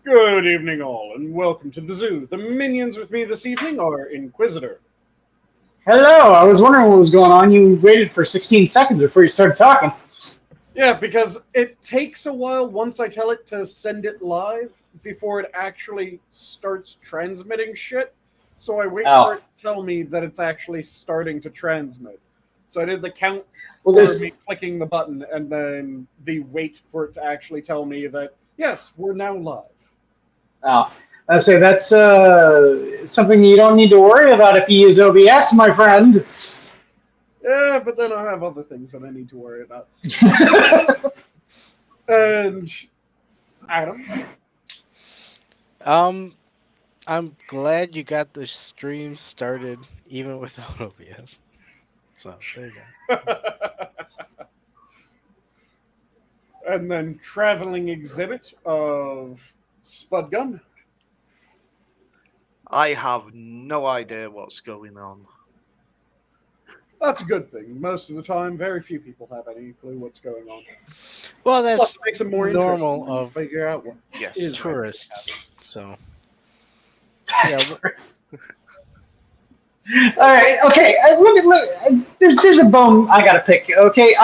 Good evening, all, and welcome to the zoo. The minions with me this evening are Inquisitor. Hello, I was wondering what was going on. You waited for 16 seconds before you started talking. Yeah, because it takes a while once I tell it to send it live before it actually starts transmitting shit. So I wait for it to tell me that it's actually starting to transmit. So I did the count for me clicking the button and then the wait for it to actually tell me that, yes, we're now live. Oh, I say that's something you don't need to worry about if you use OBS, my friend. Yeah, but then I have other things that I need to worry about. And Adam? I'm glad you got the stream started even without OBS. So there you go. And then traveling exhibit of Spudgun. I have no idea what's going on. That's a good thing. Most of the time, very few people have any clue what's going on. Well, that's Plus, it makes it more normal interesting of figure out what is tourists. So, yeah. All right. Okay. Look. There's a bone I gotta pick. Okay.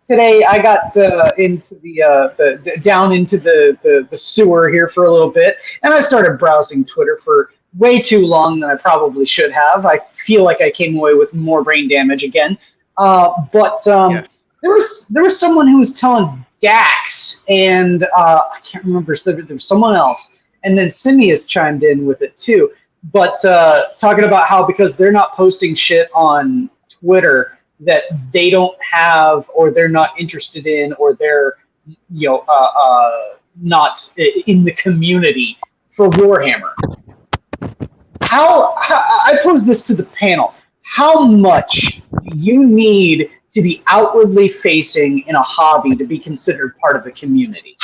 Today I got into the down into the sewer here for a little bit, and I started browsing Twitter for way too long than I probably should have. I feel like I came away with more brain damage again. But there was someone who was telling Dax, and I can't remember. There was someone else, and then Simius chimed in with it too. But talking about how because they're not posting shit on Twitter that they don't have, or they're not interested in, or they're not in the community for Warhammer. How I pose this to the panel: how much do you need to be outwardly facing in a hobby to be considered part of the community?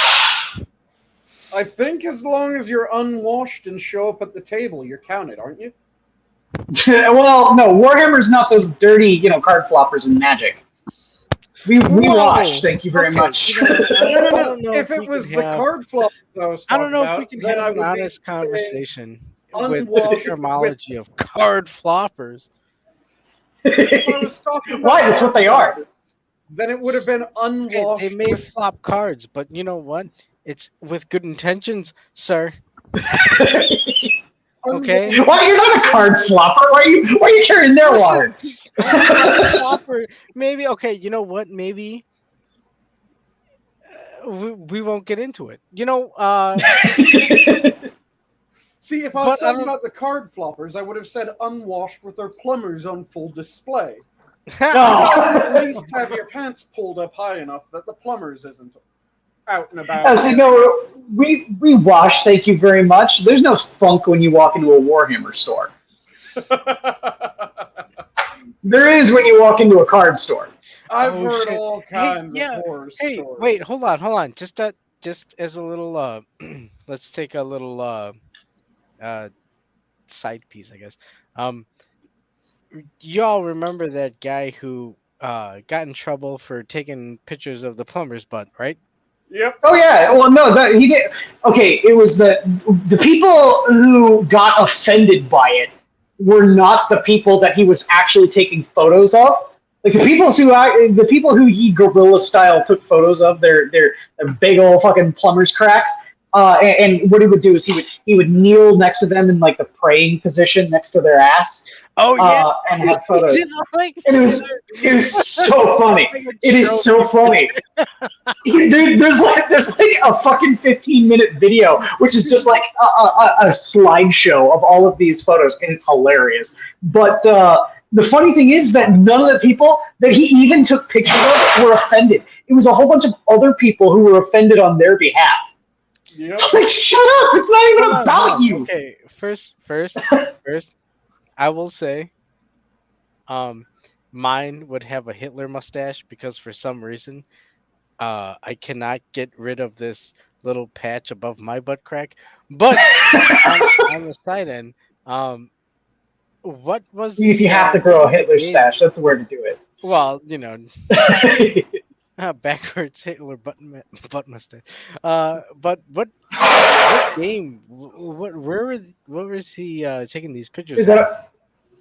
I think as long as you're unwashed and show up at the table, you're counted, aren't you? Well, no, Warhammer's not those dirty, card floppers in Magic. We wash, thank you very much. No. If it was the card flop I was talking I don't know about, if we can have an honest conversation with the unwashed terminology of card floppers. If I was talking about why? That's what they are. Then it would have been unwashed. They may flop cards, but you know what? It's with good intentions, sir. Okay. Why you're not a card flopper? Why are you carrying their water? Flopper. Maybe okay. You know what? Maybe we won't get into it. See, if I was talking about the card floppers, I would have said unwashed with their plumbers on full display. At least have your pants pulled up high enough that the plumbers isn't out and about. As you know, we wash, thank you very much. There's no funk when you walk into a Warhammer store. There is when you walk into a card store. I've heard all kinds of horror stories. Hey, wait, hold on. Just as a little, let's take a little side piece, I guess. Y'all remember that guy who got in trouble for taking pictures of the plumber's butt, right? Yep. Oh yeah. Well, no, he did. Okay, it was the people who got offended by it were not the people that he was actually taking photos of. Like the people who he guerrilla style took photos of, their big old fucking plumber's cracks. And what he would do is he would kneel next to them in like the praying position next to their ass. Oh yeah, and have photos. And it was so funny. It is so funny. There's like a fucking 15-minute video, which is just like a slideshow of all of these photos, and it's hilarious. But the funny thing is that none of the people that he even took pictures of were offended. It was a whole bunch of other people who were offended on their behalf. Yep. So like, shut up! It's not even about you. Okay, first, I will say, mine would have a Hitler mustache because for some reason, I cannot get rid of this little patch above my butt crack. But on the side end, what was? If you have to grow a Hitler stash, that's the way to do it. Well, Backwards Hitler butt mustache. But what game? What was he taking these pictures Is of? that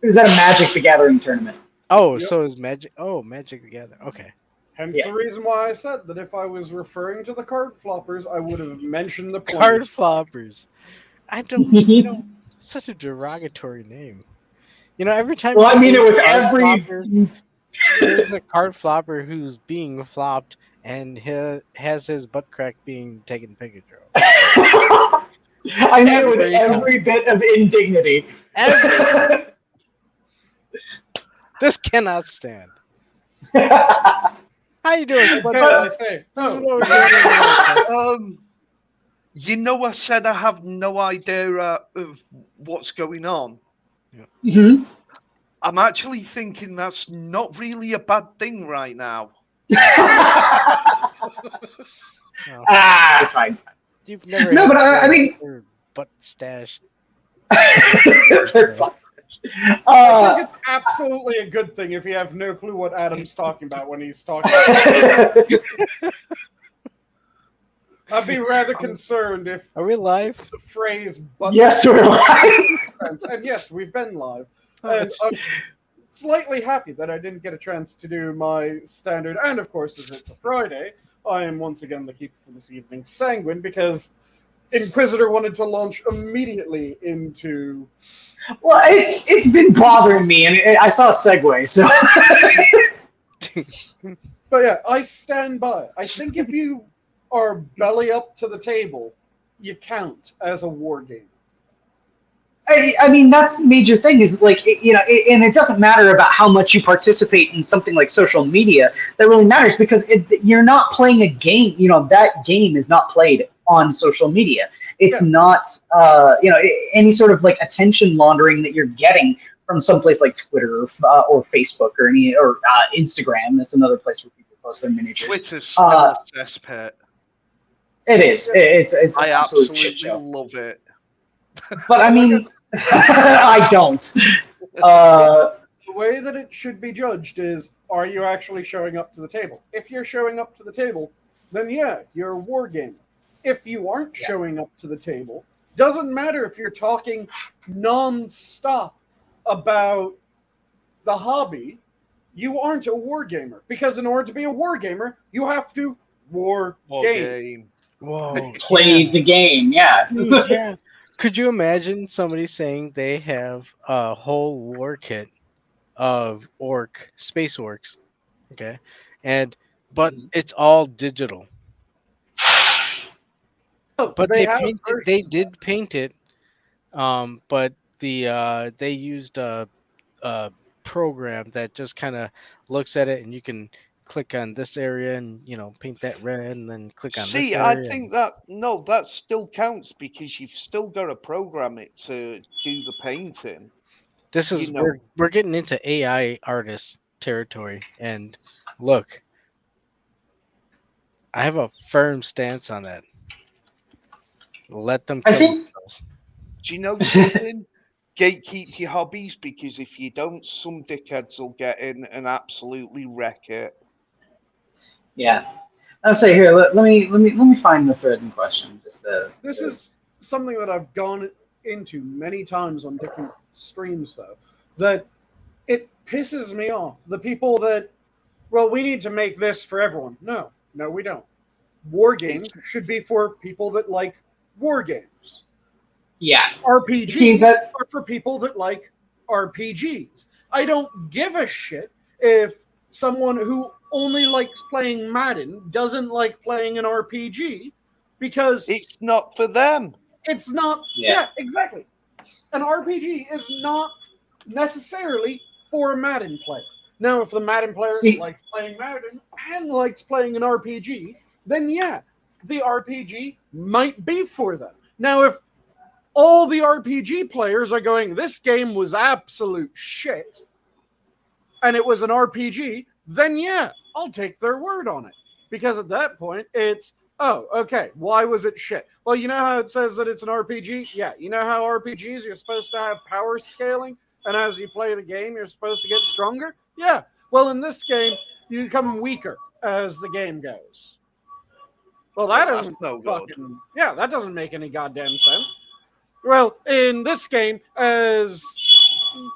a Magic the Gathering tournament? Oh, Yep. so is Magic? Oh, Magic the Gathering. Okay. Hence Yeah. the reason why I said that if I was referring to the card floppers, I would have mentioned the Card pointers. floppers. I don't. Such a derogatory name. Every time Well, you I mean say it with card every. floppers, there's a card flopper who's being flopped and has his butt crack being taken picture of. I mean it with Every every bit of indignity. This cannot stand. How you doing, Hey, Spudgun? I say, This is oh, what we're doing in America. I said I have no idea of what's going on. Mhm. I'm actually thinking that's not really a bad thing right now. No, It's fine. you've never. No, had but I mean. your butt stash. I think it's absolutely a good thing if you have no clue what Adam's talking about when he's talking about I'd be rather concerned if Are we live? the phrase butt Yes, we're live. sense. And yes, we've been live. Oh, And I'm slightly happy that I didn't get a chance to do my standard. And of course, as it's a Friday, I am once again the keeper for this evening, Sanguine, because Inquisitor wanted to launch immediately into. Well, it's been bothering me, and I saw a segue, so. But yeah, I stand by. I think if you are belly up to the table, you count as a war game. I mean, that's the major thing is like, and it doesn't matter about how much you participate in something like social media. That really matters because you're not playing a game. That game is not played on social media. It's not, any sort of like attention laundering that you're getting from someplace like Twitter or Facebook or Instagram. That's another place where people post their miniatures. Twitter's still a cesspit. It is. It's I an absolute shit absolutely show. love it. But I mean, I don't. The way that it should be judged is, are you actually showing up to the table? If you're showing up to the table, then yeah, you're a war gamer. If you aren't showing up to the table, doesn't matter if you're talking non-stop about the hobby, you aren't a war gamer. Because in order to be a war gamer, you have to war game. Whoa. Played the game, yeah. Dude, yeah. Could you imagine somebody saying they have a whole war kit of space orcs, okay, but it's all digital. But they did paint it, but they used a program that just kind of looks at it, and you can click on this area and paint that red, and then click on this area. I think that still counts because you've still got to program it to do the painting. This is we're getting into AI artist territory, and look, I have a firm stance on that. Let them kill themselves. Do you know something? Gatekeep your hobbies, because if you don't, some dickheads will get in and absolutely wreck it. Yeah, I'll say here. Let me find the thread in question. This is something that I've gone into many times on different streams, though. That it pisses me off. The people that, well, we need to make this for everyone. No, we don't. War games should be for people that like war games. Yeah. RPGs are for people that like RPGs. I don't give a shit if someone who only likes playing Madden doesn't like playing an RPG because it's not for them. It's not. Yeah, exactly. An RPG is not necessarily for a Madden player. Now, if the Madden player likes playing Madden and likes playing an RPG, then yeah, the RPG might be for them. Now, if all the RPG players are going, this game was absolute shit, and it was an RPG, then yeah, I'll take their word on it. Because at that point, it's, oh, okay, why was it shit? Well, you know how it says that it's an RPG? Yeah, you know how RPGs, you're supposed to have power scaling, and as you play the game, you're supposed to get stronger? Yeah, well, in this game, you become weaker. as the game goes. Well, that that's isn't no fucking... good. Yeah, that doesn't make any goddamn sense. Well, in this game, as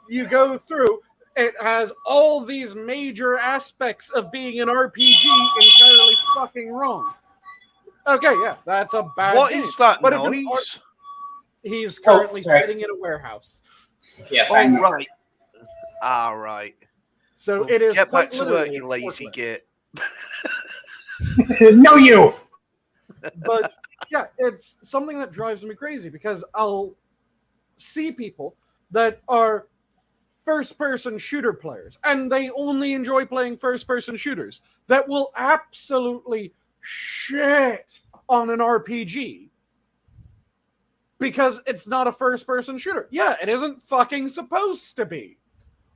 you go through, it has all these major aspects of being an RPG entirely fucking wrong. Okay, yeah, that's a bad What game. is that But noise? He's currently sorry. sitting in a warehouse. Yes, Oh, I know. right. All right. So Well, it is get back quite to work, literally you a lazy forklift. git. No, you. But yeah, it's something that drives me crazy because I'll see people that are first-person shooter players, and they only enjoy playing first-person shooters, that will absolutely shit on an RPG because it's not a first-person shooter. Yeah, it isn't fucking supposed to be.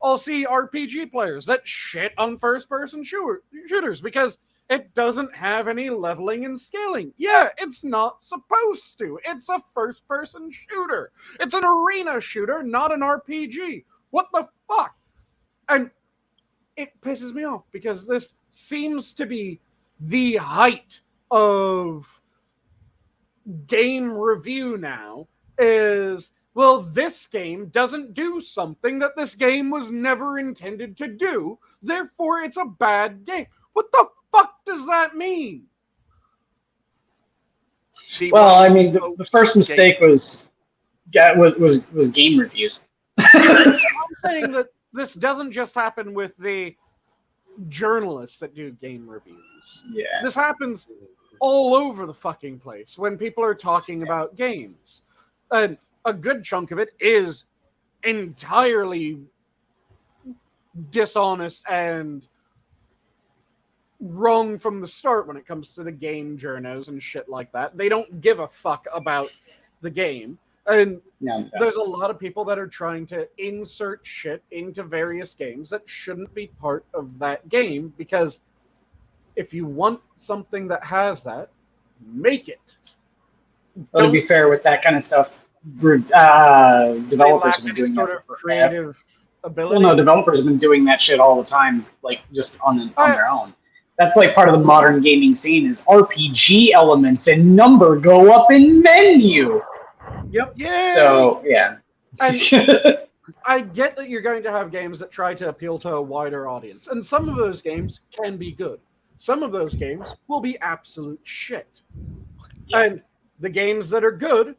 I'll see RPG players that shit on first-person shooters because it doesn't have any leveling and scaling. Yeah, it's not supposed to. It's a first-person shooter. It's an arena shooter, not an RPG. What the fuck? And it pisses me off because this seems to be the height of game review now is, well, this game doesn't do something that this game was never intended to do, therefore it's a bad game. What the fuck does that mean? See, Well, I mean, the first mistake was game reviews. I'm saying that this doesn't just happen with the journalists that do game reviews. Yeah. This happens all over the fucking place when people are talking about games. And a good chunk of it is entirely dishonest and wrong from the start when it comes to the game journos and shit like that. They don't give a fuck about the game. And there's a lot of people that are trying to insert shit into various games that shouldn't be part of that game, because if you want something that has that, make it. Well, to be fair, with that kind of stuff, developers have been doing sort that of creative ability. Well, no, developers have been doing that shit all the time, like just on their own. That's like part of the modern gaming scene is RPG elements and number go up in menu. Yep. Yeah. So yeah. And I get that you're going to have games that try to appeal to a wider audience, and some of those games can be good. Some of those games will be absolute shit. Yeah. And the games that are good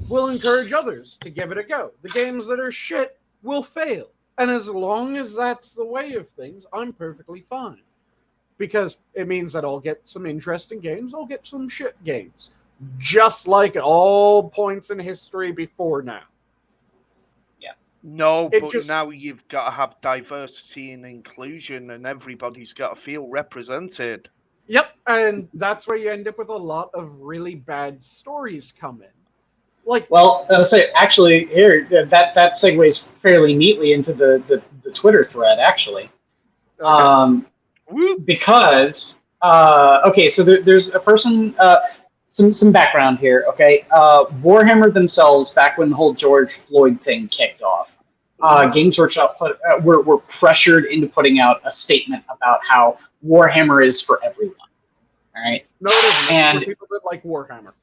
will encourage others to give it a go. The games that are shit will fail. And as long as that's the way of things, I'm perfectly fine. Because it means that I'll get some interesting games, I'll get some shit games. Just like at all points in history before now. Yeah. No, but now you've got to have diversity and inclusion, and everybody's got to feel represented. Yep, and that's where you end up with a lot of really bad stories come in. Like, well, I'll say actually here that segues fairly neatly into the Twitter thread actually, because okay, so there's a person. Some background here, okay? Warhammer themselves, back when the whole George Floyd thing kicked off, Games Workshop were pressured into putting out a statement about how Warhammer is for everyone. All right. No, it isn't. And for people that like Warhammer.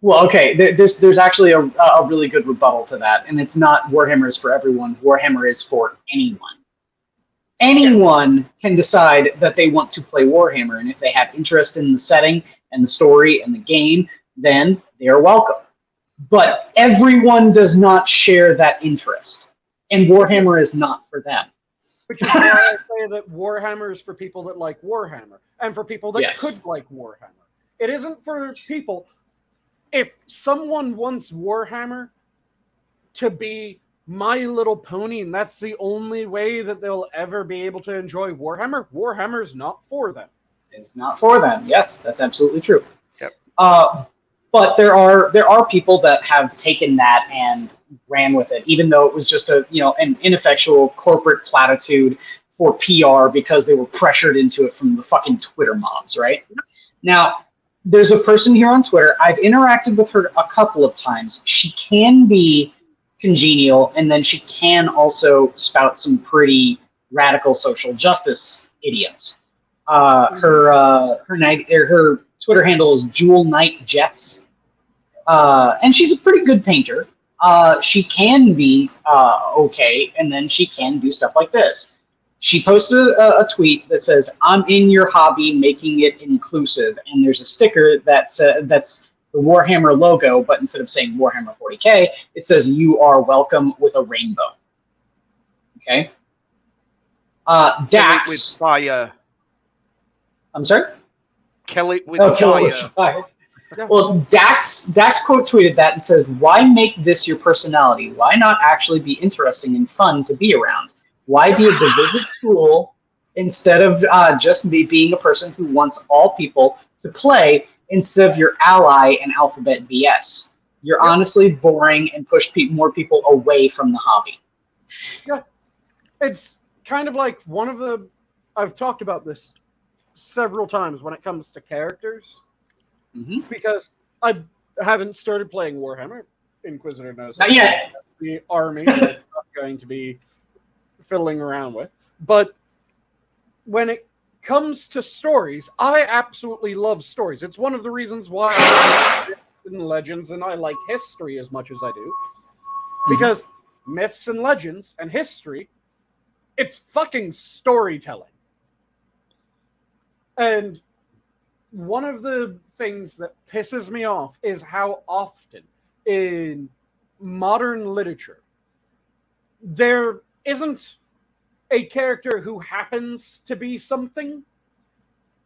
Well, okay. There's actually a really good rebuttal to that, and it's not Warhammer is for everyone. Warhammer is for anyone. Anyone can decide that they want to play Warhammer, and if they have interest in the setting and the story and the game, then they are welcome. But everyone does not share that interest, and Warhammer is not for them. Which is why I say that Warhammer is for people that like Warhammer, and for people that could like Warhammer. It isn't for people. If someone wants Warhammer to be My Little Pony, and that's the only way that they'll ever be able to enjoy Warhammer, Warhammer's not for them. It's not for them. Yes, that's absolutely true. Yep. But there are people that have taken that and ran with it, even though it was just an ineffectual corporate platitude for PR because they were pressured into it from the fucking Twitter mobs, right? Now, there's a person here on Twitter. I've interacted with her a couple of times. She can be congenial, and then she can also spout some pretty radical social justice idioms. Her Twitter handle is Jewel Knight Jess, and she's a pretty good painter. She can be okay, and then she can do stuff like this. She posted a tweet that says, "I'm in your hobby, making it inclusive," and there's a sticker that's the Warhammer logo, but instead of saying Warhammer 40K, it says "You are welcome" with a rainbow. Okay. Dax with fire. I'm sorry. Kill it with Kill it with fire. Yeah. Well, Dax quote tweeted that and says, "Why make this your personality? Why not actually be interesting and fun to be around? Why be a divisive tool instead of just being a person who wants all people to play instead of your ally and alphabet BS? You're honestly boring and push more people away from the hobby." Yeah, it's kind of like I've talked about this several times when it comes to characters, because I haven't started playing Warhammer. Inquisitor knows not yet. The army that I'm not going to be fiddling around with. But when it comes to stories, I absolutely love stories. It's one of the reasons why I like myths and legends, and I like history as much as I do. Because myths and legends and history, it's fucking storytelling. And one of the things that pisses me off is how often in modern literature there isn't a character who happens to be something.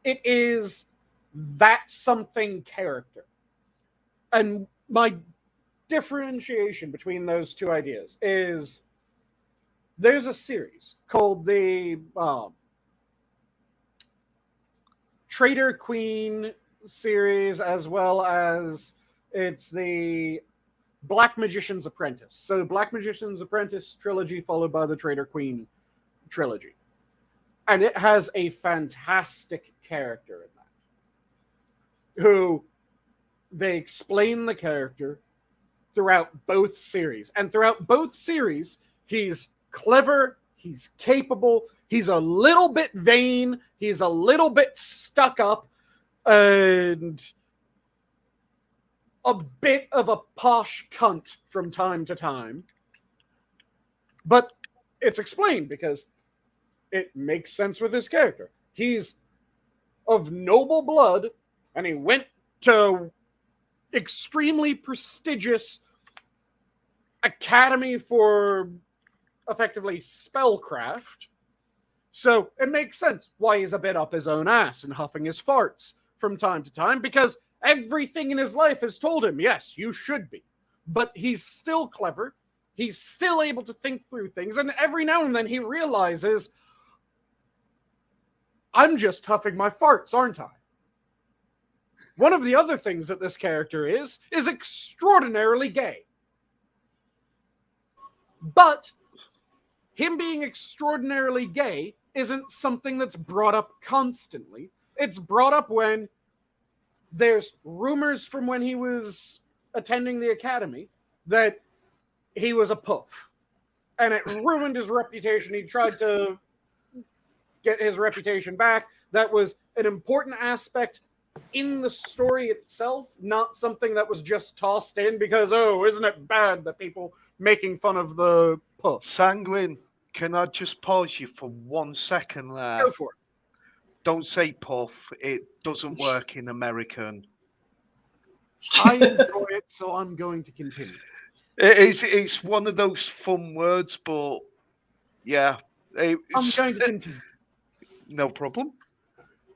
It is that something character. And my differentiation between those two ideas is there's a series called the Traitor Queen series, as well as it's the Black Magician's Apprentice. So Black Magician's Apprentice trilogy followed by the Traitor Queen trilogy. And it has a fantastic character in that, who they explain the character throughout both series. And throughout both series, he's clever, he's capable, he's a little bit vain, he's a little bit stuck up, and a bit of a posh cunt from time to time. But it's explained because it makes sense with his character. He's of noble blood, and he went to extremely prestigious academy for effectively spellcraft. So it makes sense why he's a bit up his own ass and huffing his farts from time to time, because everything in his life has told him, yes, you should be. But he's still clever. He's still able to think through things. And every now and then he realizes, I'm just huffing my farts, aren't I? One of the other things that this character is extraordinarily gay. But him being extraordinarily gay isn't something that's brought up constantly. It's brought up when there's rumors from when he was attending the academy that he was a poof. And it ruined his reputation. He tried to get his reputation back. That was an important aspect in the story itself, not something that was just tossed in because, oh, isn't it bad that people making fun of the puff? Sanguine, can I just pause you for 1 second there? Go for it. Don't say puff. It doesn't work in American. I enjoy it, so I'm going to continue. It's one of those fun words, but yeah. I'm going to continue. No problem.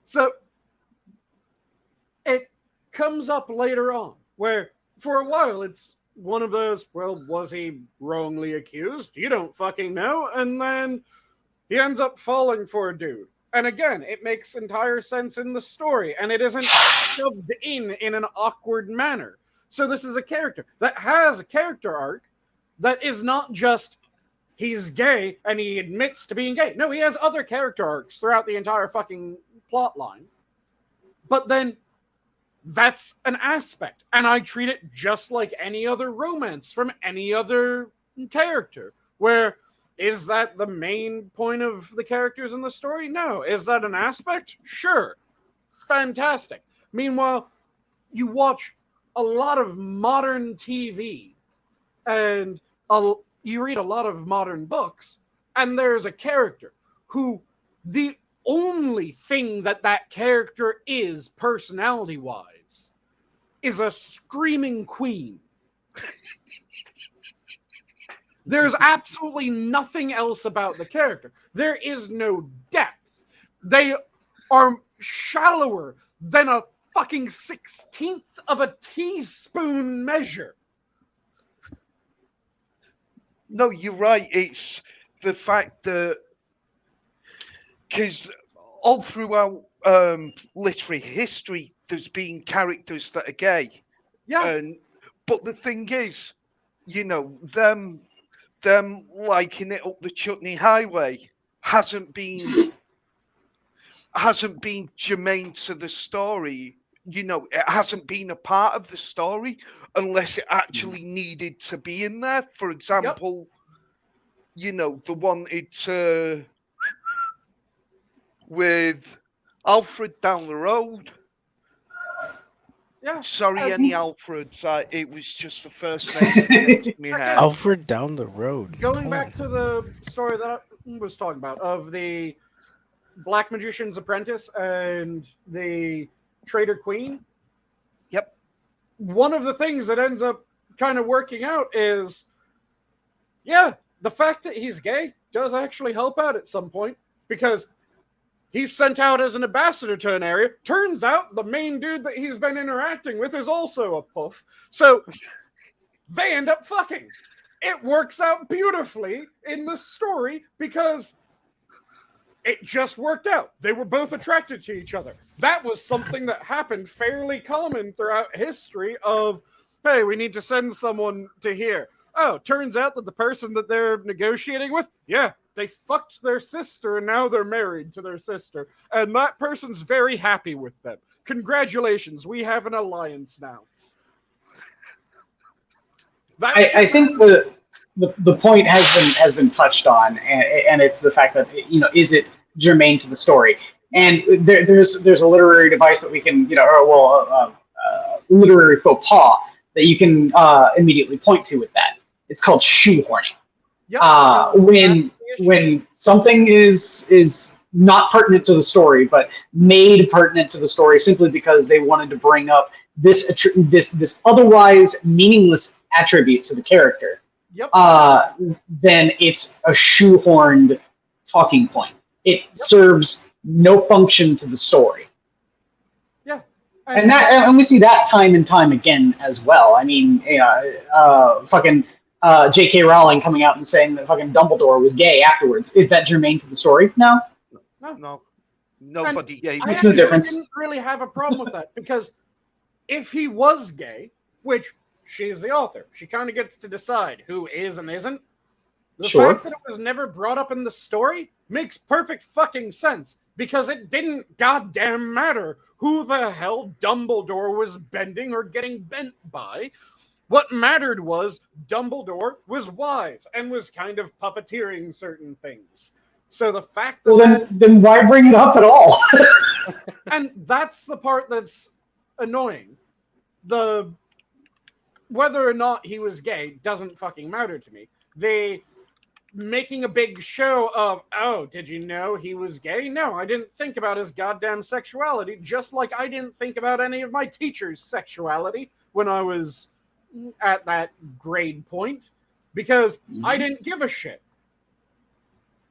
So it comes up later on where for a while it's one of those, well, was he wrongly accused? You don't fucking know. And then he ends up falling for a dude. And again, it makes entire sense in the story, and it isn't shoved in an awkward manner. So this is a character that has a character arc that is not just he's gay and he admits to being gay. No, he has other character arcs throughout the entire fucking plot line. But then that's an aspect, and I treat it just like any other romance from any other character, where Is that the main point of the characters in the story? No. Is that an aspect? Sure. Fantastic. Meanwhile, you watch a lot of modern TV and you read a lot of modern books, and there's a character who the only thing that character is personality-wise is a screaming queen. There's absolutely nothing else about the character. There is no depth. They are shallower than a fucking 16th of a teaspoon measure. No, you're right. It's the fact that because all throughout literary history, there's been characters that are gay. Yeah. But the thing is, you know, them liking it up the Chutney Highway hasn't been germane to the story. You know, it hasn't been a part of the story unless it actually needed to be in there. For example, you know, they wanted to with Alfred down the road. Yeah. Sorry, any Alfreds. It was just the first name that came to me head. Alfred down the road. Going back to the story that I was talking about of the Black Magician's Apprentice and the Traitor Queen. Yep. One of the things that ends up kind of working out is, yeah, the fact that he's gay does actually help out at some point, because he's sent out as an ambassador to an area. Turns out the main dude that he's been interacting with is also a puff. So they end up fucking. It works out beautifully in the story because it just worked out. They were both attracted to each other. That was something that happened fairly common throughout history of, hey, we need to send someone to here. Oh, turns out that the person that they're negotiating with, yeah, they fucked their sister and now they're married to their sister. And that person's very happy with them. Congratulations, we have an alliance now. I think the point has been touched on, and it's the fact that, you know, is it germane to the story? And there's a literary device that we can, you know, literary faux pas that you can immediately point to with that. It's called shoehorning. Yep. When something is not pertinent to the story, but made pertinent to the story simply because they wanted to bring up this otherwise meaningless attribute to the character, yep. Then it's a shoehorned talking point. It serves no function to the story. Yeah, and we see that time and time again as well. I mean, fucking J.K. Rowling coming out and saying that fucking Dumbledore was gay afterwards. Is that germane to the story? No. Nobody gay. Makes no difference. I didn't really have a problem with that, because if he was gay, which she's the author, she kind of gets to decide who is and isn't. The fact that it was never brought up in the story makes perfect fucking sense, because it didn't goddamn matter who the hell Dumbledore was bending or getting bent by. What mattered was Dumbledore was wise and was kind of puppeteering certain things. So the fact that... then why bring it up at all? And that's the part that's annoying. Whether or not he was gay doesn't fucking matter to me. They making a big show of, oh, did you know he was gay? No, I didn't think about his goddamn sexuality, just like I didn't think about any of my teachers' sexuality when I was at that grade point, because I didn't give a shit.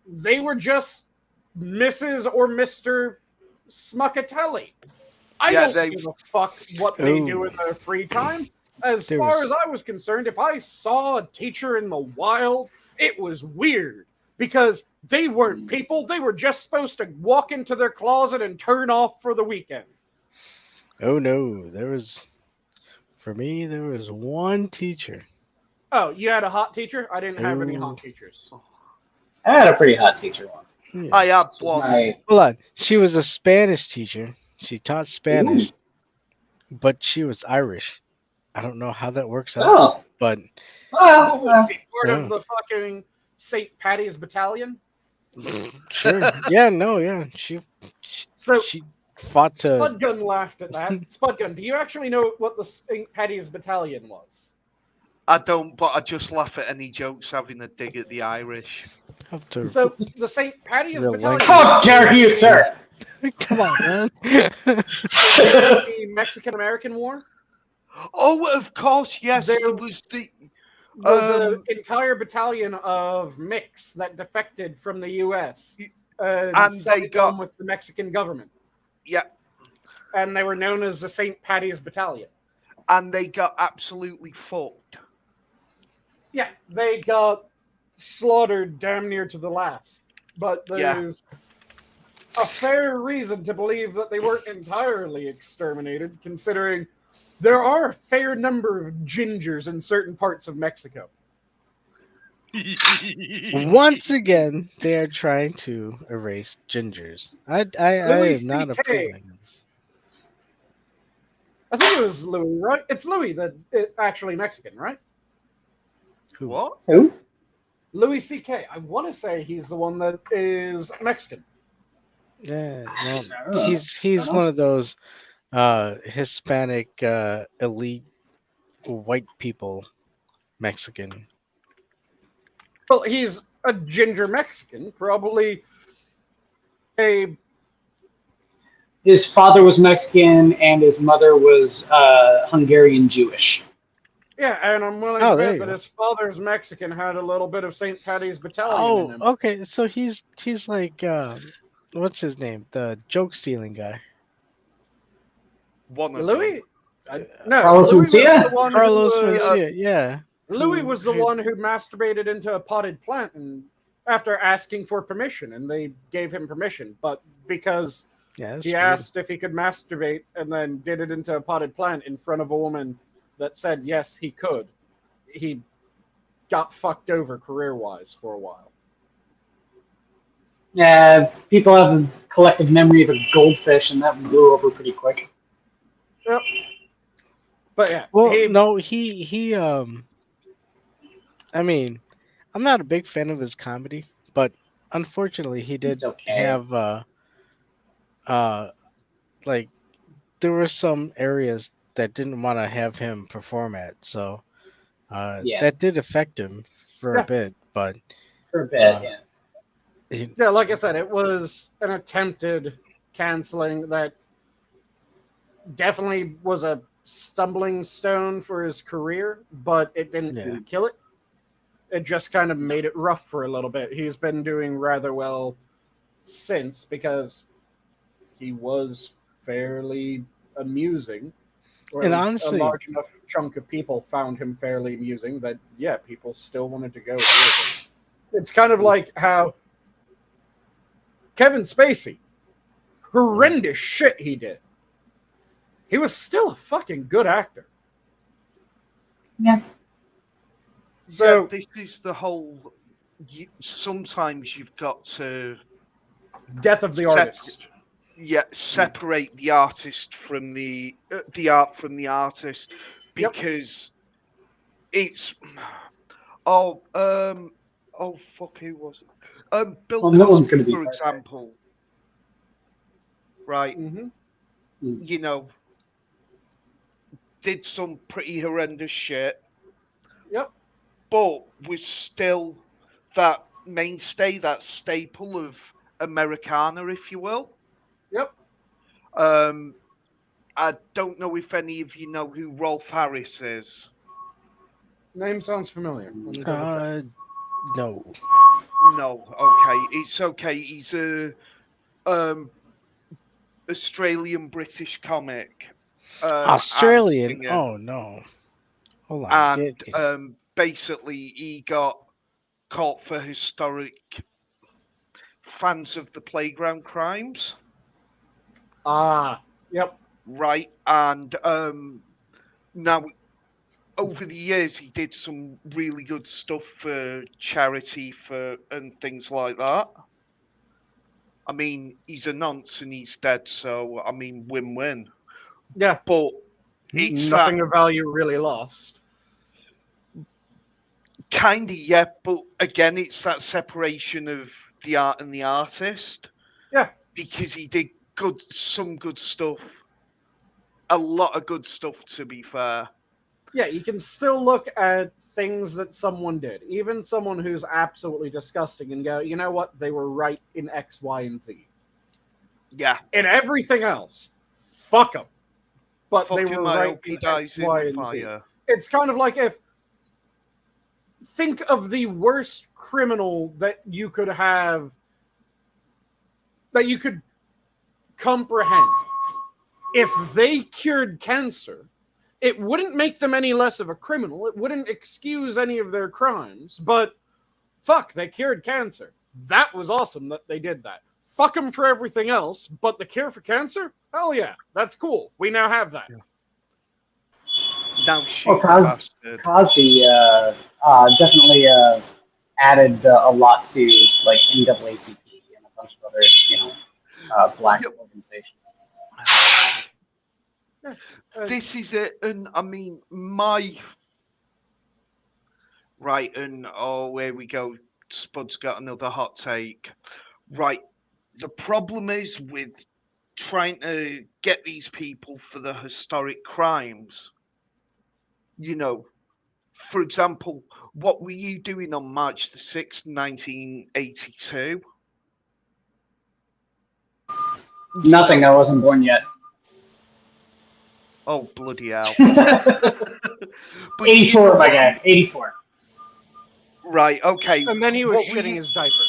They were just Mrs. or Mr. Smuckatelli. I don't give a fuck what they do in their free time. As far as I was concerned, if I saw a teacher in the wild, it was weird, because they weren't people. They were just supposed to walk into their closet and turn off for the weekend. Oh no, for me, there was one teacher. Oh, you had a hot teacher? I didn't have any hot teachers. I had a pretty hot teacher once. Yeah. I had one. Hold on. She was a Spanish teacher. She taught Spanish, but she was Irish. I don't know how that works out, but part of the fucking St. Patty's Battalion? Sure. Yeah. No. Yeah. She So fought to. Spudgun laughed at that. Spudgun, do you actually know what the St. Patty's Battalion was? I don't, but I just laugh at any jokes having a dig at the Irish. Have to. So the St. Patty's Relinquish. Battalion. How dare you, sir? Come on, man. The Mexican-American War Oh, of course, yes. There It was the was an entire battalion of mix that defected from the U.S. And they got with the Mexican government. Yeah, and they were known as the St. Patty's Battalion. And they got absolutely fucked. Yeah, they got slaughtered damn near to the last. But there's a fair reason to believe that they weren't entirely exterminated, considering there are a fair number of gingers in certain parts of Mexico. Once again, they are trying to erase gingers. I am not approving this. I think it was Louis, right? It's Louis that actually Mexican, right? Who? What? Who? Louis C.K. I want to say he's the one that is Mexican. Yeah, well, he's one of those Hispanic elite white people Mexican. Well, he's a ginger Mexican, probably His father was Mexican and his mother was Hungarian Jewish. Yeah, and I'm willing to bet that his father's Mexican had a little bit of St. Patty's Battalion in him. Oh, okay, so he's like what's his name? The joke stealing guy. One of Louis? No, Carlos Mencia? Carlos Mencia, yeah. Louis was the one who masturbated into a potted plant and after asking for permission, and they gave him permission, but because he asked if he could masturbate and then did it into a potted plant in front of a woman that said yes, he could, he got fucked over career-wise for a while. Yeah, people have a collective memory of a goldfish, and that blew over pretty quick. Yep. But yeah. Well, he I mean, I'm not a big fan of his comedy, but unfortunately he did have like there were some areas that didn't want to have him perform at, so that did affect him for a bit, but for a bit, yeah, like I said, it was an attempted canceling that definitely was a stumbling stone for his career, but it didn't kill it. It just kind of made it rough for a little bit. He's been doing rather well since because he was fairly amusing. Or and at least honestly, a large enough chunk of people found him fairly amusing that, people still wanted to go with him. It's kind of like how Kevin Spacey, horrendous shit he did. He was still a fucking good actor. Yeah. So this is the whole. Sometimes you've got to death of the artist. Yeah, separate the artist from the art from the artist because it's fuck, who was it? Bill Cosby, for example. Right. Mm-hmm. You know, did some pretty horrendous shit. Yep. But was still that mainstay, that staple of Americana, if you will. Yep. I don't know if any of you know who Rolf Harris is. Name sounds familiar. no. No, okay. It's okay. He's a Australian British comic. Australian? Oh no. Hold on. And basically he got caught for historic fans of the Playground Crimes. Yep. Right. And now over the years he did some really good stuff for charity and things like that. I mean, he's a nonce and he's dead, so I mean win-win. Yeah. But it's nothing of value really lost. Kinda, yeah, but again, it's that separation of the art and the artist. Yeah. Because he did some good stuff. A lot of good stuff, to be fair. Yeah, you can still look at things that someone did, even someone who's absolutely disgusting, and go, you know what? They were right in X, Y, and Z. Yeah. In everything else, fuck them. But Fuck they him, were I right hope he in dies X, in Y, the and Z. fire. It's kind of like if... Think of the worst criminal that you could have... that you could comprehend. If they cured cancer, it wouldn't make them any less of a criminal. It wouldn't excuse any of their crimes. But fuck, they cured cancer. That was awesome that they did that. Fuck them for everything else, but the cure for cancer? Hell yeah, that's cool. We now have that. Yeah. Now shoot Cosby definitely added a lot to like NAACP and a bunch of other black organizations. This is it, and I mean right, and where we go. Spud's got another hot take. Right, the problem is with trying to get these people for the historic crimes. You know, for example, what were you doing on March the 6th, 1982? Nothing. I wasn't born yet. Oh, bloody hell. 84, my guy. 84. Right, okay. And then he was shitting his diaper.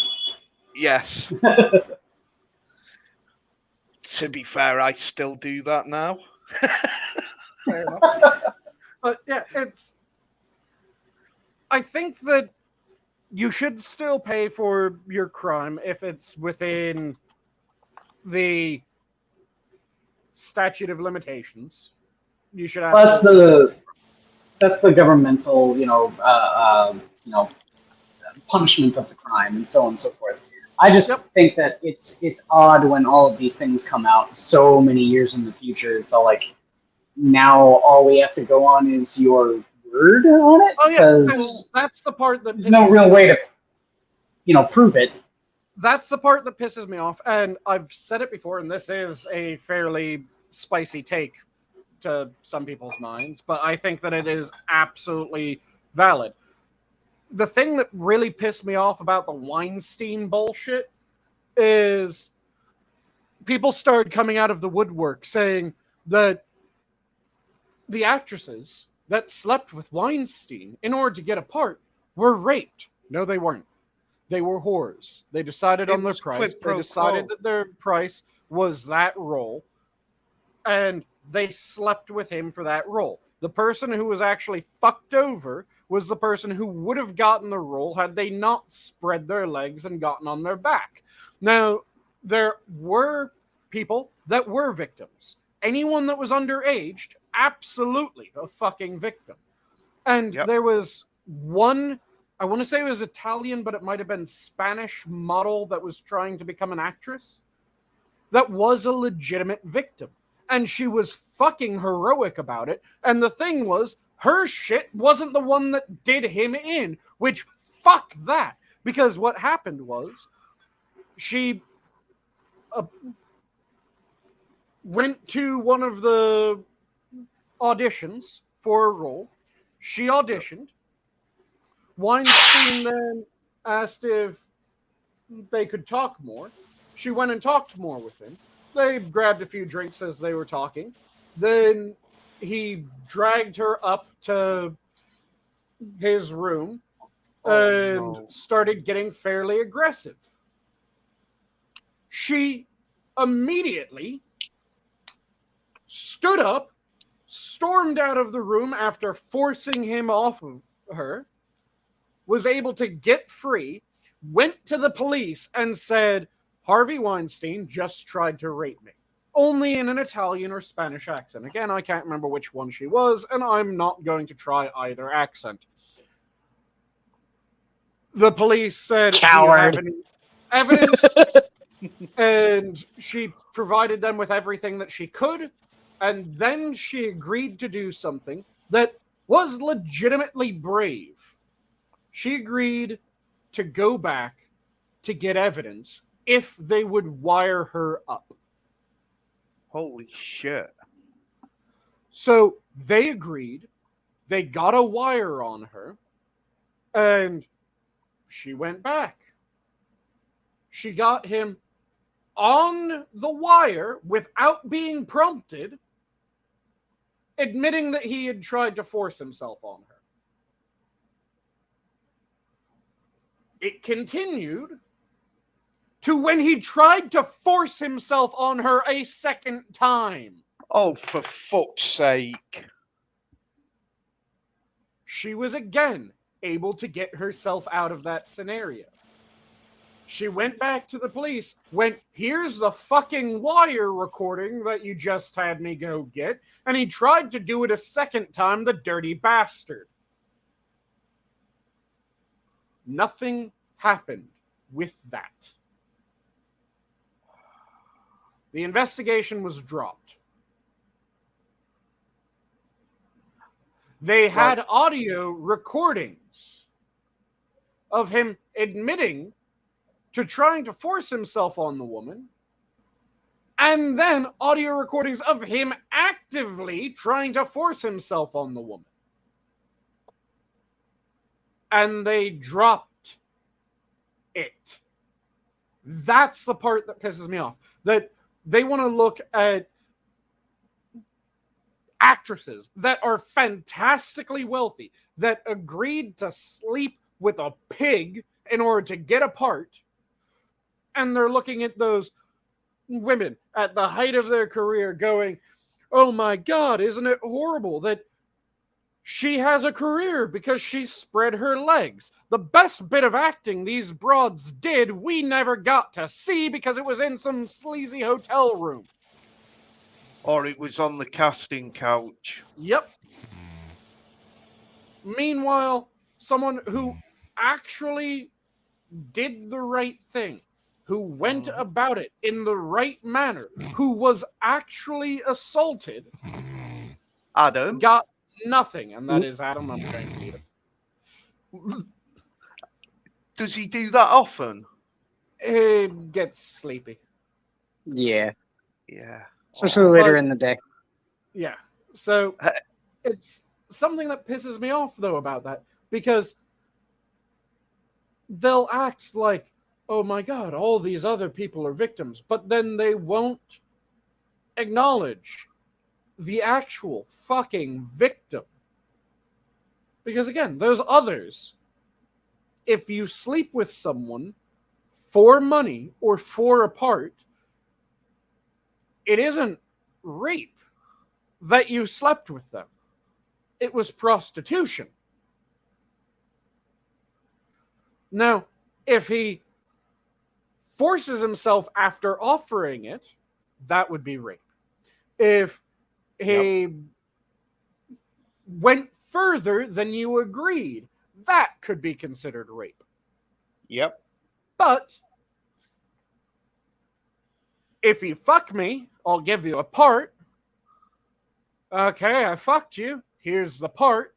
Yes. To be fair, I still do that now. Fair enough. But yeah, I think that you should still pay for your crime if it's within the statute of limitations. You should have. Well, that's the governmental, punishment of the crime and so on and so forth. I just think that it's odd when all of these things come out so many years in the future. It's all like, now all we have to go on is your word on it. Oh yeah, that's the part that there's no real way to, prove it. That's the part that pisses me off, and I've said it before, and this is a fairly spicy take to some people's minds, but I think that it is absolutely valid. The thing that really pissed me off about the Weinstein bullshit is people started coming out of the woodwork saying that the actresses that slept with Weinstein in order to get a part were raped. No, they weren't. They were whores. They decided on their price. They decided that their price was that role, and they slept with him for that role. The person who was actually fucked over was the person who would have gotten the role had they not spread their legs and gotten on their back. Now, there were people that were victims. Anyone that was underaged, absolutely a fucking victim. And there was one, I want to say it was Italian, but it might have been Spanish model that was trying to become an actress. That was a legitimate victim. And she was fucking heroic about it. And the thing was, her shit wasn't the one that did him in, which fuck that. Because what happened was, she went to one of the auditions for a role. She auditioned. Weinstein then asked if they could talk more. She went and talked more with him. They grabbed a few drinks as they were talking. Then he dragged her up to his room and started getting fairly aggressive. She immediately stood up, stormed out of the room after forcing him off of her, was able to get free, went to the police and said, Harvey Weinstein just tried to rape me. Only in an Italian or Spanish accent. Again, I can't remember which one she was, and I'm not going to try either accent. The police said, Coward. Do you have any evidence? And she provided them with everything that she could, and then she agreed to do something that was legitimately brave. She agreed to go back to get evidence if they would wire her up. Holy shit. So they agreed. They got a wire on her. And she went back. She got him on the wire without being prompted, admitting that he had tried to force himself on her. It continued to when he tried to force himself on her a second time. Oh, for fuck's sake. She was again able to get herself out of that scenario. She went back to the police, went, here's the fucking wire recording that you just had me go get, and he tried to do it a second time, the dirty bastard. Nothing happened with that. The investigation was dropped. They had audio recordings of him admitting to trying to force himself on the woman, and then audio recordings of him actively trying to force himself on the woman. And they dropped it. That's the part that pisses me off. That they want to look at actresses that are fantastically wealthy, that agreed to sleep with a pig in order to get a part, and they're looking at those women at the height of their career going, oh my God, isn't it horrible that she has a career because she spread her legs. The best bit of acting these broads did, we never got to see because it was in some sleazy hotel room. Or it was on the casting couch. Yep. Meanwhile, someone who actually did the right thing, who went about it in the right manner, who was actually assaulted, Adam? got nothing, and that is Adam. I'm going to need him. Does he do that often? He gets sleepy. Yeah. Yeah. Especially later in the day. Yeah. So it's something that pisses me off, though, about that, because they'll act like, oh my God, all these other people are victims, but then they won't acknowledge the actual fucking victim. Because again, those others, if you sleep with someone for money or for a part, it isn't rape that you slept with them. It was prostitution. Now, if he forces himself after offering it, that would be rape. If he went further than you agreed, that could be considered rape. Yep. But if you fuck me, I'll give you a part. Okay, I fucked you. Here's the part.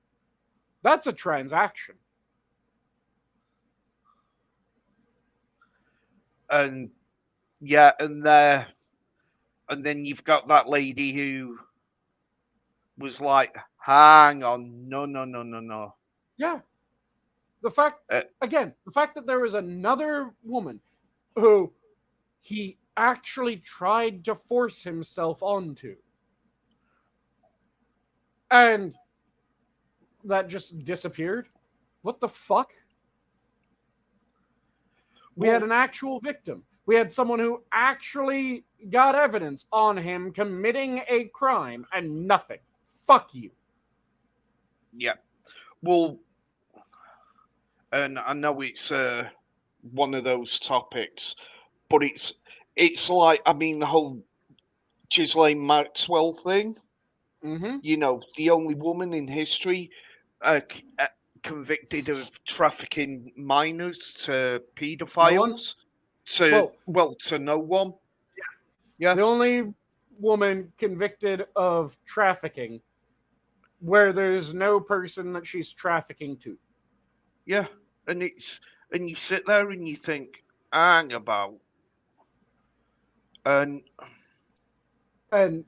That's a transaction. And yeah, and then you've got that lady who was like, hang on, no. Yeah. The fact, the fact that there was another woman who he actually tried to force himself onto, and that just disappeared. What the fuck? We had an actual victim. We had someone who actually got evidence on him committing a crime and nothing. Fuck you. Yeah. Well, and I know it's one of those topics, but it's like, I mean, the whole Ghislaine Maxwell thing. Mm-hmm. You know, the only woman in history convicted of trafficking minors to pedophiles. To no one. Yeah. The only woman convicted of trafficking where there's no person that she's trafficking to. Yeah. and you sit there and you think, hang about. And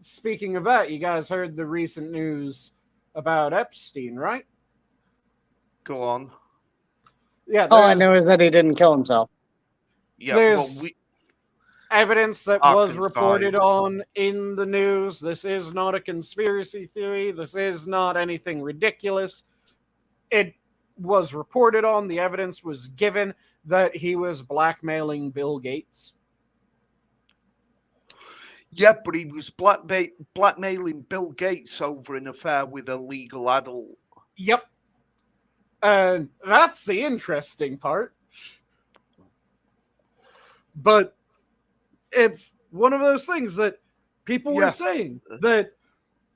speaking of that, you guys heard the recent news about Epstein, right? go on. Yeah. All I know is that he didn't kill himself. Yeah, there's evidence that was reported Arkansas. on in the news. This is not a conspiracy theory. This is not anything ridiculous. It was reported on. The evidence was given that he was blackmailing Bill Gates. Yeah, but he was blackmailing Bill Gates over an affair with a legal adult. Yep. And that's the interesting part. But it's one of those things that people were saying that,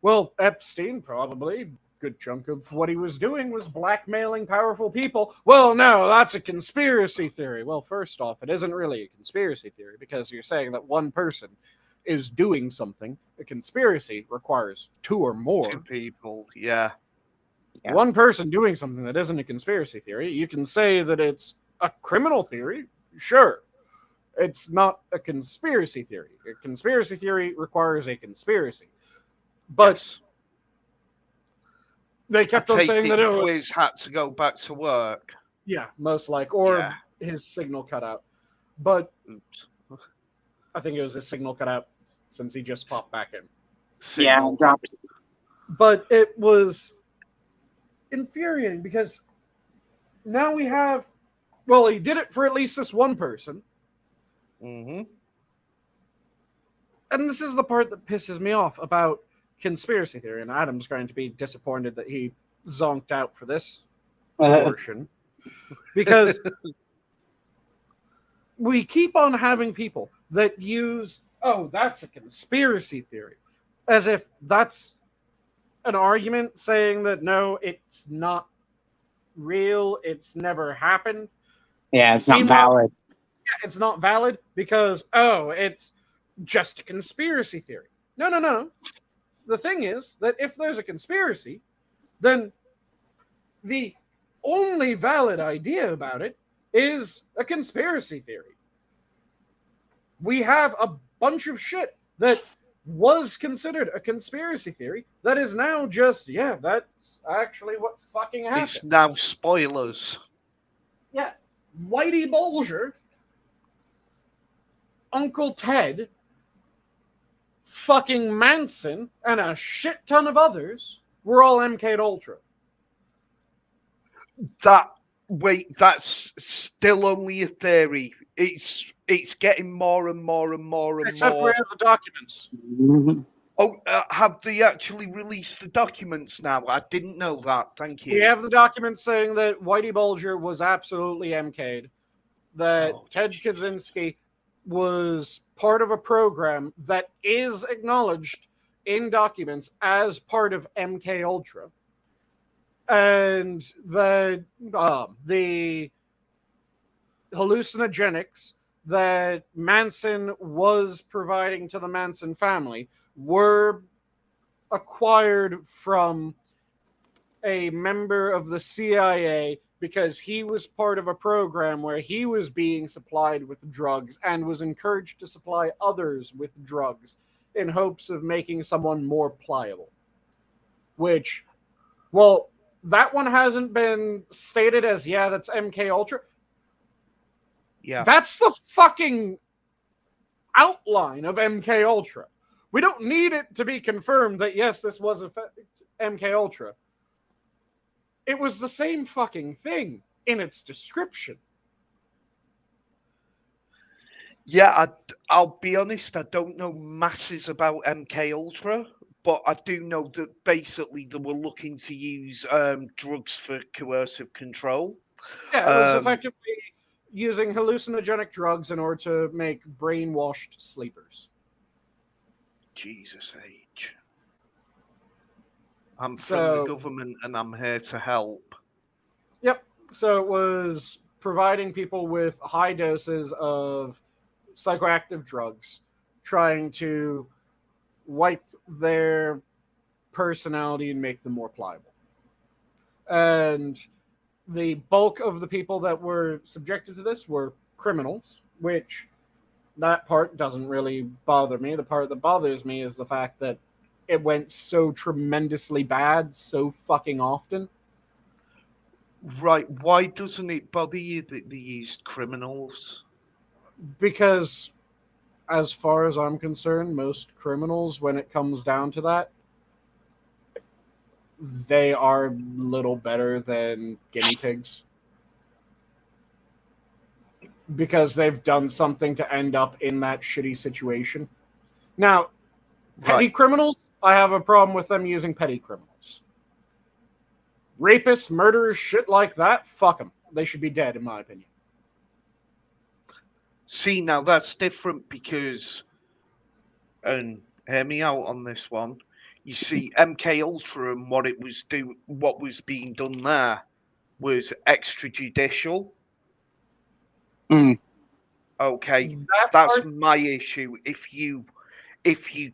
well, Epstein probably, good chunk of what he was doing was blackmailing powerful people. Well, no, that's a conspiracy theory. Well, first off, it isn't really a conspiracy theory because you're saying that one person is doing something. A conspiracy requires two or more. Two people, yeah. One person doing something that isn't a conspiracy theory. You can say that it's a criminal theory, sure. It's not a conspiracy theory. A conspiracy theory requires a conspiracy. But they kept on saying that Quiz had to go back to work. Yeah, most like, or his signal cut out. But I think it was his signal cut out since he just popped back in. Signal. Yeah, dropped. But it was infuriating because now we have, well, he did it for at least this one person. Mm-hmm. And this is the part that pisses me off about conspiracy theory. And Adam's going to be disappointed that he zonked out for this portion. Because we keep on having people that use, oh, that's a conspiracy theory. As if that's an argument saying that, no, it's not real. It's never happened. Yeah, it's not valid. Yeah, it's not valid because, oh, it's just a conspiracy theory. No. The thing is that if there's a conspiracy, then the only valid idea about it is a conspiracy theory. We have a bunch of shit that was considered a conspiracy theory that is now just, yeah, that's actually what fucking happened. It's now spoilers. Yeah. Whitey Bulger, Uncle Ted, fucking Manson, and a shit ton of others were all MK Ultra. That's still only a theory. It's getting more and more and more and Except more. we have the documents. Mm-hmm. Oh, have they actually released the documents now? I didn't know that. Thank you. We have the documents saying that Whitey Bulger was absolutely MK'd. That Ted Kaczynski was part of a program that is acknowledged in documents as part of MK Ultra. And the hallucinogenics that Manson was providing to the Manson family were acquired from a member of the CIA because he was part of a program where he was being supplied with drugs and was encouraged to supply others with drugs in hopes of making someone more pliable. Which, well, that one hasn't been stated as, yeah, that's MK Ultra. Yeah. That's the fucking outline of MK Ultra. We don't need it to be confirmed that, yes, this was MK Ultra. It was the same fucking thing in its description. Yeah, I'll be honest, I don't know masses about MK Ultra, but I do know that basically they were looking to use drugs for coercive control. Yeah, it was effectively using hallucinogenic drugs in order to make brainwashed sleepers. Jesus H. I'm from the government and I'm here to help. Yep. So it was providing people with high doses of psychoactive drugs, trying to wipe their personality and make them more pliable. And the bulk of the people that were subjected to this were criminals, which that part doesn't really bother me. The part that bothers me is the fact that it went so tremendously bad so fucking often. Right. Why doesn't it bother you that they used criminals? Because, as far as I'm concerned, most criminals, when it comes down to that, they are little better than guinea pigs. Because they've done something to end up in that shitty situation. Now, petty criminals, I have a problem with them using petty criminals. Rapists, murderers, shit like that, fuck them. They should be dead, in my opinion. See, now that's different because, and hear me out on this one. You see, MK Ultra and what was being done there was extrajudicial. Okay, that's my issue. If you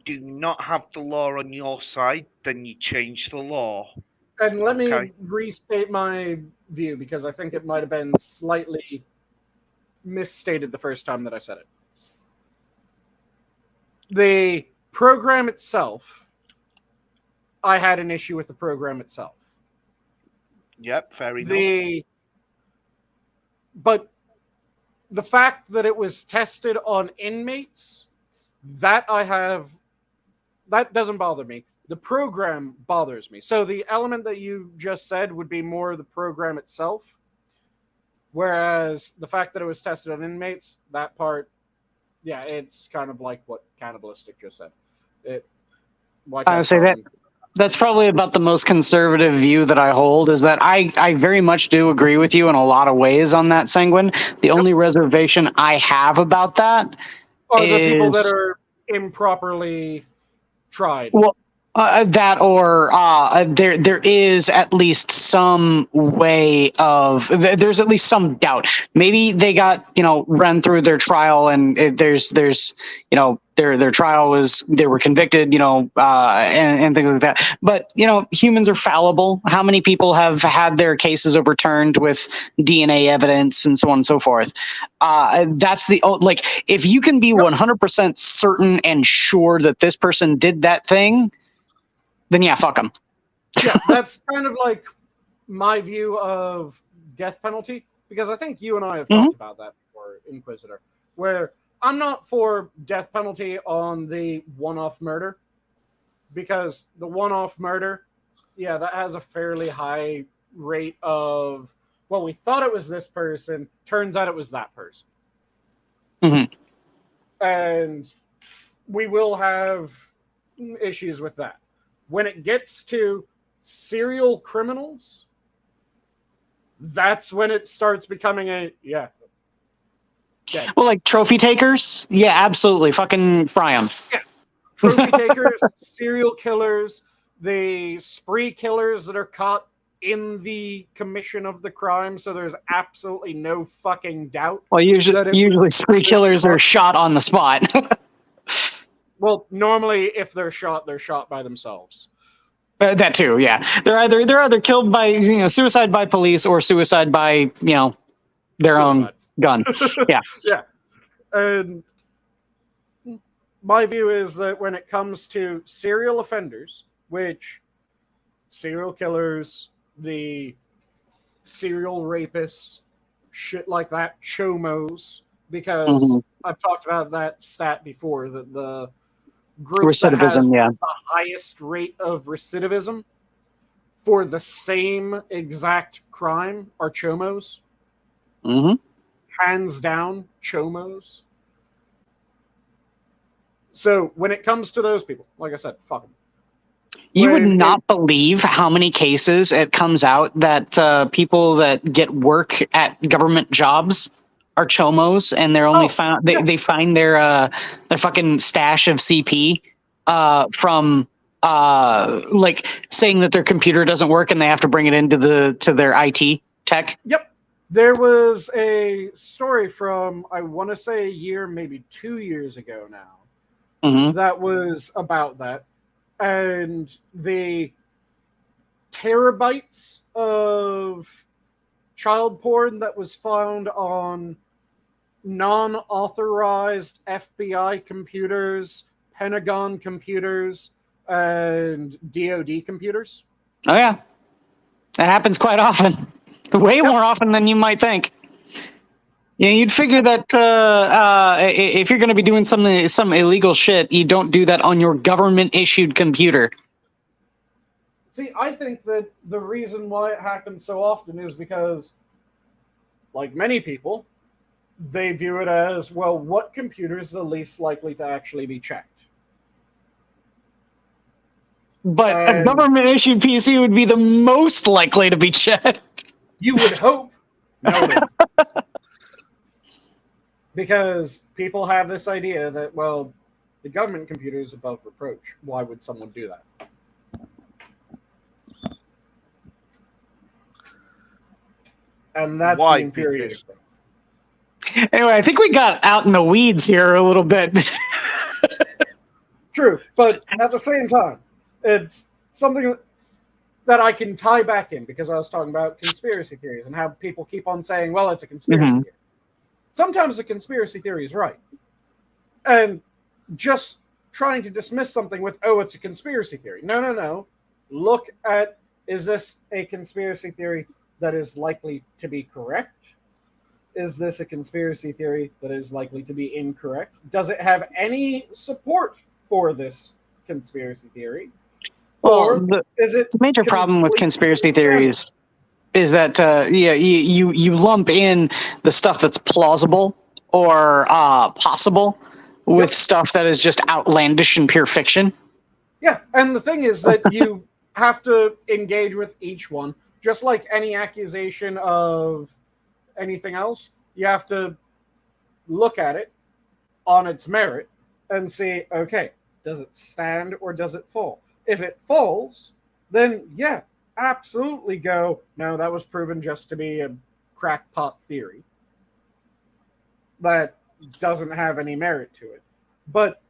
do not have the law on your side, then you change the law. And let me restate my view, because I think it might have been slightly misstated the first time that I said it. The program itself, I had an issue with the program itself. Yep, fair enough. But the fact that it was tested on inmates, that doesn't bother me. The program bothers me. So the element that you just said would be more the program itself, whereas the fact that it was tested on inmates, that part, yeah, it's kind of like what Cannibalistic just said. I would say that's probably about the most conservative view that I hold, is that I very much do agree with you in a lot of ways on that, Sanguine. The only reservation I have about that are the people that are improperly tried. Well, there is at least some way of, there's at least some doubt. Maybe they got, run through their trial and there's their trial was, they were convicted, and things like that. But, humans are fallible. How many people have had their cases overturned with DNA evidence and so on and so forth? That's if you can be 100% certain and sure that this person did that thing, then yeah, fuck them. Yeah, that's kind of like my view of death penalty, because I think you and I have talked about that before, Inquisitor, where I'm not for death penalty on the one-off murder, because the one-off murder, yeah, that has a fairly high rate of, well, we thought it was this person, turns out it was that person. And we will have issues with that. When it gets to serial criminals, that's when it starts becoming dead. Well, like trophy takers? Yeah, absolutely. Fucking fry them. Yeah. Trophy takers, serial killers, the spree killers that are caught in the commission of the crime, so there's absolutely no fucking doubt. Well, usually spree killers are shot on the spot. Well, normally if they're shot by themselves. That too, yeah. They're either killed by suicide by police or suicide by their own gun. Yeah. Yeah. And my view is that when it comes to serial offenders, which serial killers, the serial rapists, shit like that, chomos, because I've talked about that stat before, that the group that has the highest rate of recidivism for the same exact crime are chomos. Hands down, chomos. So when it comes to those people, like I said, fuck them. You would not believe how many cases it comes out that people that get work at government jobs are chomos, and they're only found they find their fucking stash of CP from saying that their computer doesn't work and they have to bring it into their IT tech. Yep. There was a story from, I want to say a year, maybe 2 years ago now, that was about that. And the terabytes of child porn that was found on non-authorized FBI computers, Pentagon computers, and DoD computers. Oh yeah, that happens quite often. Way more often than you might think. Yeah, you'd figure that if you're going to be doing some illegal shit, you don't do that on your government-issued computer. See, I think that the reason why it happens so often is because, like many people, they view it as, well, what computer is the least likely to actually be checked? But a government-issued PC would be the most likely to be checked. You would hope. No. Because people have this idea that, well, the government computer is above reproach. Why would someone do that? And that's the infuriating thing. Anyway, I think we got out in the weeds here a little bit. True, but at the same time, it's something that I can tie back in because I was talking about conspiracy theories and how people keep on saying, well, it's a conspiracy theory. Sometimes a conspiracy theory is right. And just trying to dismiss something with, oh, it's a conspiracy theory. No. Look at, is this a conspiracy theory that is likely to be correct? Is this a conspiracy theory that is likely to be incorrect? Does it have any support for this conspiracy theory? Well, the major problem with conspiracy theories is that you lump in the stuff that's plausible or possible with stuff that is just outlandish and pure fiction. Yeah, and the thing is that you have to engage with each one. Just like any accusation of anything else, you have to look at it on its merit and see, okay, does it stand or does it fall? If it falls, then yeah, absolutely go, no, that was proven just to be a crackpot theory that doesn't have any merit to it. But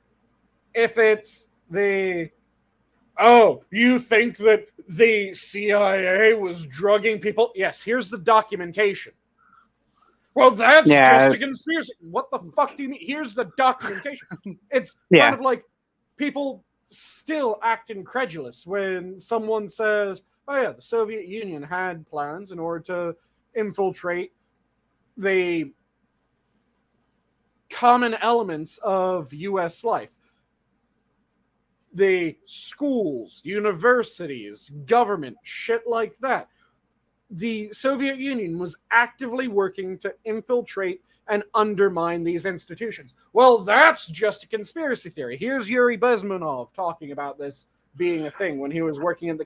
if it's the, oh, you think that the CIA was drugging people? Yes, here's the documentation. Well, that's just a conspiracy. What the fuck do you mean? Here's the documentation. It's kind of like people still act incredulous when someone says, oh yeah, the Soviet Union had plans in order to infiltrate the common elements of U.S. life. The schools, universities, government, shit like that. The Soviet Union was actively working to infiltrate and undermine these institutions. Well, that's just a conspiracy theory. Here's Yuri Bezmenov talking about this being a thing when he was working in the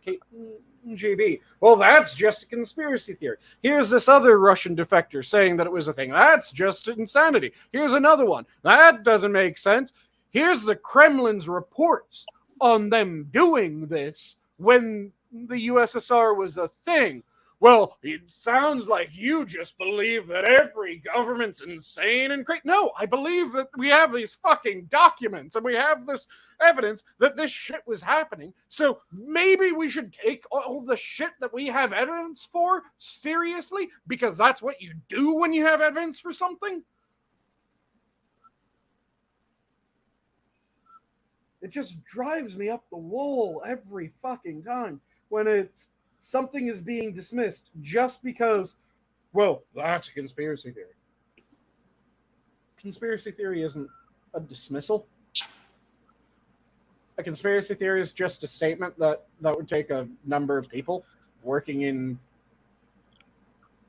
KGB. Well, that's just a conspiracy theory. Here's this other Russian defector saying that it was a thing. That's just insanity. Here's another one. That doesn't make sense. Here's the Kremlin's reports on them doing this when the USSR was a thing. Well, it sounds like you just believe that every government's insane and crazy. No, I believe that we have these fucking documents and we have this evidence that this shit was happening. So maybe we should take all the shit that we have evidence for seriously, because that's what you do when you have evidence for something. It just drives me up the wall every fucking time when it's something is being dismissed just because, well, that's a conspiracy theory. Conspiracy theory isn't a dismissal. A conspiracy theory is just a statement that would take a number of people working in...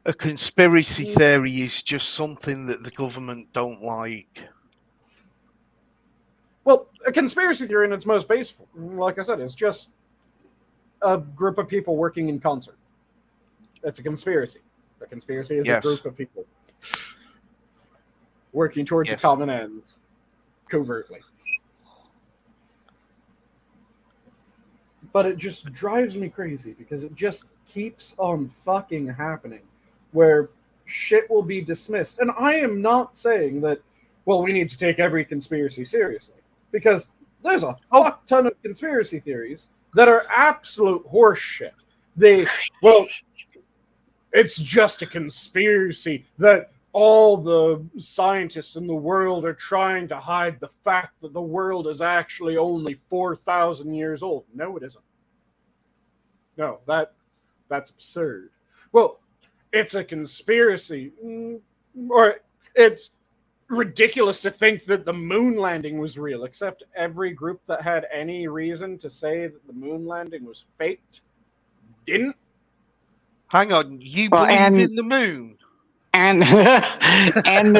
A conspiracy theory is just something that the government don't like. Well, a conspiracy theory in its most base, like I said, is just a group of people working in concert. It's a conspiracy. A conspiracy is a group of people working towards a common ends, covertly. But it just drives me crazy because it just keeps on fucking happening where shit will be dismissed. And I am not saying that, well, we need to take every conspiracy seriously, because there's a fuck ton of conspiracy theories that are absolute horse shit. it's just a conspiracy that all the scientists in the world are trying to hide the fact that the world is actually only 4,000 years old. No, it isn't. No, that's absurd. Well, it's a conspiracy, or it's ridiculous to think that the moon landing was real, except every group that had any reason to say that the moon landing was faked didn't. Hang on, you believe in the moon? And and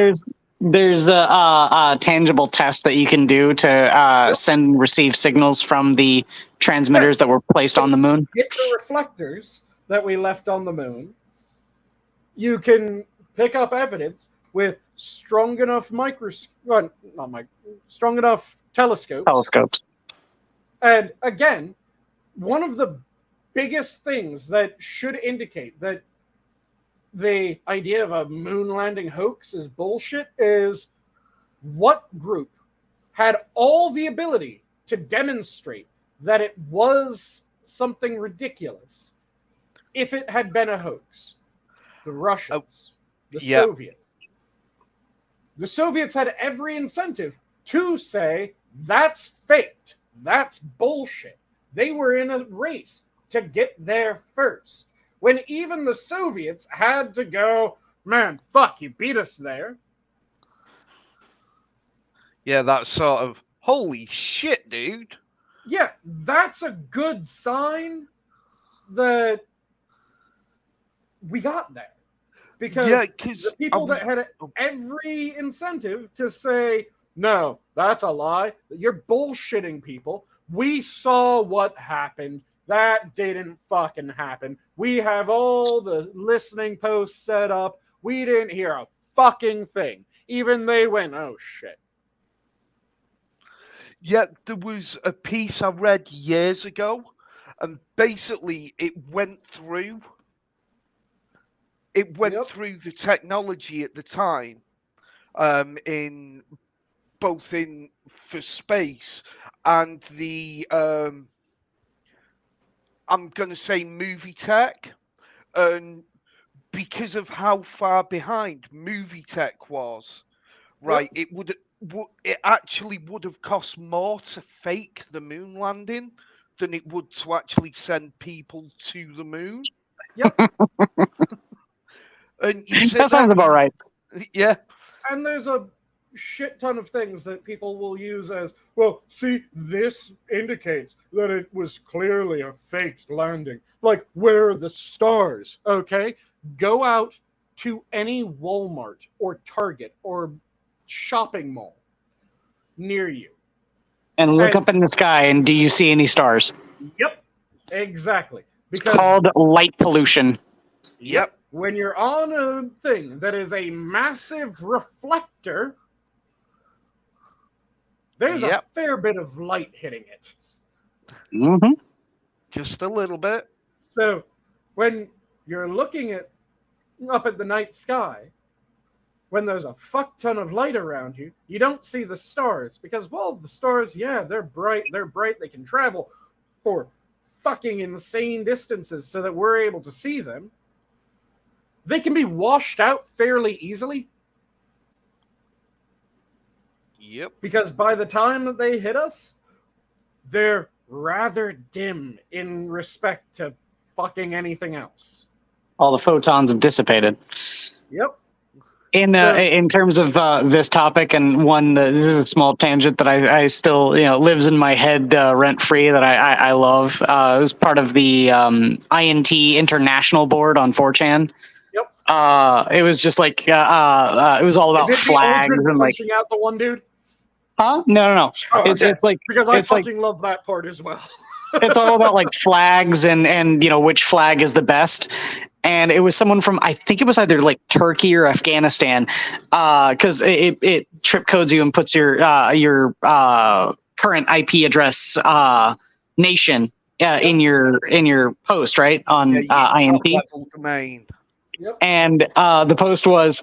there's the tangible test that you can do to send and receive signals from the transmitters that were placed on the moon. Get the reflectors that we left on the moon. You can pick up evidence with strong enough strong enough telescopes. And again, one of the biggest things that should indicate that the idea of a moon landing hoax is bullshit is what group had all the ability to demonstrate that it was something ridiculous if it had been a hoax. The Russians, the Soviets. The Soviets had every incentive to say, that's faked, that's bullshit. They were in a race to get there first. When even the Soviets had to go, man, fuck, you beat us there. Yeah, that's sort of, holy shit, dude. Yeah, that's a good sign that we got there. Because the people that had every incentive to say, no, that's a lie, you're bullshitting people. We saw what happened. That didn't fucking happen. We have all the listening posts set up. We didn't hear a fucking thing. Even they went, oh shit. Yeah, there was a piece I read years ago, and basically it went through through the technology at the time, for space and the I'm going to say movie tech, and because of how far behind movie tech was, right? Yep. It actually would have cost more to fake the moon landing than it would to actually send people to the moon. Yep. And that sounds about right. Yeah. And there's a shit ton of things that people will use as, well, see, this indicates that it was clearly a faked landing. Like, where are the stars? Okay? Go out to any Walmart or Target or shopping mall near you. And look up in the sky, and do you see any stars? Yep. Exactly. It's called light pollution. Yep. When you're on a thing that is a massive reflector, there's a fair bit of light hitting it. Mm-hmm. Just a little bit. So when you're looking up at the night sky, when there's a fuck ton of light around you, you don't see the stars. Because, well, the stars, yeah, they're bright, they can travel for fucking insane distances so that we're able to see them. They can be washed out fairly easily. Yep. Because by the time that they hit us, they're rather dim in respect to fucking anything else. All the photons have dissipated. Yep. In terms of this topic, and this is a small tangent that I still lives in my head rent free that I love. It was part of the INT International board on 4chan. Yep. It was just like it was all about flags and like punching out the one dude. Huh? No. Oh, it's like because I fucking love that part as well. It's all about like flags and which flag is the best. And it was someone from, I think it was either like Turkey or Afghanistan, because it trip codes you and puts your current IP address nation in your post, right, on INT. Level domain. Yep. And the post was,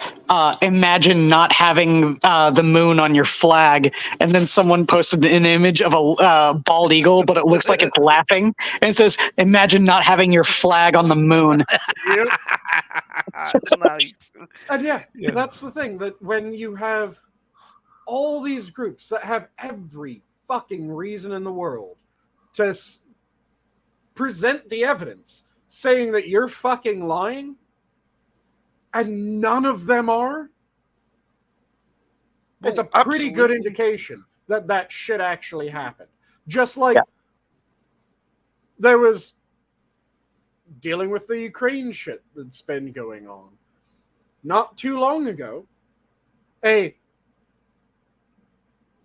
imagine not having the moon on your flag. And then someone posted an image of a bald eagle, but it looks like it's laughing. And it says, imagine not having your flag on the moon. Yep. Nice. And yeah, that's the thing, that when you have all these groups that have every fucking reason in the world to present the evidence saying that you're fucking lying, and none of them are, it's a pretty good indication that that shit actually happened. Just like there was dealing with the Ukraine shit that's been going on. Not too long ago, a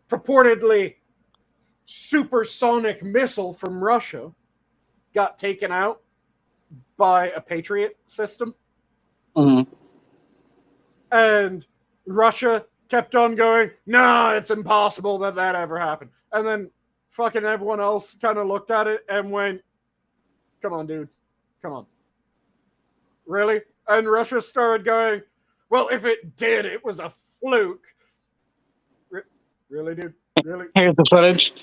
purportedly supersonic missile from Russia got taken out by a Patriot system. Mm-hmm. And Russia kept on going, no, it's impossible that that ever happened. And then fucking everyone else kind of looked at it and went, come on, dude. Come on. Really? And Russia started going, well, if it did, it was a fluke. Really, dude? Really? Here's the footage.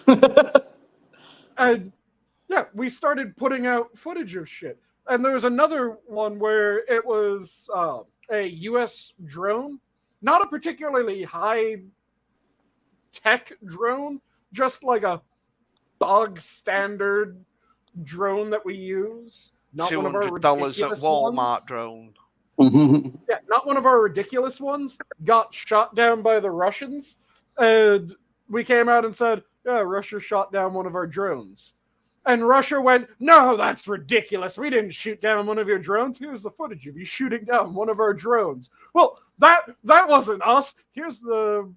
And yeah, we started putting out footage of shit. And there was another one where it was a U.S. drone, not a particularly high-tech drone, just like a bog standard drone that we use. Not one of our $200 at Walmart ones. drone. Yeah, not one of our ridiculous ones. Got shot down by the Russians. And we came out and said, yeah, Russia shot down one of our drones. And Russia went, no, that's ridiculous. We didn't shoot down one of your drones. Here's the footage of you shooting down one of our drones. Well, that wasn't us. Here's the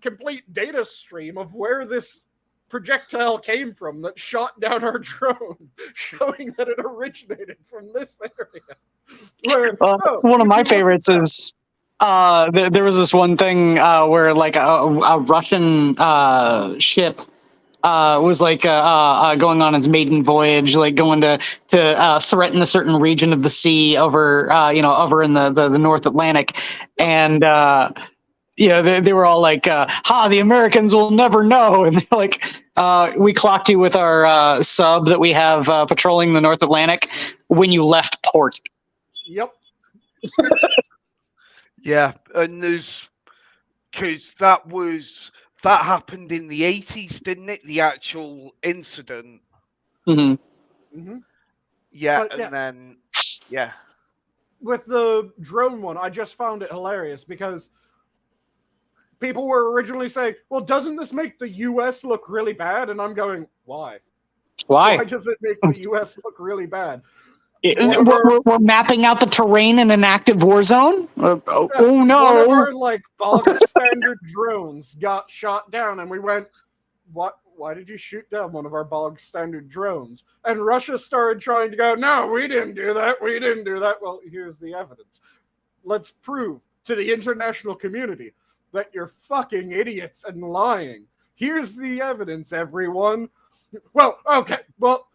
complete data stream of where this projectile came from that shot down our drone, showing that it originated from this area. Where, one of my favorites is there was this one thing where like a Russian ship was like going on its maiden voyage, like going to threaten a certain region of the sea over over in the North Atlantic, and they were all like, the Americans will never know, and they're like, we clocked you with our sub that we have patrolling the North Atlantic when you left port. Yep. Yeah, and because that happened in the 80s, didn't it? The actual incident. Mm-hmm. Mm-hmm. Yeah, But, and then, with the drone one, I just found it hilarious because people were originally saying, well, doesn't this make the U.S. look really bad? And I'm going, why? Why? Why does it make the U.S. look really bad? We're mapping out the terrain in an active war zone? Oh no. One of our bog standard drones got shot down, and we went, what? Why did you shoot down one of our bog standard drones? And Russia started trying to go, no, we didn't do that. We didn't do that. Well, here's the evidence. Let's prove to the international community that you're fucking idiots and lying. Here's the evidence, everyone. Well, okay. Well,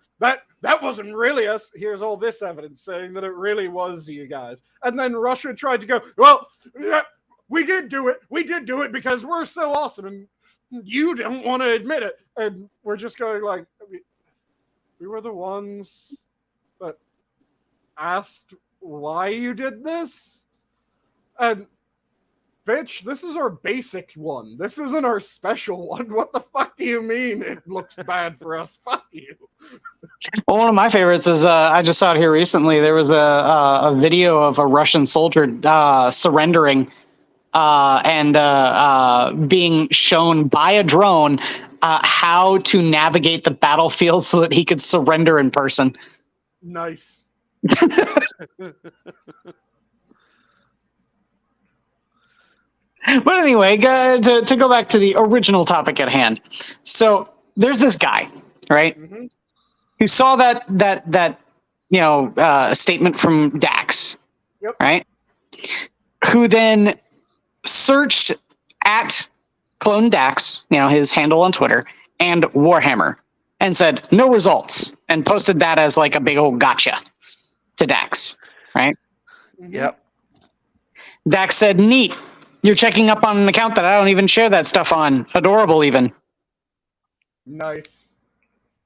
that wasn't really us. Here's all this evidence saying that it really was you guys. And then Russia tried to go, well, yeah, we did do it. We did do it because we're so awesome. And you don't want to admit it. And we're just going like, we were the ones that asked why you did this. And bitch, this is our basic one. This isn't our special one. What the fuck do you mean it looks bad for us? Fuck you. Well, one of my favorites is I just saw it here recently. There was a video of a Russian soldier surrendering and being shown by a drone how to navigate the battlefield so that he could surrender in person. Nice. But anyway, to go back to the original topic at hand. So there's this guy, right, Mm-hmm. who saw that statement from Dax, Yep. right, who then searched at Clone Dax, his handle on Twitter, and Warhammer, and said no results, and posted that as like a big old gotcha to Dax, right? Yep. Dax said, "Neat. You're checking up on an account that I don't even share that stuff on. Adorable, even." Nice.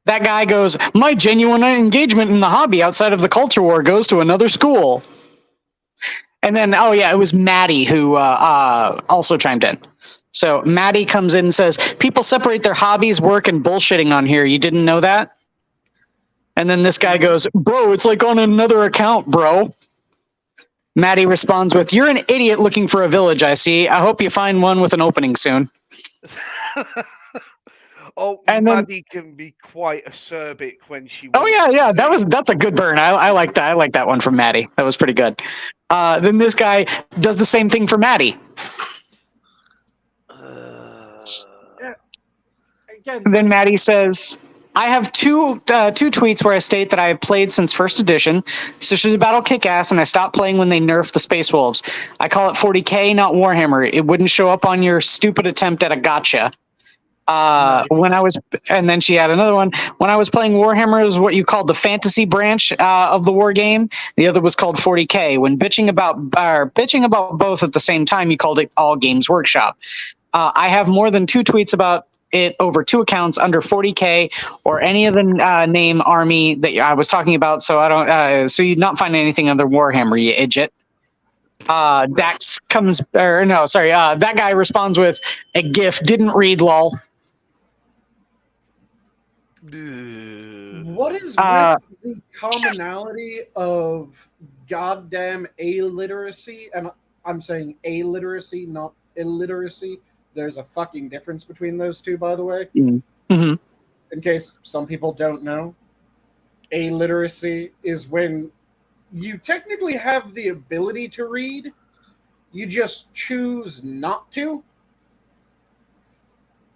That guy goes, "My genuine engagement in the hobby outside of the culture war goes to another school." And then, oh yeah, it was Maddie who also chimed in. So Maddie comes in and says, "People separate their hobbies, work, and bullshitting on here. You didn't know that?" And then this guy goes, "Bro, it's like on another account, bro." Maddie responds with, "You're an idiot looking for a village, I see. I hope you find one with an opening soon." And Maddie can be quite acerbic when she. Oh yeah. That's a good burn. I like that. I like that one from Maddie. That was pretty good. Then this guy does the same thing for Maddie. Then Maddie says, "I have two tweets where I state that I have played since first edition. Sisters of Battle kick ass, and I stopped playing when they nerfed the Space Wolves. I call it 40K, not Warhammer. It wouldn't show up on your stupid attempt at a gotcha." And then she had another one. "When I was playing Warhammer, it was what you called the fantasy branch of the war game. The other was called 40K. When bitching about both at the same time, you called it All Games Workshop. I have more than 2 tweets about it over 2 accounts under 40K or any of the name army that I was talking about. So I don't. So you'd not find anything under Warhammer, you idiot." Dax comes, or no, sorry. That guy responds with a GIF. "Didn't read, lol." What is with the commonality of goddamn illiteracy? And I'm saying illiteracy, not illiteracy. There's a fucking difference between those two, by the way. Mm-hmm. In case some people don't know, illiteracy is when you technically have the ability to read, you just choose not to.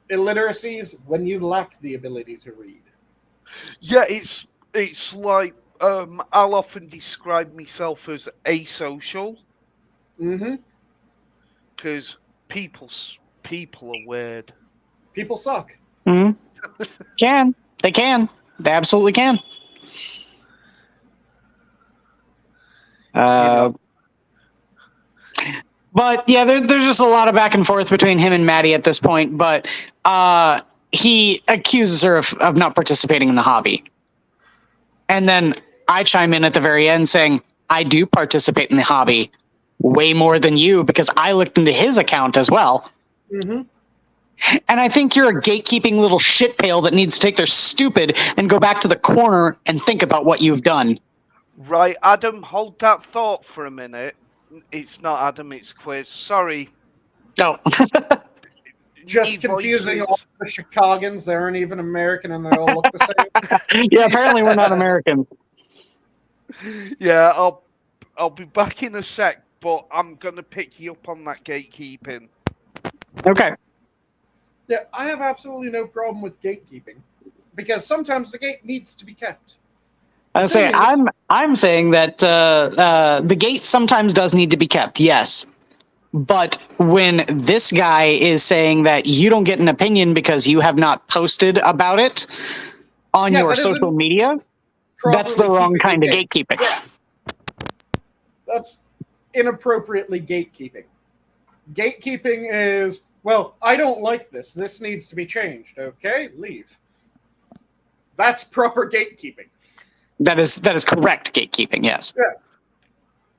Illiteracy is when you lack the ability to read. Yeah, it's like I'll often describe myself as asocial. Mm-hmm. Because people are weird. People suck. Mm-hmm. They can. They absolutely can. But yeah, there's just a lot of back and forth between him and Maddie at this point. But he accuses her of not participating in the hobby. And then I chime in at the very end saying, "I do participate in the hobby way more than you because I looked into his account as well." Mm-hmm. And I think you're a gatekeeping little shit pail that needs to take their stupid and go back to the corner and think about what you've done. Right, Adam, hold that thought for a minute. It's not Adam, it's Quiz. Sorry. No. Just confusing all the Chicagans. They aren't even American and they all look the same. Yeah, apparently we're not American. Yeah, I'll be back in a sec, but I'm going to pick you up on that gatekeeping. Okay. Yeah, I have absolutely no problem with gatekeeping because sometimes the gate needs to be kept. I'm saying that the gate sometimes does need to be kept, yes. But when this guy is saying that you don't get an opinion because you have not posted about it on your social media, that's the wrong kind of gatekeeping. Yeah. That's inappropriately gatekeeping. Gatekeeping is, well, I don't like this. This needs to be changed. Okay, leave. That's proper gatekeeping. That is correct gatekeeping, yes. Yeah.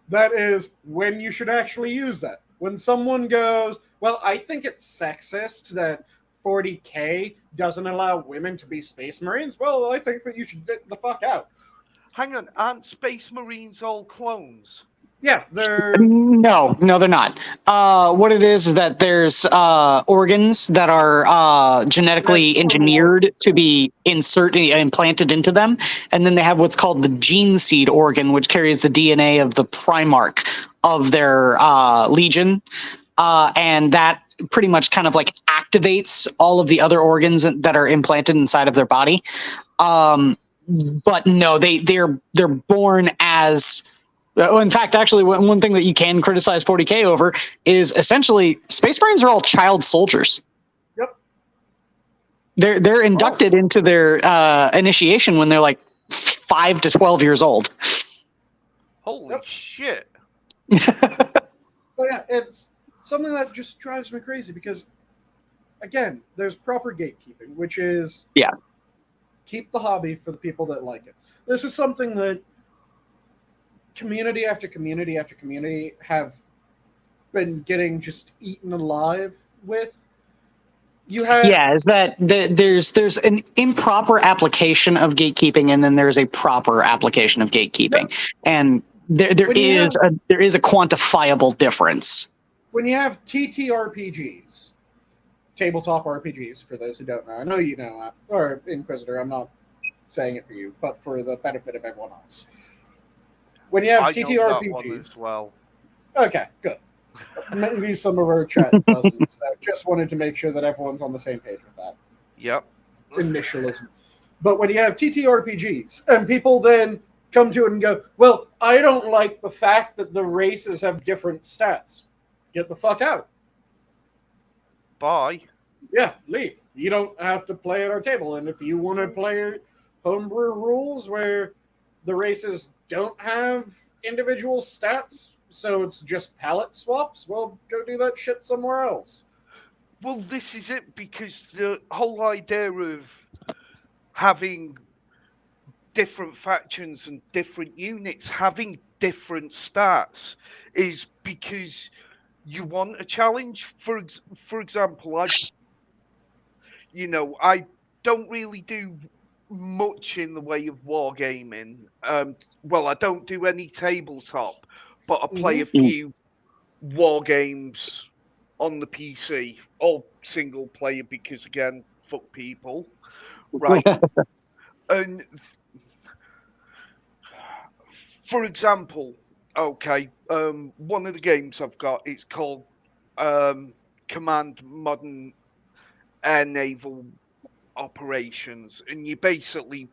That is when you should actually use that. When someone goes, well, I think it's sexist that 40K doesn't allow women to be Space Marines. Well, I think that you should get the fuck out. Hang on, aren't Space Marines all clones? Yeah, they're... No, they're not. What it is that there's organs that are genetically engineered to be implanted into them, and then they have what's called the gene seed organ, which carries the DNA of the Primarch of their legion, and that pretty much kind of like activates all of the other organs that are implanted inside of their body. But no, they're born as... In fact, actually, one thing that you can criticize 40K over is essentially Space Marines are all child soldiers. Yep. They're inducted into their initiation when they're like 5 to 12 years old. Holy shit. But yeah, it's something that just drives me crazy because, again, there's proper gatekeeping, which is keep the hobby for the people that like it. This is something that community after community after community have been getting just eaten alive with. You have is that there's an improper application of gatekeeping, and then there's a proper application of gatekeeping, and there is a quantifiable difference. When you have TTRPGs, tabletop RPGs, for those who don't know, I know you know that, or Inquisitor, I'm not saying it for you, but for the benefit of everyone else. When you have TTRPGs as well. Okay, good. Maybe some of our chat doesn't, so just wanted to make sure that everyone's on the same page with that. Yep. Initialism. But when you have TTRPGs, and people then come to it and go, well, I don't like the fact that the races have different stats. Get the fuck out. Bye. Yeah, leave. You don't have to play at our table. And if you want to play homebrew rules where the races don't have individual stats, so it's just palette swaps, well, go do that shit somewhere else. Well, this is it, because the whole idea of having different factions and different units having different stats is because you want a challenge. For example, I don't really do much in the way of wargaming. Well, I don't do any tabletop, but I play a few war games on the PC, all single player, because again, fuck people, right? And for example, okay, one of the games I've got, it's called Command Modern Air Naval Operations, and you're basically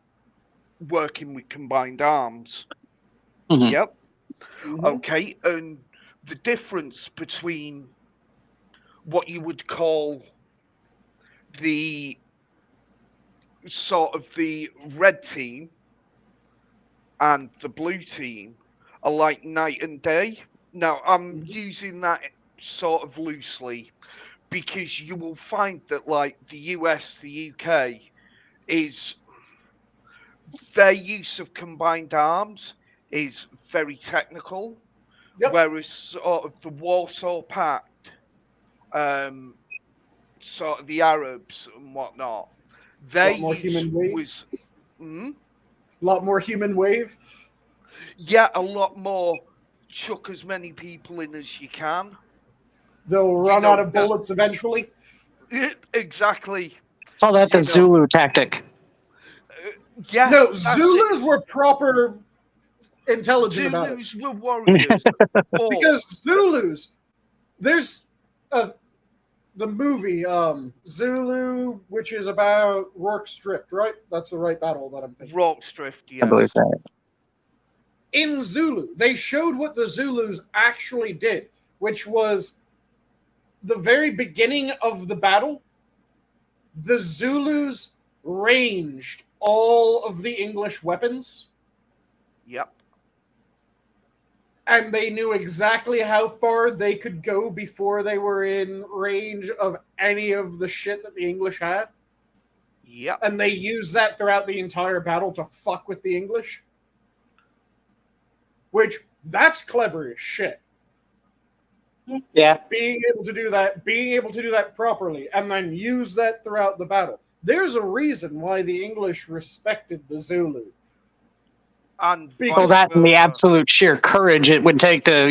working with combined arms. Yep. Okay, and the difference between what you would call the sort of the red team and the blue team are like night and day. Now, I'm using that sort of loosely because you will find that, like, the US, the UK, is their use of combined arms is very technical, whereas sort of the Warsaw Pact, sort of the Arabs and whatnot, their use was a lot more human wave. Yeah, a lot more. Chuck as many people in as you can. They'll run out of bullets eventually. Exactly. Call that the Zulu tactic. Yeah. No, Zulus were proper intelligent about it. Zulus were warriors. Because Zulus, there's the movie Zulu, which is about Rorke's Drift, right? That's the right battle that I'm thinking. Rorke's Drift, yes. I believe that. In Zulu, they showed what the Zulus actually did, which was the very beginning of the battle. The Zulus ranged all of the English weapons. Yep. And they knew exactly how far they could go before they were in range of any of the shit that the English had. Yep. And they used that throughout the entire battle to fuck with the English. Which, that's clever as shit. Yeah. Being able to do that properly, and then use that throughout the battle. There's a reason why the English respected the Zulu. And well, that and the absolute sheer courage it would take to,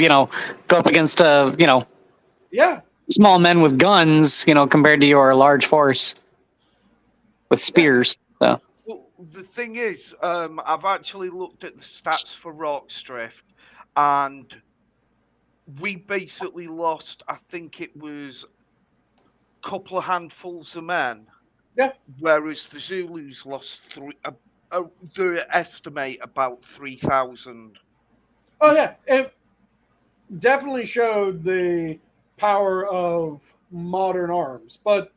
go up against small men with guns, compared to your large force with spears. So. Well, the thing is, I've actually looked at the stats for Rorke's Drift, and we basically lost, I think it was a couple of handfuls of men. Yeah. Whereas the Zulus lost they estimate about 3,000. Oh yeah, it definitely showed the power of modern arms. But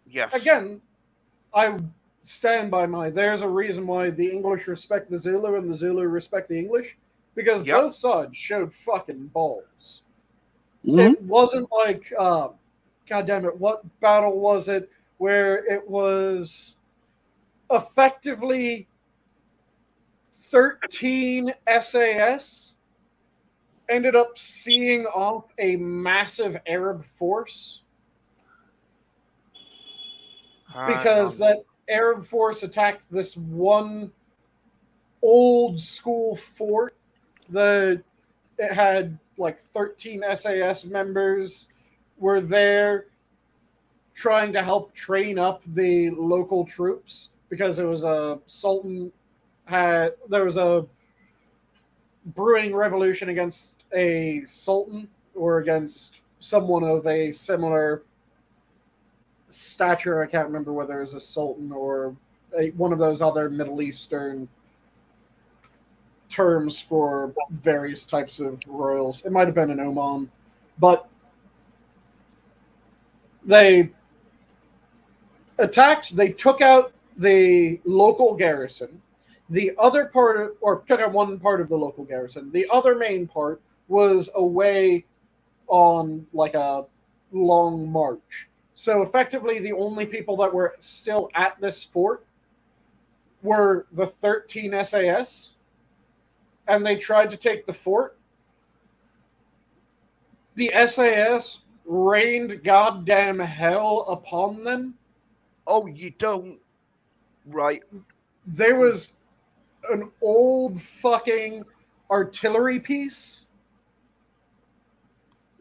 yes, again, I stand by there's a reason why the English respect the Zulu and the Zulu respect the English, because both sides showed fucking balls. Mm-hmm. It wasn't like, God damn it, what battle was it where it was effectively 13 SAS ended up seeing off a massive Arab force because that Arab force attacked this one old school fort that it had like 13 SAS members were there trying to help train up the local troops because it was a sultan there was a brewing revolution against a sultan or against someone of a similar stature. I can't remember whether it was a sultan or one of those other Middle Eastern terms for various types of royals. It might have been in Oman, but they attacked. They took out the local garrison. The other part, or took out one part of the local garrison. The other main part was away on like a long march. So effectively, the only people that were still at this fort were the 13 SAS, and they tried to take the fort. The SAS rained goddamn hell upon them. Oh, you don't? Right. There was an old fucking artillery piece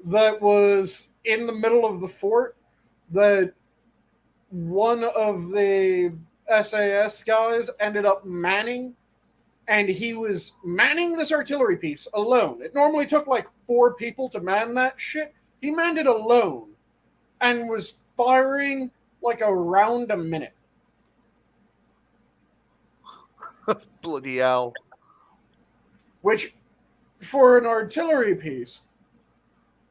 that was in the middle of the fort that one of the SAS guys ended up manning, and he was manning this artillery piece alone. It normally took like 4 people to man that shit. He manned it alone and was firing like a round a minute. Bloody hell. Which, for an artillery piece,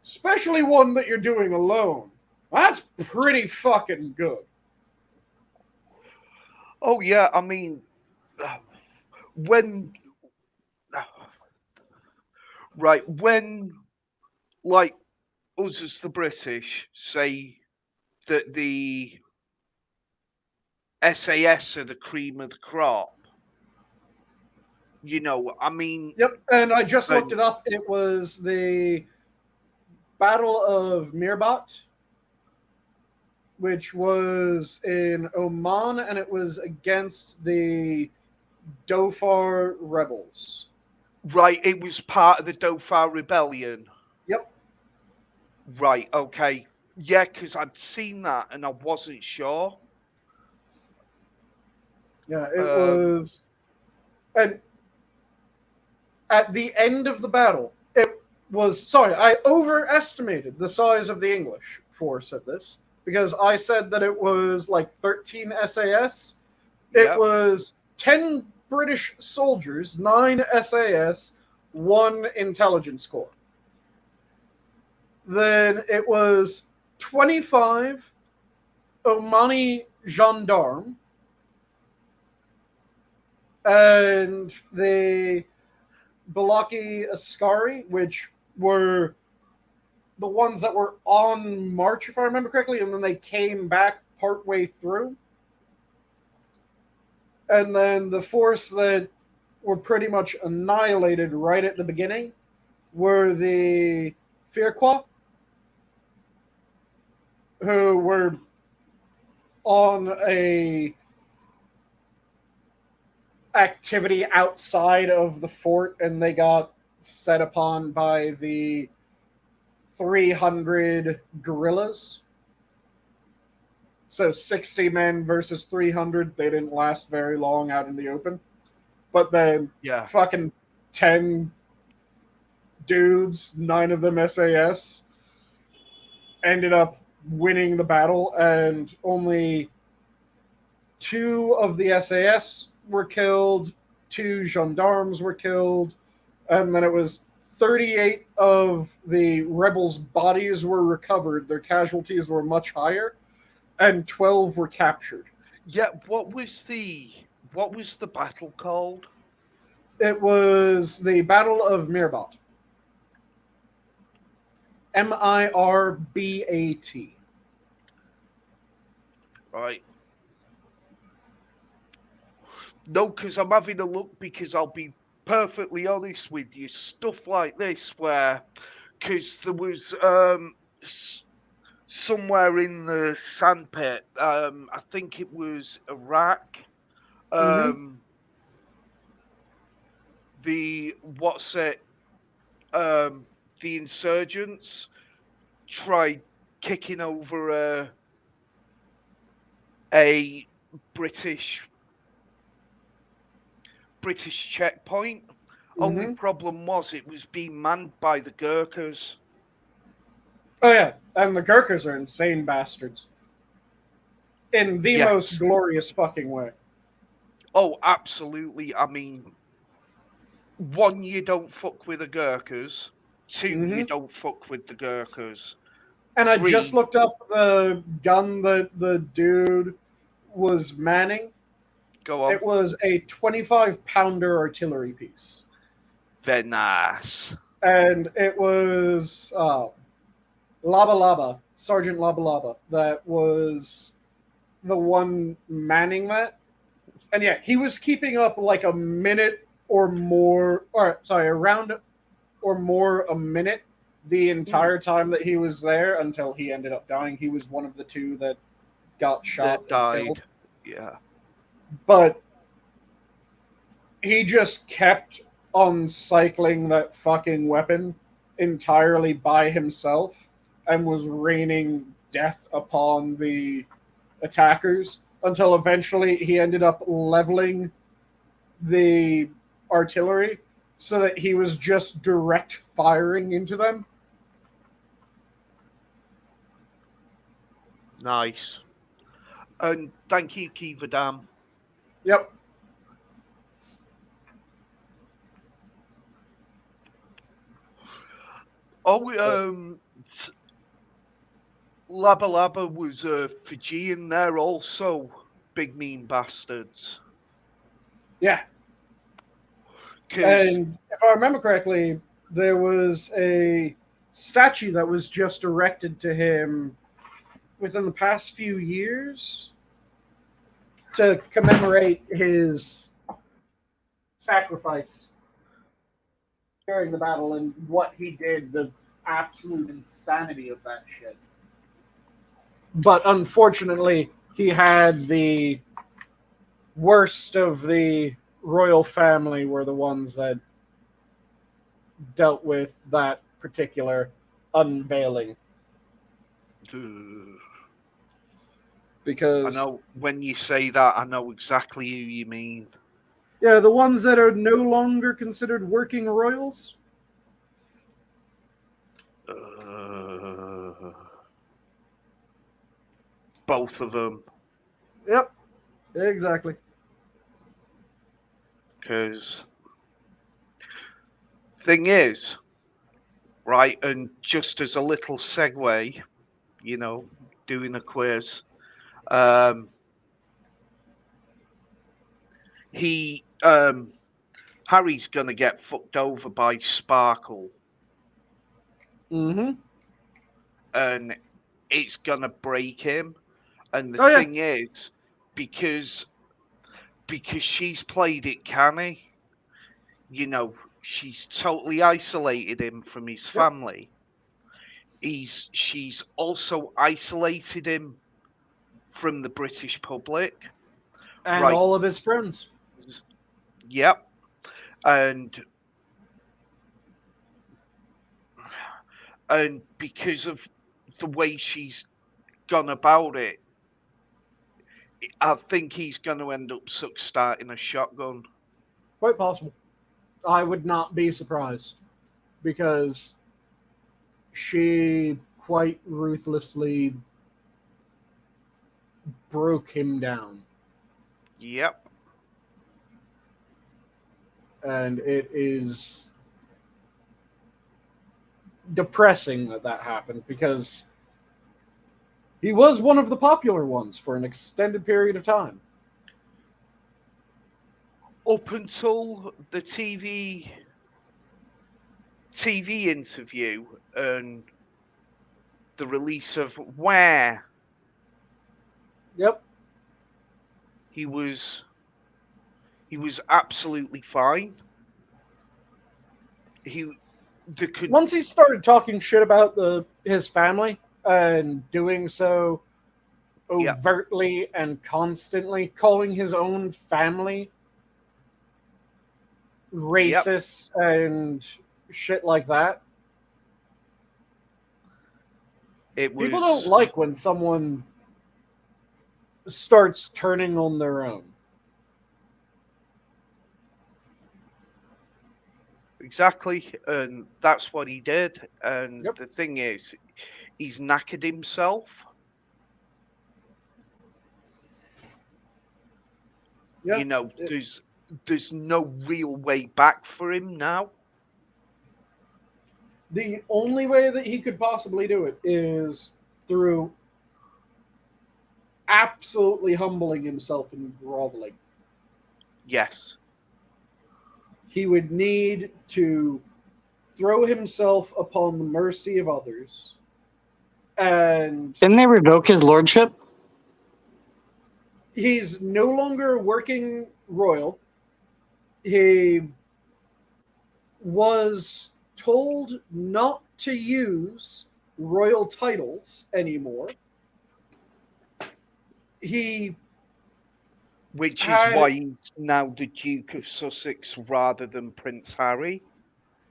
especially one that you're doing alone, that's pretty fucking good. Oh, yeah, I mean, when, like, us as the British say that the SAS are the cream of the crop, you know, I mean... Yep, and I just looked it up. It was the Battle of Mirbat, which was in Oman, and it was against the Dhofar rebels. Right, it was part of the Dhofar rebellion. Yep. Right, okay. Yeah, because I'd seen that and I wasn't sure. Yeah, it was... And at the end of the battle, it was... Sorry, I overestimated the size of the English force at this, because I said that it was like 13 SAS. It was 10 British soldiers, 9 SAS, 1 intelligence corps. Then it was 25 Omani gendarmes and the Balaki Askari, which were the ones that were on march, if I remember correctly, and then they came back partway through. And then the force that were pretty much annihilated right at the beginning were the Firqua, who were on a activity outside of the fort, and they got set upon by the 300 guerrillas. So 60 men versus 300. They didn't last very long out in the open. But then fucking 10 dudes, 9 of them SAS, ended up winning the battle, and only 2 of the SAS were killed, 2 gendarmes were killed, and then it was 38 of the rebels' bodies were recovered. Their casualties were much higher, and 12 were captured. Yeah, what was the battle called? It was the Battle of Mirbat. Mirbat. Right. No, because I'm having a look, because I'll be perfectly honest with you. Stuff like this where, because there was somewhere in the sandpit, I think it was Iraq, the insurgents tried kicking over a British checkpoint. Only problem was it was being manned by the Gurkhas. Oh yeah, and the Gurkhas are insane bastards. In the most glorious fucking way. Oh, absolutely. I mean, one, you don't fuck with the Gurkhas. Two, you don't fuck with the Gurkhas. And Three, I just looked up the gun that the dude was manning. Go on. It was a 25-pounder artillery piece. Very nice. And it was Laba, Sergeant Laba, that was the one manning that. And yeah, he was keeping up like a minute or more, around or more a minute the entire time that he was there until he ended up dying. He was one of the two that got shot and died. Killed. Yeah. But he just kept on cycling that fucking weapon entirely by himself and was raining death upon the attackers until eventually he ended up leveling the artillery so that he was just direct firing into them. Nice. And thank you, Kivadam. Yep. Oh, Laba was Fijian there also. Big mean bastards. Yeah. And if I remember correctly, there was a statue that was just erected to him within the past few years to commemorate his sacrifice during the battle and what he did, the absolute insanity of that shit. But unfortunately, he had the worst of the royal family were the ones that dealt with that particular unveiling. Because I know when you say that, I know exactly who you mean. Yeah, the ones that are no longer considered working royals. Both of them. Yep, exactly. Because thing is, right, and just as a little segue, you know, doing a quiz, Harry's gonna get fucked over by Sparkle. And it's gonna break him. And the thing is, because she's played it canny, you know, she's totally isolated him from his family. She's also isolated him from the British public. And all of his friends. Yep. And because of the way she's gone about it, I think he's going to end up starting a shotgun. Quite possible. I would not be surprised because she quite ruthlessly broke him down. Yep. And it is depressing that happened because he was one of the popular ones for an extended period of time. up until the TV interview and the release of Where, Yep. he was absolutely fine. Once he started talking shit about his family and doing so overtly and constantly, calling his own family racist and shit like that. People don't like when someone starts turning on their own. Exactly, and that's what he did. And the thing is, he's knackered himself. Yep. You know, there's no real way back for him now. The only way that he could possibly do it is through absolutely humbling himself and groveling. Yes. He would need to throw himself upon the mercy of others. And didn't they revoke his lordship? He's no longer working royal. He was told not to use royal titles anymore. Which is why he's now the Duke of Sussex rather than Prince Harry.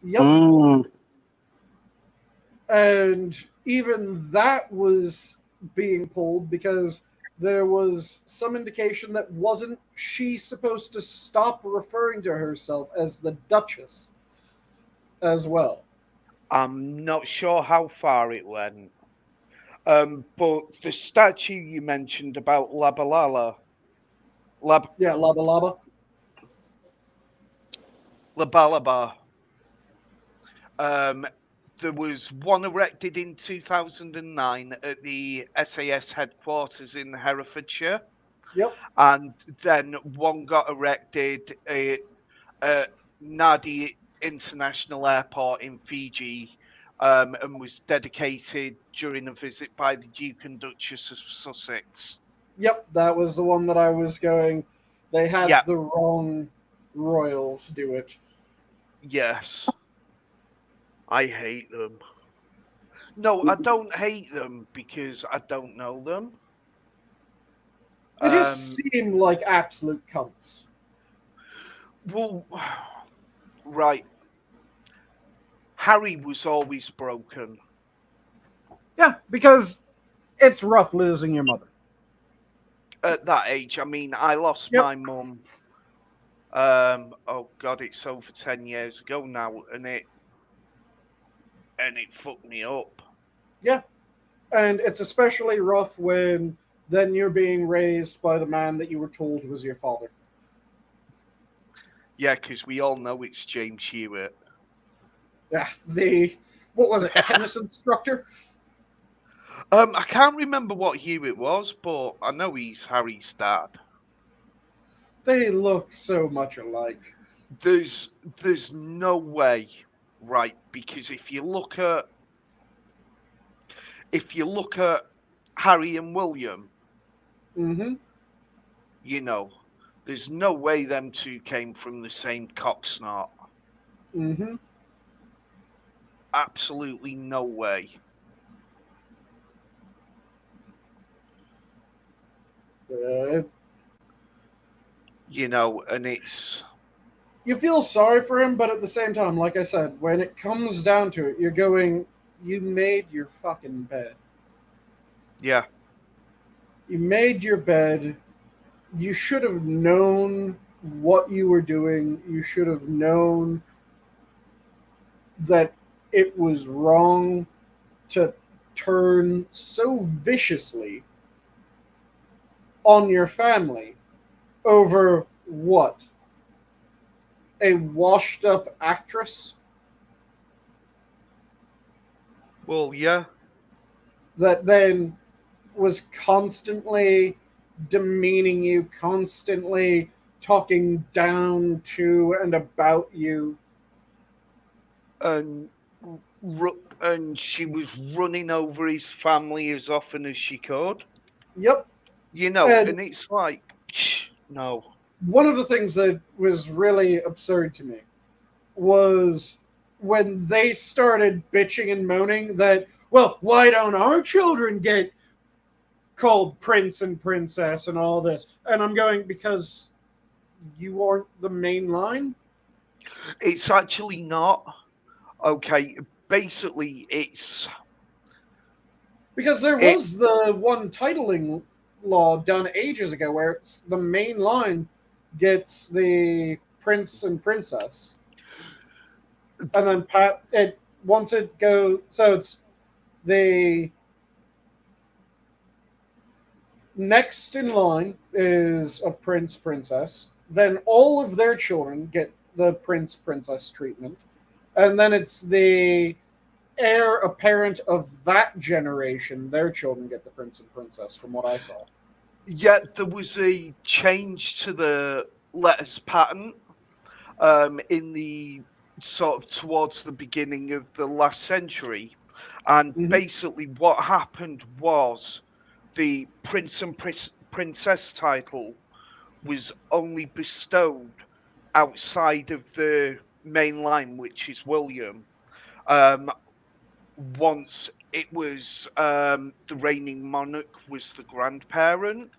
Yep. And even that was being pulled because there was some indication that wasn't she supposed to stop referring to herself as the Duchess as well. I'm not sure how far it went. But the statue you mentioned about Labalaba. Labalaba. There was one erected in 2009 at the SAS headquarters in Herefordshire. Yep. And then one got erected at Nadi International Airport in Fiji, and was dedicated during a visit by the Duke and Duchess of Sussex. Yep, that was the one that I was going. They had the wrong royals do it. Yes. I hate them. No, I don't hate them because I don't know them. They just seem like absolute cunts. Well, right. Harry was always broken. Yeah, because it's rough losing your mother. At that age, I mean, I lost my mum. Oh God, it's over 10 years ago now, and it fucked me up. Yeah, and it's especially rough when then you're being raised by the man that you were told was your father. Yeah, because we all know it's James Hewitt. Yeah, what was it, tennis instructor? I can't remember what Hewitt was, but I know he's Harry's dad. They look so much alike. There's no way, right? Because if you look at Harry and William, you know, there's no way them two came from the same cocksnot. Absolutely no way. You know, and it's... You feel sorry for him, but at the same time, like I said, when it comes down to it, you're going, you made your fucking bed. Yeah. You made your bed. You should have known what you were doing. You should have known that it was wrong to turn so viciously on your family over what? A washed up actress? Well, yeah. That then was constantly demeaning you, constantly talking down to and about you. And she was running over his family as often as she could. Yep. And it's like, no. One of the things that was really absurd to me was when they started bitching and moaning that, well, why don't our children get called prince and princess and all this? And I'm going, because you aren't the main line? It's actually not. Okay, basically it's... Because there was the one titling law done ages ago where it's the main line gets the prince and princess. And then once it goes, so it's the next in line is a prince, princess. Then all of their children get the prince, princess treatment. And then it's the heir apparent of that generation, their children get the prince and princess, from what I saw. Yet there was a change to the letters pattern in the sort of towards the beginning of the last century. And basically what happened was the prince and princess title was only bestowed outside of the main line, which is William. Once it was the reigning monarch was the grandparent.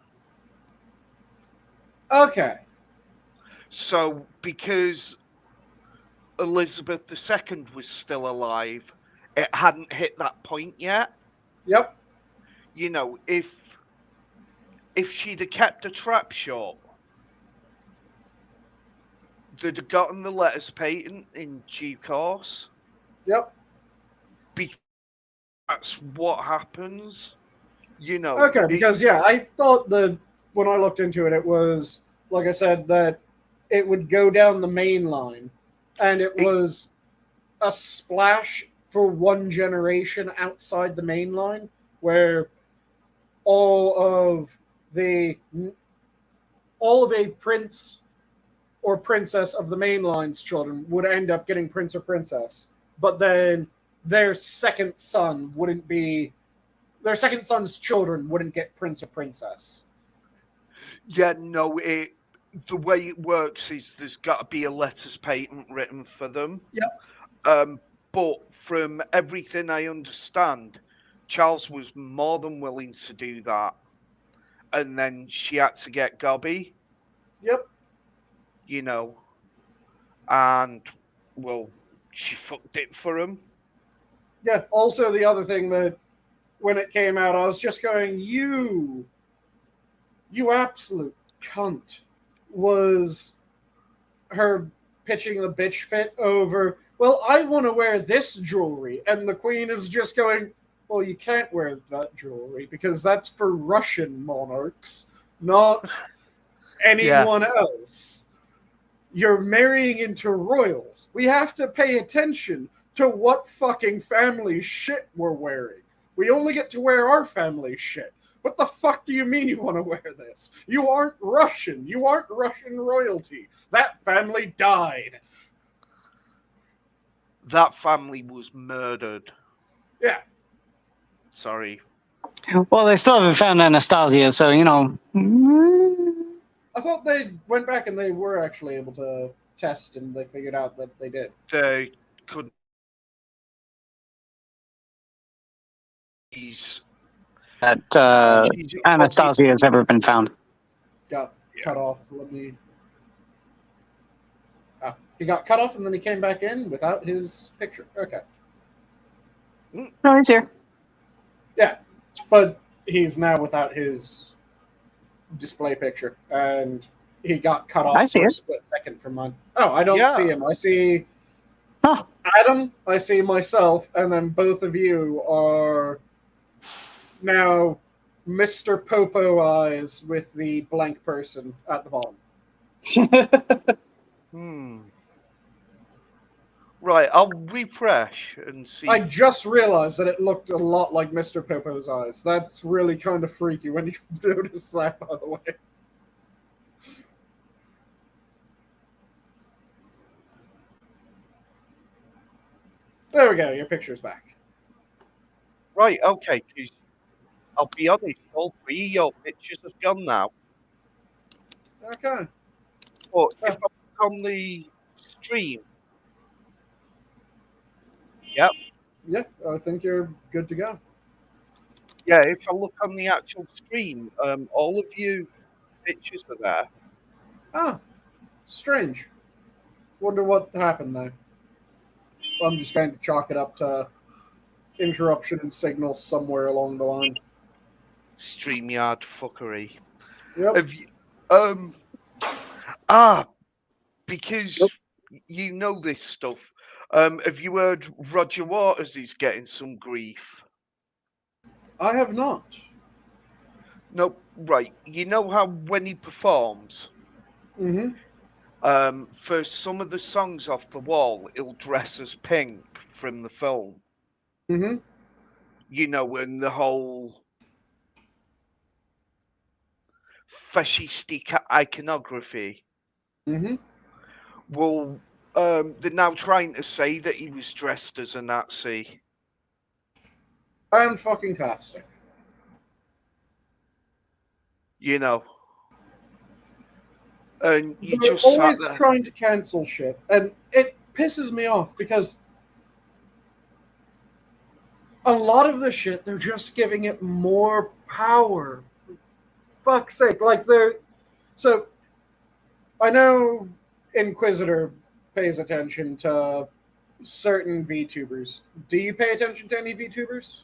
Okay. So because Elizabeth II was still alive, it hadn't hit that point yet. Yep. If she'd have kept the trap short, they'd have gotten the letters patent in due course. Yep. That's what happens. Okay, because I thought that when I looked into it, it was, like I said, that it would go down the main line, and it was a splash for one generation outside the main line, where all of a prince or princess of the main line's children would end up getting prince or princess, but then their second son's children wouldn't get prince or princess. Yeah, no, the way it works is there's got to be a letters patent written for them. Yep. But from everything I understand, Charles was more than willing to do that. And then she had to get Gobby. Yep. And, well, she fucked it for him. Yeah, also the other thing that when it came out, I was just going, you absolute cunt, was her pitching the bitch fit over, well, I want to wear this jewelry. And the queen is just going, well, you can't wear that jewelry because that's for Russian monarchs, not anyone else. You're marrying into royals. We have to pay attention to what fucking family shit we're wearing. We only get to wear our family shit. What the fuck do you mean you want to wear this? You aren't Russian. You aren't Russian royalty. That family died. That family was murdered. Yeah. Sorry. Well, they still haven't found Anastasia, so, I thought they went back and they were actually able to test, and they figured out that they did. They couldn't. That Anastasia has ever been found. Got cut off. He got cut off and then he came back in without his picture. Okay. No, he's here. Yeah, but he's now without his display picture, and he got cut off for a split second from mine. Oh, I don't see him. I see Adam, I see myself, and then both of you are now Mr. Popo Eyes with the blank person at the bottom. Right, I'll refresh and see. I just realized that it looked a lot like Mr. Popo's eyes. That's really kind of freaky when you notice that, by the way. There we go. Your picture's back. Right, okay. 'Cause I'll be honest, all three of your pictures have gone now. Okay. But if I look on the stream, yep. Yeah, I think you're good to go. Yeah, if I look on the actual stream, all of you pictures are there. Ah, strange. Wonder what happened there. I'm just going to chalk it up to interruption in signal somewhere along the line. StreamYard fuckery. Yep. Have you, because you know this stuff. Have you heard Roger Waters is getting some grief? I have not. No, right. You know how when he performs, for some of the songs off the wall, he'll dress as Pink from the film. You know, and the whole fascistic iconography. Well, they're now trying to say that he was dressed as a Nazi. Fan-fucking-tastic. You know. And you They're just always sat there. trying to cancel shit, and it pisses me off because a lot of the shit, they're just giving it more power. For fuck's sake. Like, so, I know Inquisitor pays attention to certain VTubers. Do you pay attention to any VTubers?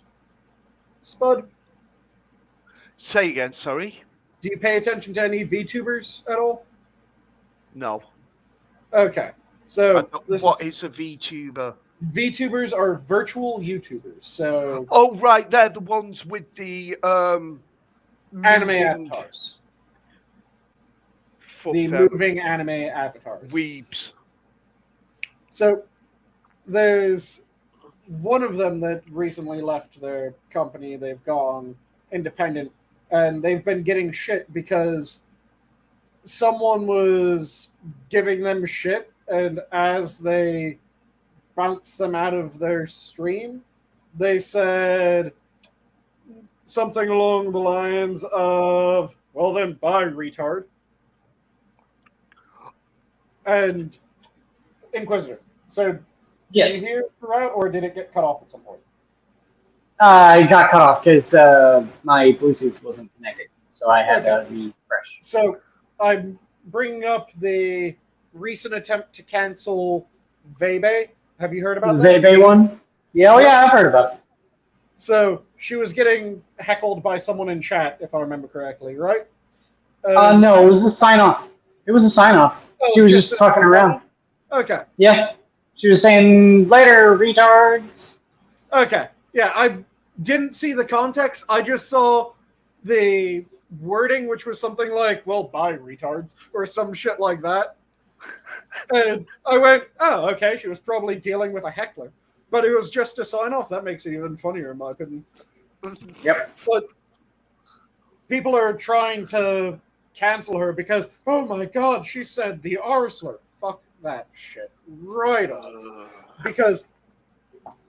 Spud? Say again, sorry? Do you pay attention to any VTubers at all? No. Okay. So, what is a VTuber? VTubers are virtual YouTubers. So, oh, right, they're the ones with the anime avatars. Moving anime avatars. Weebs. So, there's one of them that recently left their company. They've gone independent, and they've been getting shit because someone was giving them shit, and as they bounced them out of their stream, they said something along the lines of, well then, bye, retard. And Inquisitor. So, yes. Did you hear it throughout, or did it get cut off at some point? I got cut off because my Bluetooth wasn't connected, so I had to refresh. So, I'm bringing up the recent attempt to cancel Vebe. Have you heard about that? Vebe one? Yeah, yeah, I've heard about it. So, she was getting heckled by someone in chat, if I remember correctly, right? No, it was a sign-off. It was a sign-off. Oh, she was just fucking around. Okay. Yeah. She was saying, later, retards. Okay. Yeah, I didn't see the context. I just saw the wording, which was something like, well, bye, retards, or some shit like that. And I went, oh, okay, she was probably dealing with a heckler. But it was just a sign-off. That makes it even funnier, in my opinion. Yep. But people are trying to cancel her because, oh my god, she said the R slur. Fuck that shit. Right off. Because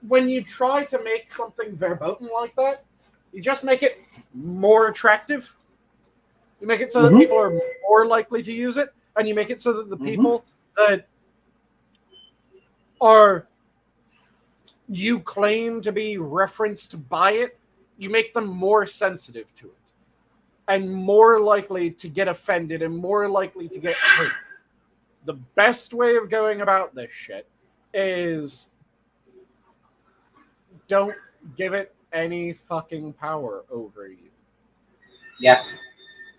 when you try to make something verboten like that, you just make it more attractive. You make it so that people are more likely to use it, and you make it so that the people that are you claim to be referenced by it, you make them more sensitive to it and more likely to get offended and more likely to get hurt. The best way of going about this shit is don't give it any fucking power over you. Yeah.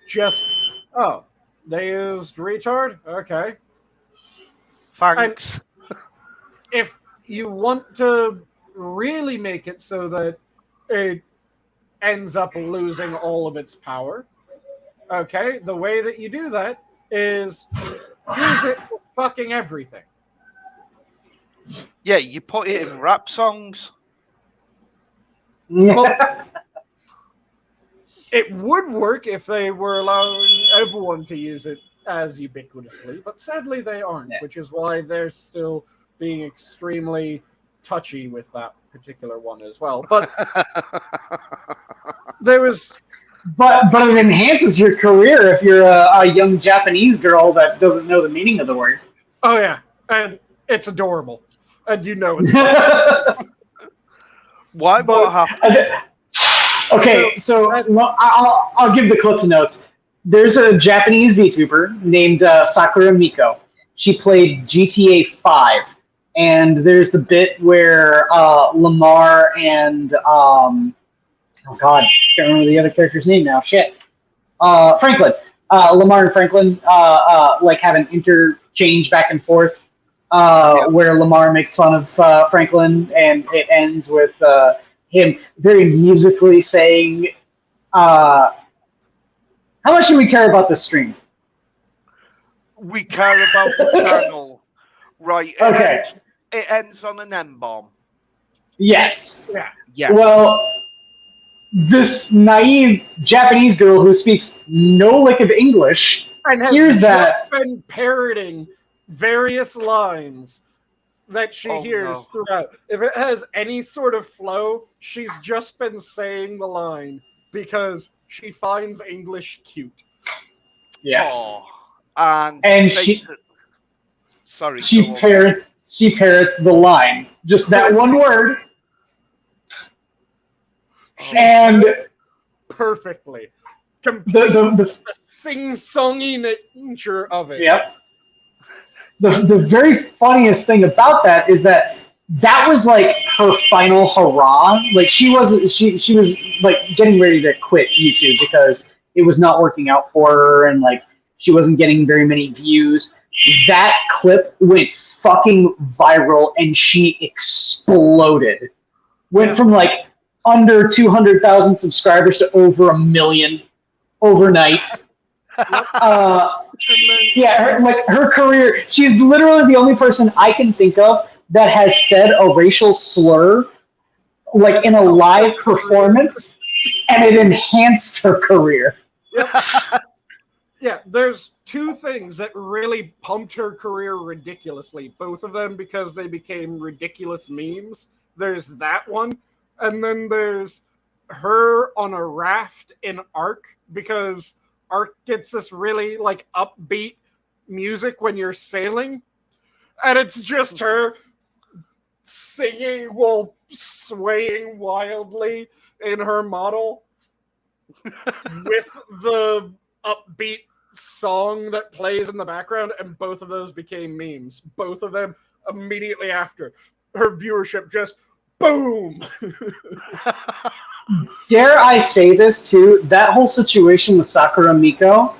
Just, oh, they used retard? Okay. Thanks. And if you want to really make it so that it ends up losing all of its power, okay, the way that you do that is use it for fucking everything. Yeah, you put it in rap songs. Well, it would work if they were allowing everyone to use it as ubiquitously, but sadly they aren't, which is why they're still being extremely touchy with that particular one as well. But there was... But it enhances your career if you're a young Japanese girl that doesn't know the meaning of the word. Oh, yeah. And it's adorable. And you know it's Why? What happened? Okay, so I'll give the Cliff Notes. There's a Japanese VTuber named Sakura Miko. She played GTA 5. And there's the bit where Lamar and... oh God, can't remember the other character's name now. Shit. Franklin. Lamar and Franklin like have an interchange back and forth where Lamar makes fun of Franklin, and it ends with him very musically saying, "How much do we care about the stream?" We care about the channel, right? Okay. It ends on an M-bomb. Yes. Yeah. Yes. Well, this naive Japanese girl who speaks no lick of English and has hears just that. been parroting various lines that she hears throughout. If it has any sort of flow, she's just been saying the line because she finds English cute. Yes. Oh, and she parrots the line. Just that one word. And perfectly. The sing-songy nature of it. Yep. The very funniest thing about that is that was like her final hurrah. Like she was like getting ready to quit YouTube because it was not working out for her, and like she wasn't getting very many views. That clip went fucking viral and she exploded. Went from like under 200,000 subscribers to over 1 million overnight. Her career, she's literally the only person I can think of that has said a racial slur like in a live performance, and it enhanced her career. Yep. Yeah, there's two things that really pumped her career ridiculously, both of them because they became ridiculous memes. There's that one, and then there's her on a raft in Ark, because Ark gets this really like upbeat music when you're sailing, and it's just her singing while swaying wildly in her model with the upbeat song that plays in the background, and both of those became memes. Both of them immediately after. Her viewership just boom. Dare I say this too? That whole situation with Sakura Miko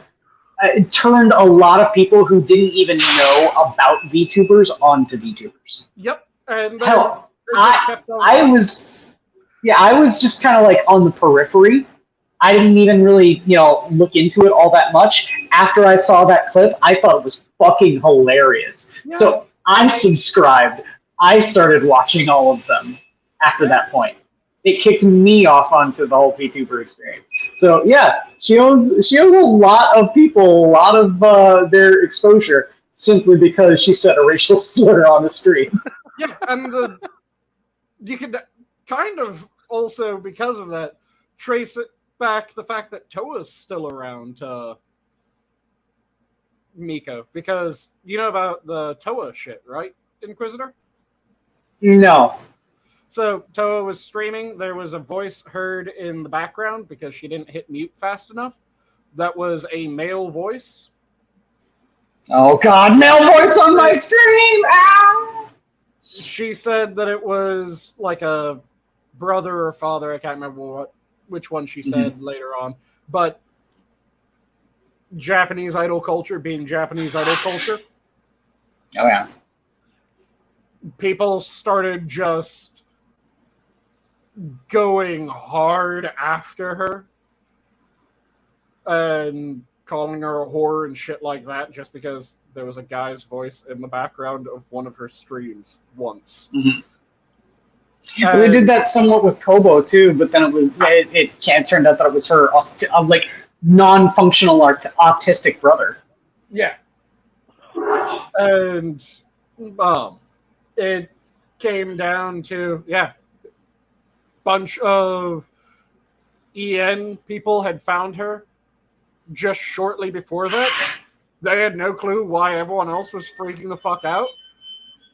it turned a lot of people who didn't even know about VTubers onto VTubers. Yep. And hell, I was just kind of like on the periphery. I didn't even really, look into it all that much. After I saw that clip, I thought it was fucking hilarious. Yeah. So I subscribed. I started watching all of them after that point. It kicked me off onto the whole VTuber experience. So yeah, she owes a lot of people a lot of their exposure simply because she said a racial slur on the stream. Yeah, and you could kind of also, because of that, trace it back the fact that Toa's still around to Miko, because you know about the Toa shit, right, Inquisitor? No. So Toa was streaming. There was a voice heard in the background because she didn't hit mute fast enough. That was a male voice. Oh God, male voice on my stream! Ow! She said that it was like a brother or father. I can't remember which one she said later on. But Japanese idol culture being Japanese idol culture. Oh yeah. People started just going hard after her and calling her a whore and shit like that just because there was a guy's voice in the background of one of her streams once. Well, they did that somewhat with Kobo too, but then it turned out that it was her like non-functional autistic brother. Yeah. And it came down to, bunch of EN people had found her just shortly before that. They had no clue why everyone else was freaking the fuck out.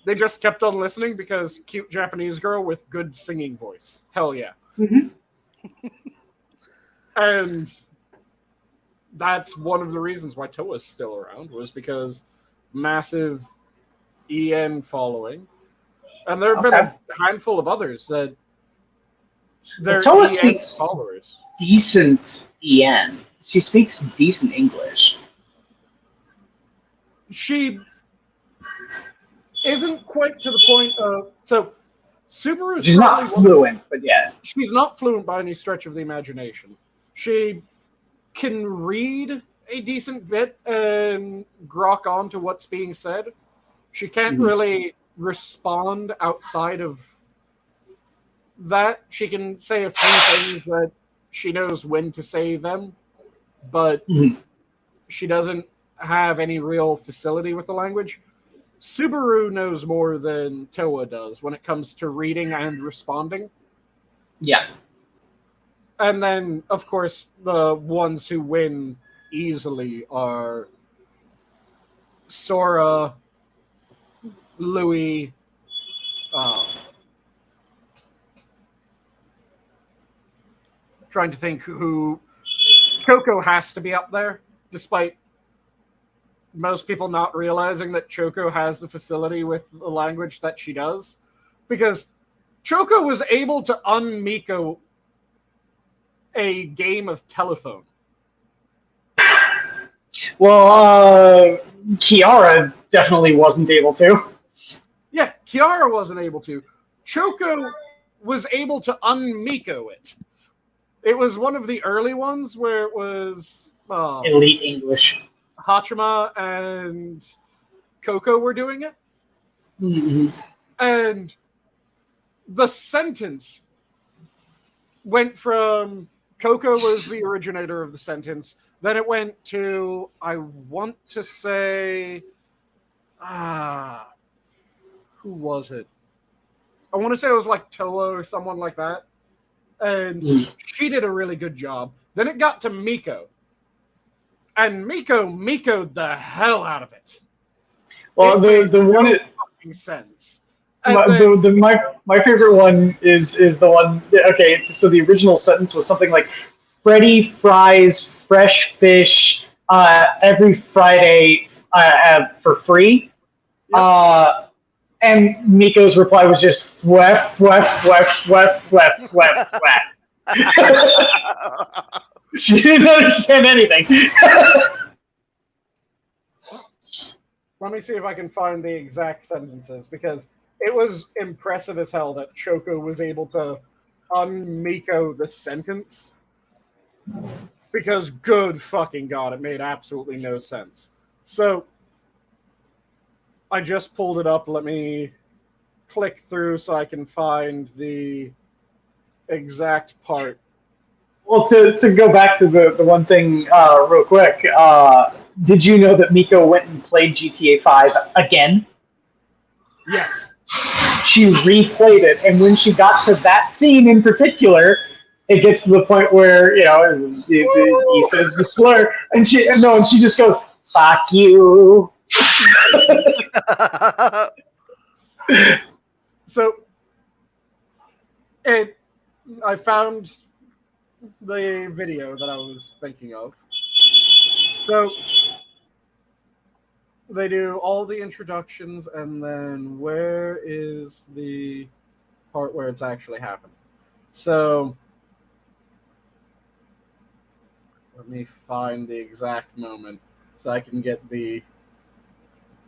They just kept on listening because cute Japanese girl with good singing voice. Hell yeah. Mm-hmm. And that's one of the reasons why Toa's still around, was because massive EN following. And there have been a handful of others that Toa speaks followers. Decent EN. She speaks decent English. She isn't quite to the point of... So, Subaru's... She's not fluent, but yeah. She's not fluent by any stretch of the imagination. She can read a decent bit and grok on to what's being said. She can't really respond outside of that. She can say a few things that she knows when to say them, but she doesn't have any real facility with the language. Subaru knows more than Toa does when it comes to reading and responding. Yeah. And then, of course, the ones who win easily are Sora, Louis, trying to think who... Choco has to be up there, despite most people not realizing that Choco has the facility with the language that she does. Because Choco was able to un-Miko a game of telephone. Well, Kiara definitely wasn't able to. Yeah, Kiara wasn't able to. Choco was able to un-Miko it. It was one of the early ones where it was... Elite English. Hachima and Coco were doing it. Mm-hmm. And the sentence went from... Coco was the originator of the sentence. Then it went to, I want to say... who was it? I want to say it was like Toa or someone like that. And she did a really good job. Then it got to Miko. And Miko'd the hell out of it. Well, the one no fucking sense. My favorite one is the one. Okay, so the original sentence was something like, "Freddy fries fresh fish every Friday for free." Yep. And Miko's reply was just "wef wef wef wef wef wef wef." She didn't understand anything. Let me see if I can find the exact sentences, because it was impressive as hell that Choco was able to un-Miko the sentence. Because good fucking God, it made absolutely no sense. So, I just pulled it up. Let me click through so I can find the exact part. Well, to go back to the one thing real quick, did you know that Miko went and played GTA 5 again? Yes. She replayed it, and when she got to that scene in particular, it gets to the point where, he says the slur, and she just goes, "Fuck you." So, I found the video that I was thinking of. So, they do all the introductions, and then where is the part where it's actually happened? So, let me find the exact moment so I can get the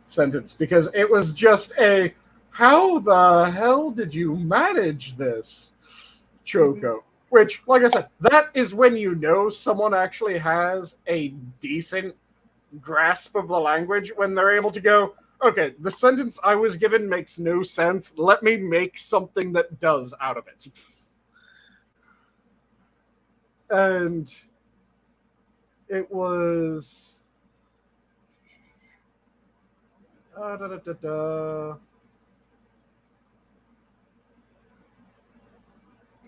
sentence, because it was just a, how the hell did you manage this, Choco? Which, like I said, that is when you know someone actually has a decent grasp of the language, when they're able to go, okay, the sentence I was given makes no sense. Let me make something that does out of it. And it was...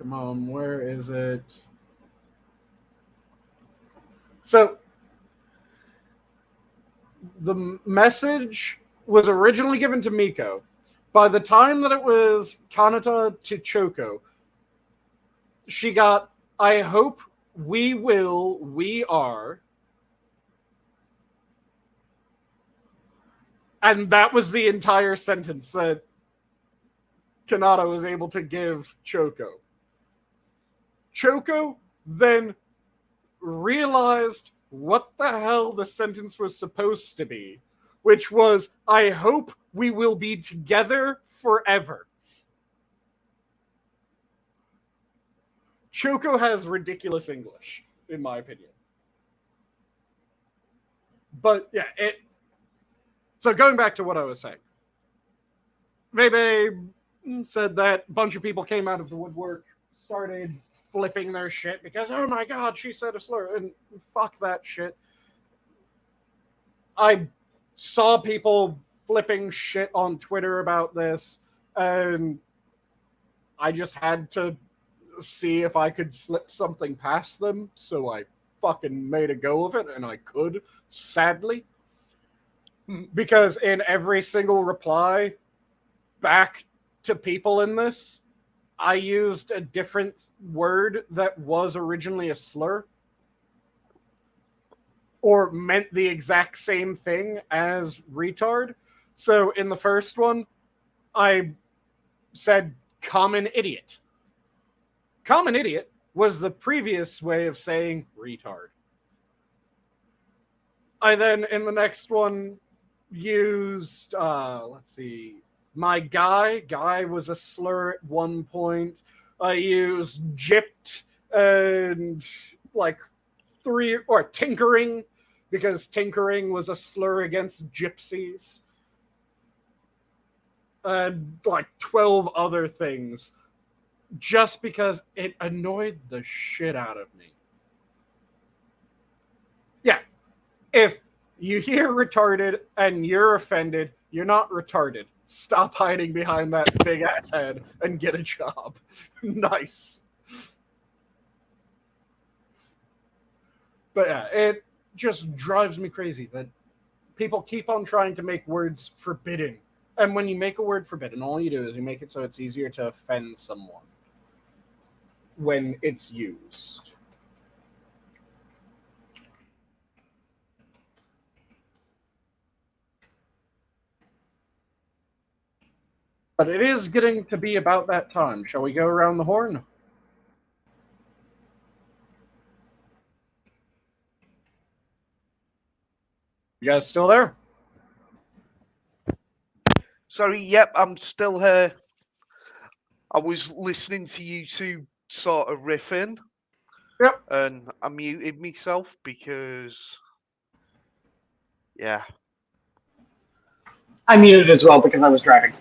Come on, where is it? So, the message was originally given to Miko. By the time that it was Kanata to Choco, she got, I hope, we will, we are. And that was the entire sentence that Kanata was able to give Choco. Choco then realized what the hell the sentence was supposed to be, which was, I hope we will be together forever. Choco has ridiculous English, in my opinion. But yeah, so going back to what I was saying. Vebe said that a bunch of people came out of the woodwork, started flipping their shit because, oh my god, she said a slur, and fuck that shit. I saw people flipping shit on Twitter about this, and I just had to see if I could slip something past them, so I fucking made a go of it, and I could, sadly. Because in every single reply back to people in this, I used a different word that was originally a slur or meant the exact same thing as retard. So in the first one, I said common idiot. Common idiot was the previous way of saying retard. I then, in the next one, used, let's see, my guy. Guy was a slur at one point. I used gypped and like tinkering, because tinkering was a slur against gypsies. And like 12 other things. Just because it annoyed the shit out of me. Yeah. If you hear retarded and you're offended, you're not retarded. Stop hiding behind that big ass head and get a job. Nice. But yeah, it just drives me crazy that people keep on trying to make words forbidden. And when you make a word forbidden, all you do is you make it so it's easier to offend someone when it's used. But it is getting to be about that time. Shall we go around the horn? You guys still there? Sorry, yep, I'm still here. I was listening to you two sort of riffing. Yep. And I muted myself because, yeah. I muted as well because I was driving.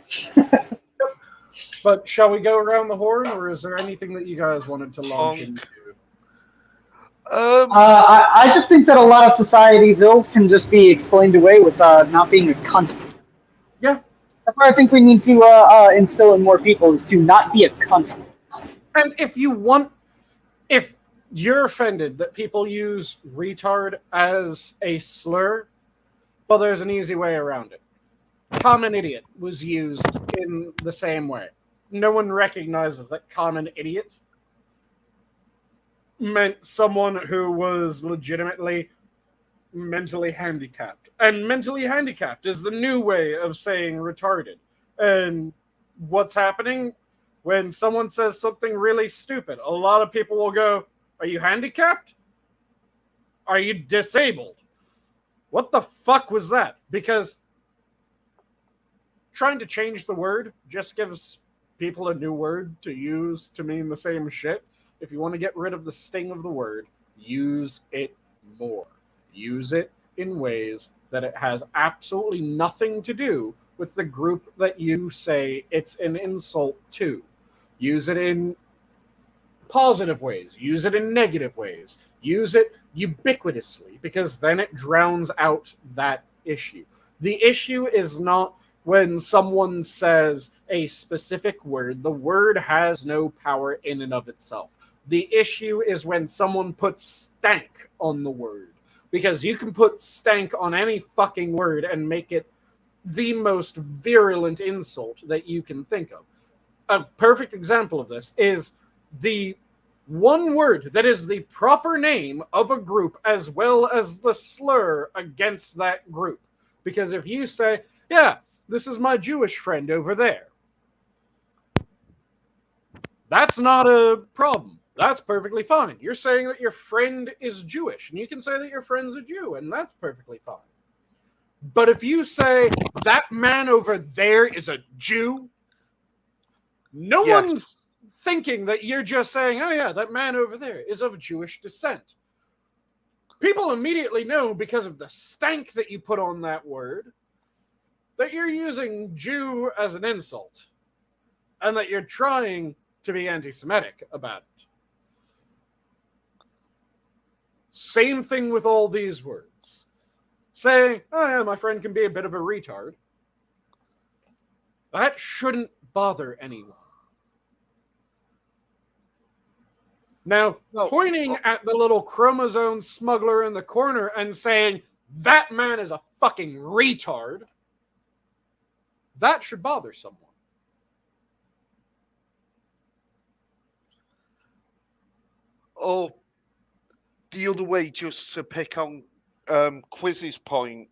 But shall we go around the horn, or is there anything that you guys wanted to launch into? I just think that a lot of society's ills can just be explained away with not being a cunt. Yeah. That's what I think we need to instill in more people, is to not be a cunt. And if you're offended that people use retard as a slur, well, there's an easy way around it. Common idiot was used in the same way. No one recognizes that common idiot meant someone who was legitimately mentally handicapped. And mentally handicapped is the new way of saying retarded. And what's happening when someone says something really stupid? A lot of people will go, are you handicapped? Are you disabled? What the fuck was that? Because trying to change the word just gives people a new word to use to mean the same shit. If you want to get rid of the sting of the word, use it more. Use it in ways that it has absolutely nothing to do with the group that you say it's an insult to. Use it in positive ways. Use it in negative ways. Use it ubiquitously, because then it drowns out that issue. The issue is not when someone says a specific word, the word has no power in and of itself. The issue is when someone puts stank on the word. Because you can put stank on any fucking word and make it the most virulent insult that you can think of. A perfect example of this is the one word that is the proper name of a group as well as the slur against that group. Because if you say, yeah, this is my Jewish friend over there, that's not a problem. That's perfectly fine. You're saying that your friend is Jewish, and you can say that your friend's a Jew, and that's perfectly fine. But if you say, that man over there is a Jew, no one's thinking that you're just saying, oh yeah, that man over there is of Jewish descent. People immediately know, because of the stank that you put on that word, that you're using Jew as an insult, and that you're trying to be anti-Semitic about it. Same thing with all these words. Saying, oh yeah, my friend can be a bit of a retard. That shouldn't bother anyone. Now, pointing at the little chromosome smuggler in the corner and saying, that man is a fucking retard, that should bother someone. Oh, the other way, just to pick on Quiz's point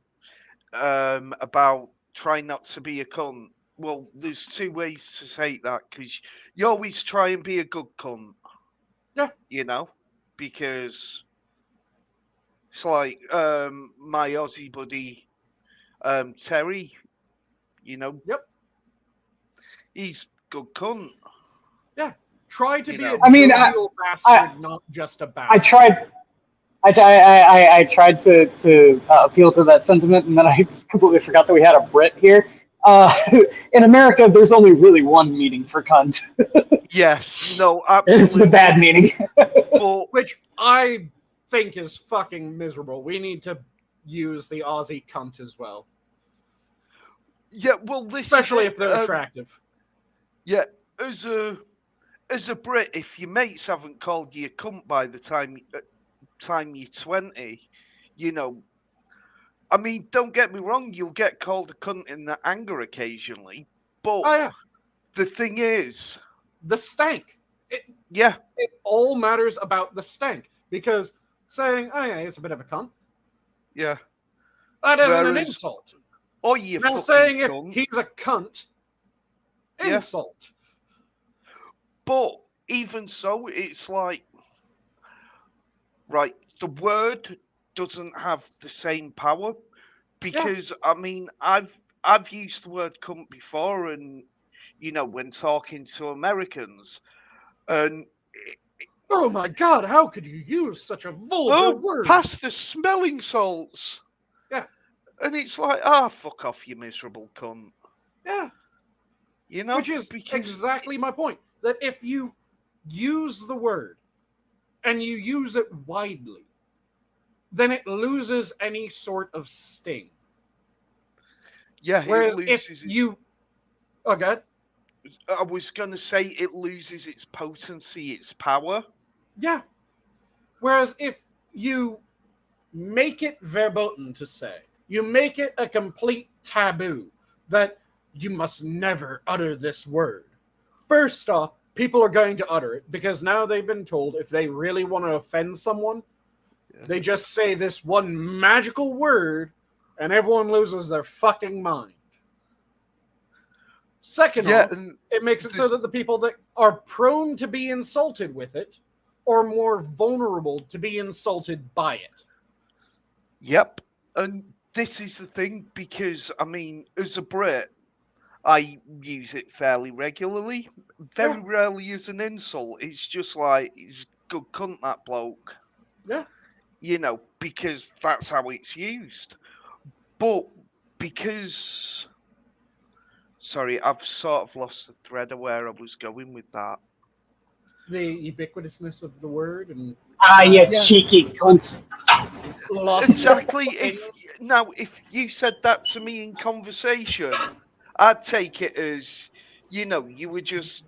about trying not to be a cunt. Well, there's two ways to say that, because you always try and be a good cunt. Yeah. You know? Because it's like my Aussie buddy Terry, you know? Yep. He's good cunt. Yeah. Try to be a jovial bastard, not just a bastard. I tried to appeal to that sentiment, and then I completely forgot that we had a Brit here. In America, there's only really one meaning for cunt. Yes, no, absolutely. It's the bad meaning. Which I think is fucking miserable. We need to use the Aussie cunt as well. Yeah, well, this especially if they're attractive. Yeah, as a Brit, if your mates haven't called you a cunt by the time you're 20, you know, I mean, don't get me wrong, you'll get called a cunt in the anger occasionally, but the thing is, the stank. It all matters about the stank, because saying, oh yeah, he's a bit of a cunt. Yeah. That isn't an insult. Or you now saying cunt. If he's a cunt, insult. But even so, it's like, right, the word doesn't have the same power, because I mean, I've used the word cunt before, and you know, when talking to Americans, and oh my god, how could you use such a vulgar word? Pass the smelling salts. Yeah. And it's like, fuck off, you miserable cunt. Yeah. You know, which is exactly my point. That if you use the word and you use it widely, then it loses any sort of sting. Yeah, whereas it loses if you... Oh, God. I was going to say it loses its potency, its power. Yeah. Whereas if you make it verboten to say, you make it a complete taboo that you must never utter this word. First off, people are going to utter it because now they've been told if they really want to offend someone, they just say this one magical word and everyone loses their fucking mind. Second off, it makes it so that the people that are prone to be insulted with it are more vulnerable to be insulted by it. Yep. And this is the thing, because, I mean, as a Brit, I use it fairly regularly. Very rarely as an insult. It's just like, he's good cunt, that bloke. Yeah. You know, because that's how it's used. But because... Sorry, I've sort of lost the thread of where I was going with that. The ubiquitousness of the word and... cheeky cunt. Exactly. If you said that to me in conversation, I'd take it as, you were just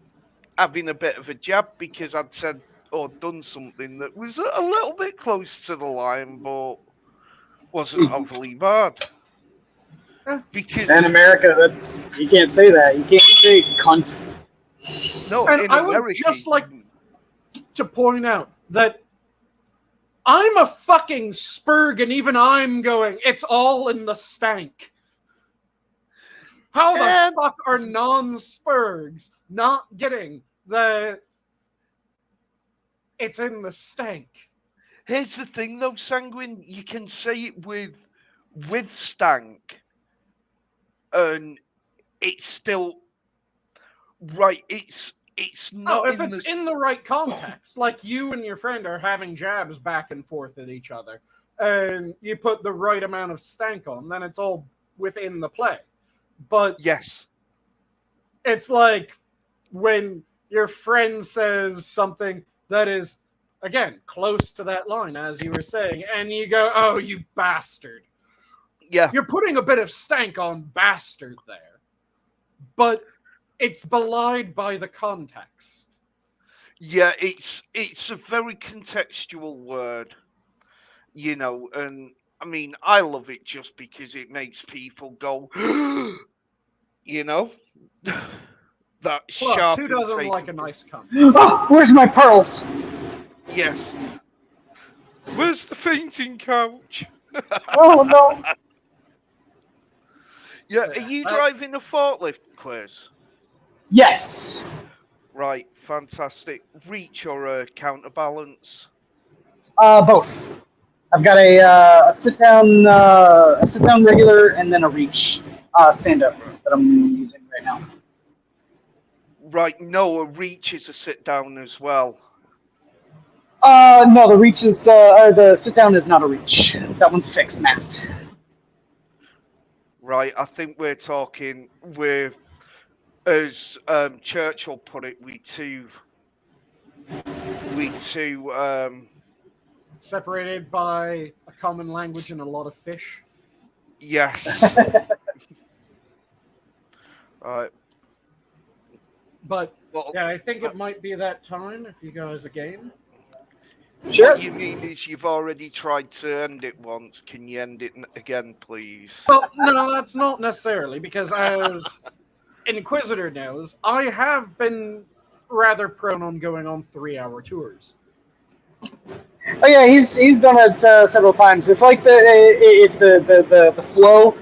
having a bit of a jab because I'd said or done something that was a little bit close to the line, but wasn't overly bad. Because in America, you can't say that. You can't say cunt. no, And in I America, would just like to point out that I'm a fucking Spurg, and even I'm going, it's all in the stank. How the fuck are non-Spurgs not getting the it's in the stank? Here's the thing, though, Sanguine. You can say it with stank, and it's still right. It's not if it's in the right context, like you and your friend are having jabs back and forth at each other, and you put the right amount of stank on, then it's all within the play. But yes, it's like when your friend says something that is, again, close to that line, as you were saying, and you go, oh, you bastard. Yeah. You're putting a bit of stank on bastard there. But it's belied by the context. Yeah, it's a very contextual word, and I mean, I love it just because it makes people go, that Plus, sharp. who doesn't like a nice cunt? Oh, where's my pearls? Yes. Where's the fainting couch? Oh no. Yeah, are you driving a forklift, Quiz? Yes. Right, fantastic. Reach or counterbalance? Both. I've got a sit down regular, and then a reach stand up that I'm using right now. Right, no, a reach is a sit down as well. No, the reach is or the sit down is not a reach. That one's fixed mast. Right, I think we're talking with, as Churchill put it, we two separated by a common language and a lot of fish. Yes. Right. But yeah, I think it might be that time if you guys are game. Sure. What you mean is you've already tried to end it once. Can you end it again, please? Well, no, that's not necessarily, because as Inquisitor knows, I have been rather prone on going on 3-hour tours. Oh yeah, he's done it several times. If if the flow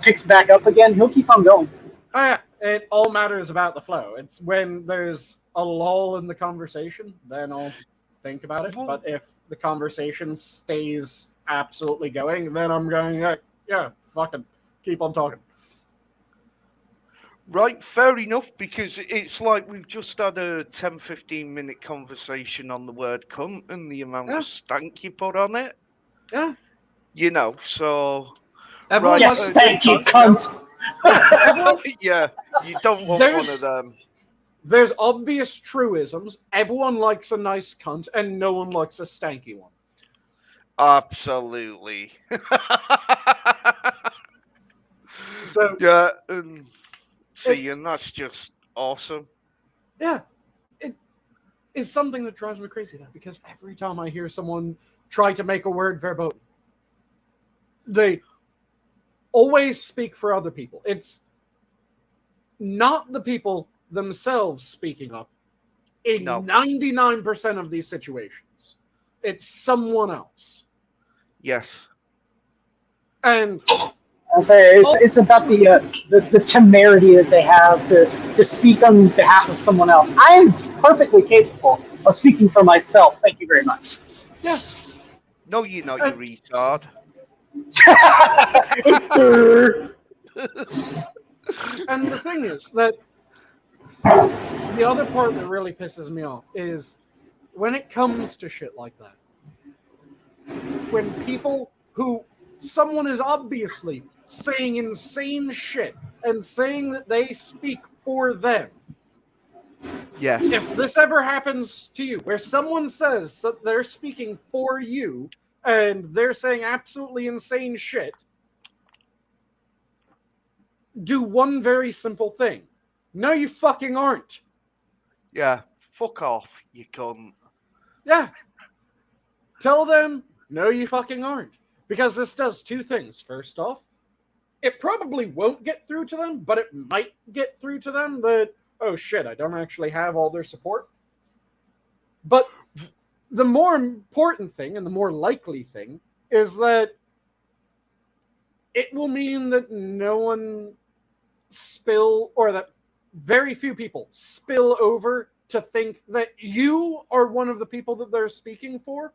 picks back up again, he'll keep on going. Oh yeah, it all matters about the flow. It's when there's a lull in the conversation, then I'll think about it. But if the conversation stays absolutely going, then I'm going, yeah, fucking keep on talking. Right, fair enough, because it's like we've just had a 10-15 minute conversation on the word cunt and the amount of stank you put on it. Yeah. So... Everyone likes stank, you cunt! Yeah, you don't want one of them. There's obvious truisms. Everyone likes a nice cunt, and no one likes a stanky one. Absolutely. So yeah, and that's just awesome. Yeah, it is something that drives me crazy though, because every time I hear someone try to make a word verboten, they always speak for other people. It's not the people themselves speaking up in 99% of these situations. It's someone else. Yes. And I'll say it's about the temerity that they have to speak on behalf of someone else. I'm perfectly capable of speaking for myself. Thank you very much. Yeah. No, you're not, you retard. And the thing is that the other part that really pisses me off is when it comes to shit like that. When people someone is obviously saying insane shit and saying that they speak for them. Yes. If this ever happens to you, where someone says that they're speaking for you and they're saying absolutely insane shit, do one very simple thing. No, you fucking aren't. Yeah, fuck off, you cunt. Yeah. Tell them, no, you fucking aren't. Because this does two things. First off, it probably won't get through to them, but it might get through to them that, oh shit, I don't actually have all their support. But the more important thing and the more likely thing is that it will mean that no one or that very few people spill over to think that you are one of the people that they're speaking for.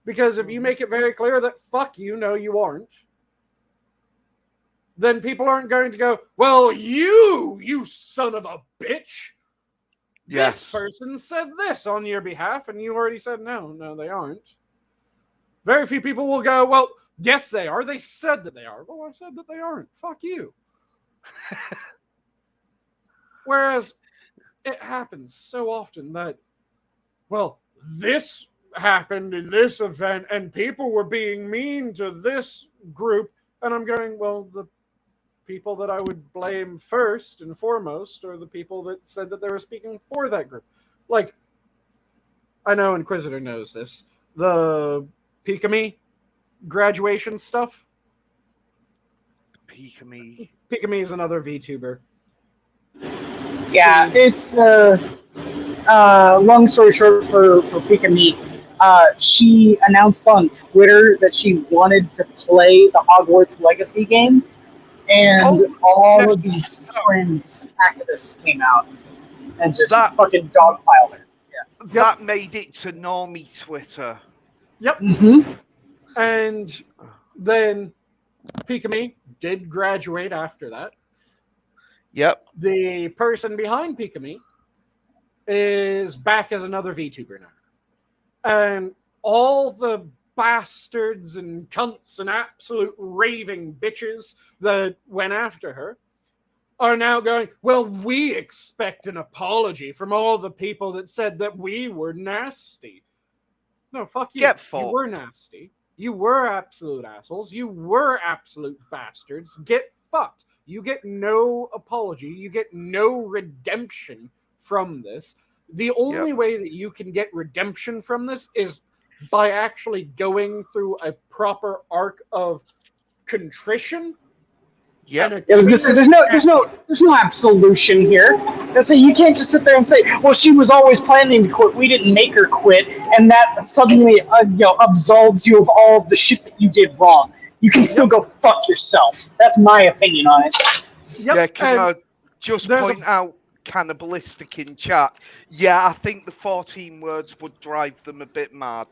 Because if you make it very clear that fuck you, no, you aren't, then people aren't going to go, well, you son of a bitch. Yes. This person said this on your behalf, and you already said no, they aren't. Very few people will go, well, yes, they are. They said that they are. Well, I said that they aren't. Fuck you. Whereas it happens so often that, well, this happened in this event, and people were being mean to this group, and I'm going, well, the people that I would blame first and foremost are the people that said that they were speaking for that group. Like, I know Inquisitor knows this. The Pikami graduation stuff. Pikami is another VTuber. Yeah, it's long story short for Pikami. She announced on Twitter that she wanted to play the Hogwarts Legacy game, and all of these trans activists came out and just fucking dogpiled her. Yeah. That made it to normie Twitter. Yep. Mm-hmm. And then Pikami did graduate after that. Yep. The person behind Pikami is back as another VTuber now. And all the bastards and cunts and absolute raving bitches that went after her are now going, well, we expect an apology from all the people that said that we were nasty. No, fuck you. You were nasty. You were absolute assholes. You were absolute bastards. Get fucked. You get no apology. You get no redemption from this. The only way that you can get redemption from this is by actually going through a proper arc of contrition. Yeah, I was gonna say there's no absolution here. You can't just sit there and say, well, she was always planning to quit. We didn't make her quit, and that suddenly absolves you of all of the shit that you did wrong. You can still go fuck yourself. That's my opinion on it. Yep. Yeah, can I just point out cannibalistic in chat? Yeah, I think the 14 words would drive them a bit mad.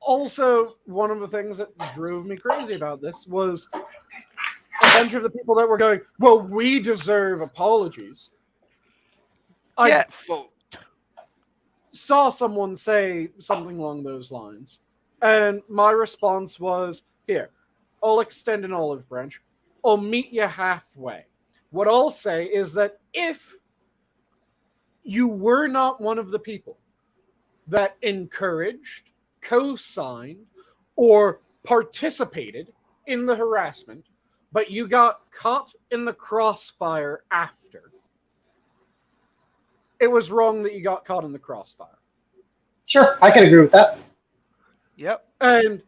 Also, one of the things that drove me crazy about this was a bunch of the people that were going, well, we deserve apologies. I saw someone say something along those lines, and my response was, here, I'll extend an olive branch. I'll meet you halfway. What I'll say is that if you were not one of the people that encouraged, co-signed, or participated in the harassment, but you got caught in the crossfire after, it was wrong that you got caught in the crossfire. Sure, I can agree with that. Yep. And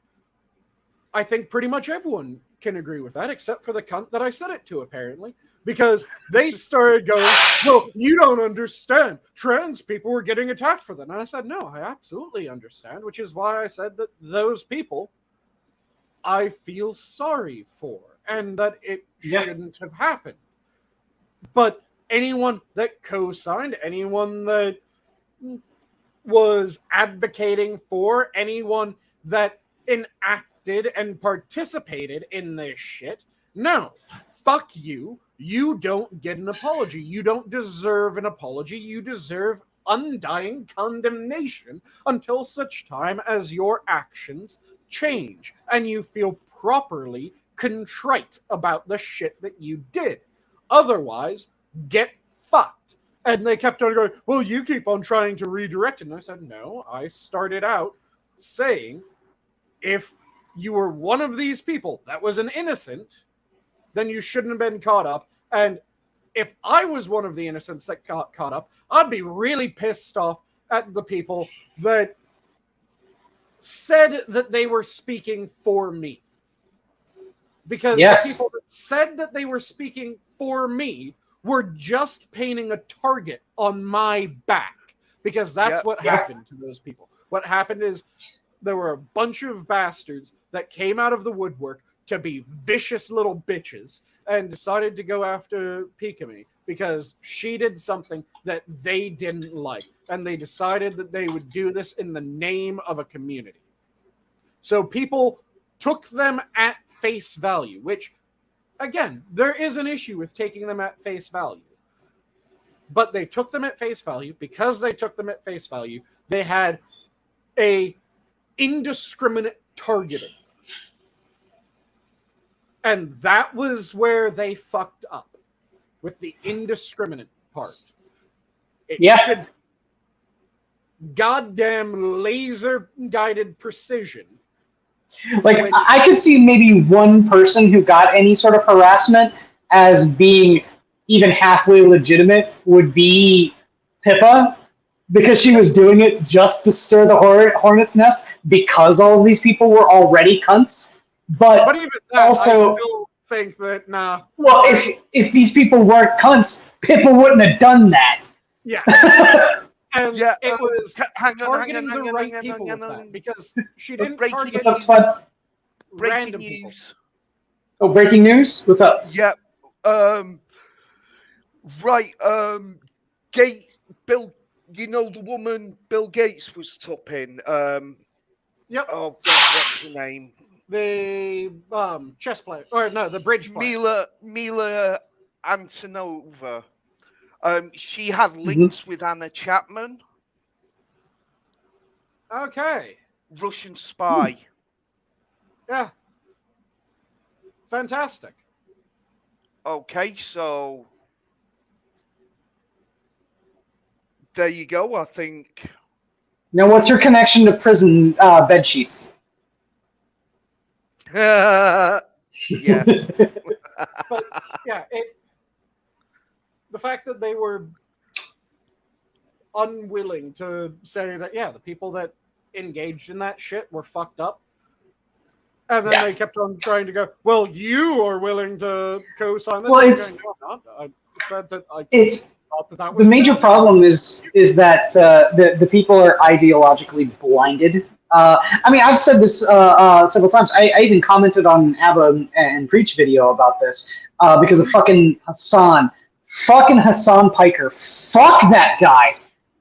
I think pretty much everyone can agree with that, except for the cunt that I said it to, apparently. Because they started going, well, you don't understand. Trans people were getting attacked for that. And I said, no, I absolutely understand, which is why I said that those people I feel sorry for and that it shouldn't have happened. But anyone that co-signed, anyone that was advocating for, anyone that enacted and participated in this shit, no, fuck you. You don't get an apology. You don't deserve an apology. You deserve undying condemnation until such time as your actions change and you feel properly contrite about the shit that you did. Otherwise, get fucked. And they kept on going, well, you keep on trying to redirect it. And I said, no, I started out saying, if you were one of these people that was an innocent, then you shouldn't have been caught up. And if I was one of the innocents that got caught up, I'd be really pissed off at the people that said that they were speaking for me. Because the people that said that they were speaking for me were just painting a target on my back. Because that's what happened to those people. What happened is there were a bunch of bastards that came out of the woodwork to be vicious little bitches and decided to go after Pikami because she did something that they didn't like. And they decided that they would do this in the name of a community. So people took them at face value, which, again, there is an issue with taking them at face value. But they took them at face value. Because they took them at face value, they had a indiscriminate targeting. And that was where they fucked up, with the indiscriminate part. It should goddamn laser-guided precision. Like, I could see maybe one person who got any sort of harassment as being even halfway legitimate would be Pippa, because she was doing it just to stir the hornet's nest because all of these people were already cunts. But even that, also, I still think that, nah. Well, if these people weren't cunts, Pippa wouldn't have done that. Yeah. And it was targeting the right people with that, because she didn't target breaking news. Oh, breaking news? What's up? Yep. Right. Bill, you know the woman Bill Gates was topping. Yep. Oh, God, what's her name? The chess player, or no, the bridge player. Mila Antonova. She had links with Anna Chapman. Okay. Russian spy. Yeah. Fantastic. Okay, so there you go, I think. Now, what's her connection to prison bed sheets? Yeah. But yeah, the fact that they were unwilling to say that, the people that engaged in that shit were fucked up. And then they kept on trying to go, well, you are willing to co-sign this. Well, it's... I said that I thought that was the major problem is that the people are ideologically blinded. I mean, I've said this several times. I even commented on Abba and Preach video about this because of fucking Hassan. Fucking Hassan Piker. Fuck that guy.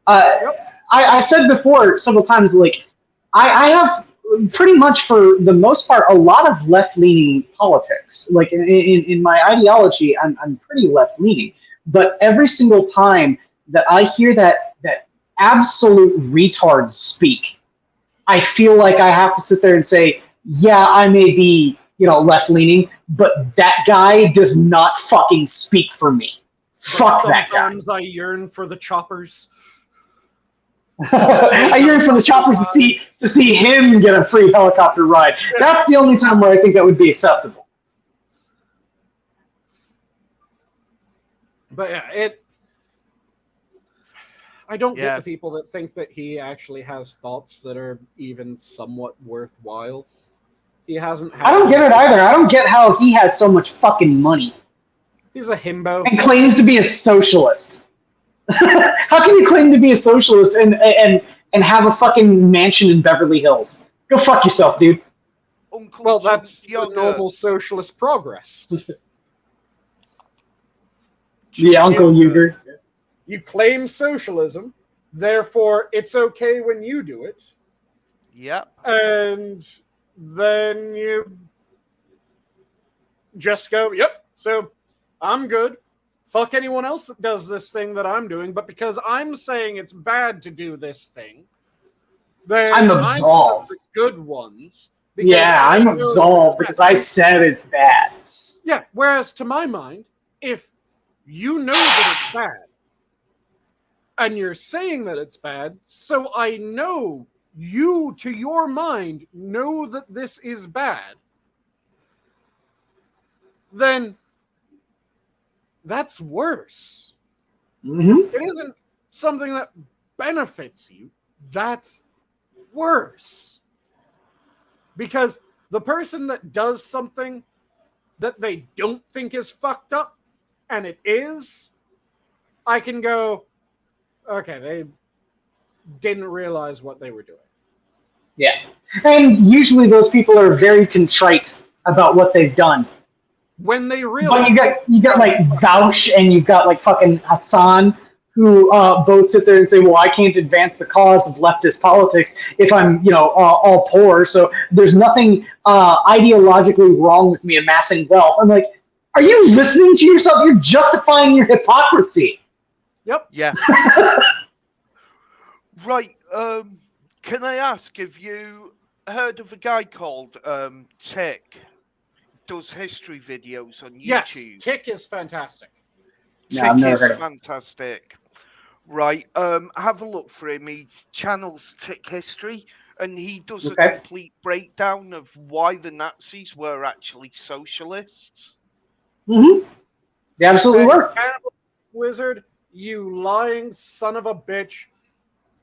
I said before several times, like, I have pretty much, for the most part, a lot of left-leaning politics. Like, in my ideology, I'm pretty left-leaning. But every single time that I hear that absolute retard speak, I feel like I have to sit there and say, yeah, I may be, left-leaning, but that guy does not fucking speak for me. Fuck that guy. Sometimes I yearn for the choppers. I yearn for the choppers to see him get a free helicopter ride. That's the only time where I think that would be acceptable. But yeah, I don't get the people that think that he actually has thoughts that are even somewhat worthwhile. He hasn't. I don't get it either. I don't get how he has so much fucking money. He's a himbo and claims to be a socialist. How can you claim to be a socialist and have a fucking mansion in Beverly Hills? Go fuck yourself, dude. Well, that's the normal socialist progress. Yeah, Uncle Uger. You claim socialism, therefore it's okay when you do it. Yep. And then you just go, yep, so I'm good. Fuck anyone else that does this thing that I'm doing, but because I'm saying it's bad to do this thing, then I'm absolved. The good ones. Yeah, I'm absolved because I said it's bad. Yeah, whereas to my mind, if you know that it's bad, and you're saying that it's bad, so I know you, to your mind, know that this is bad, then that's worse. Mm-hmm. It isn't something that benefits you. That's worse. Because the person that does something that they don't think is fucked up, and it is, I can go, okay, they didn't realize what they were doing. Yeah. And usually those people are very contrite about what they've done. When they realize, but you got like Vouch and you've got like fucking Hassan, who both sit there and say, well, I can't advance the cause of leftist politics if I'm, all poor. So there's nothing ideologically wrong with me amassing wealth. I'm like, are you listening to yourself? You're justifying your hypocrisy. Yep. Yeah. Right. Can I ask, have you heard of a guy called Tick? Does history videos on YouTube. Yes, Tick is fantastic. No, Tick is fantastic. Right. Have a look for him. His channel's Tick History, and he does a complete breakdown of why the Nazis were actually socialists. Mm-hmm. They absolutely were. Wizard, you lying son of a bitch.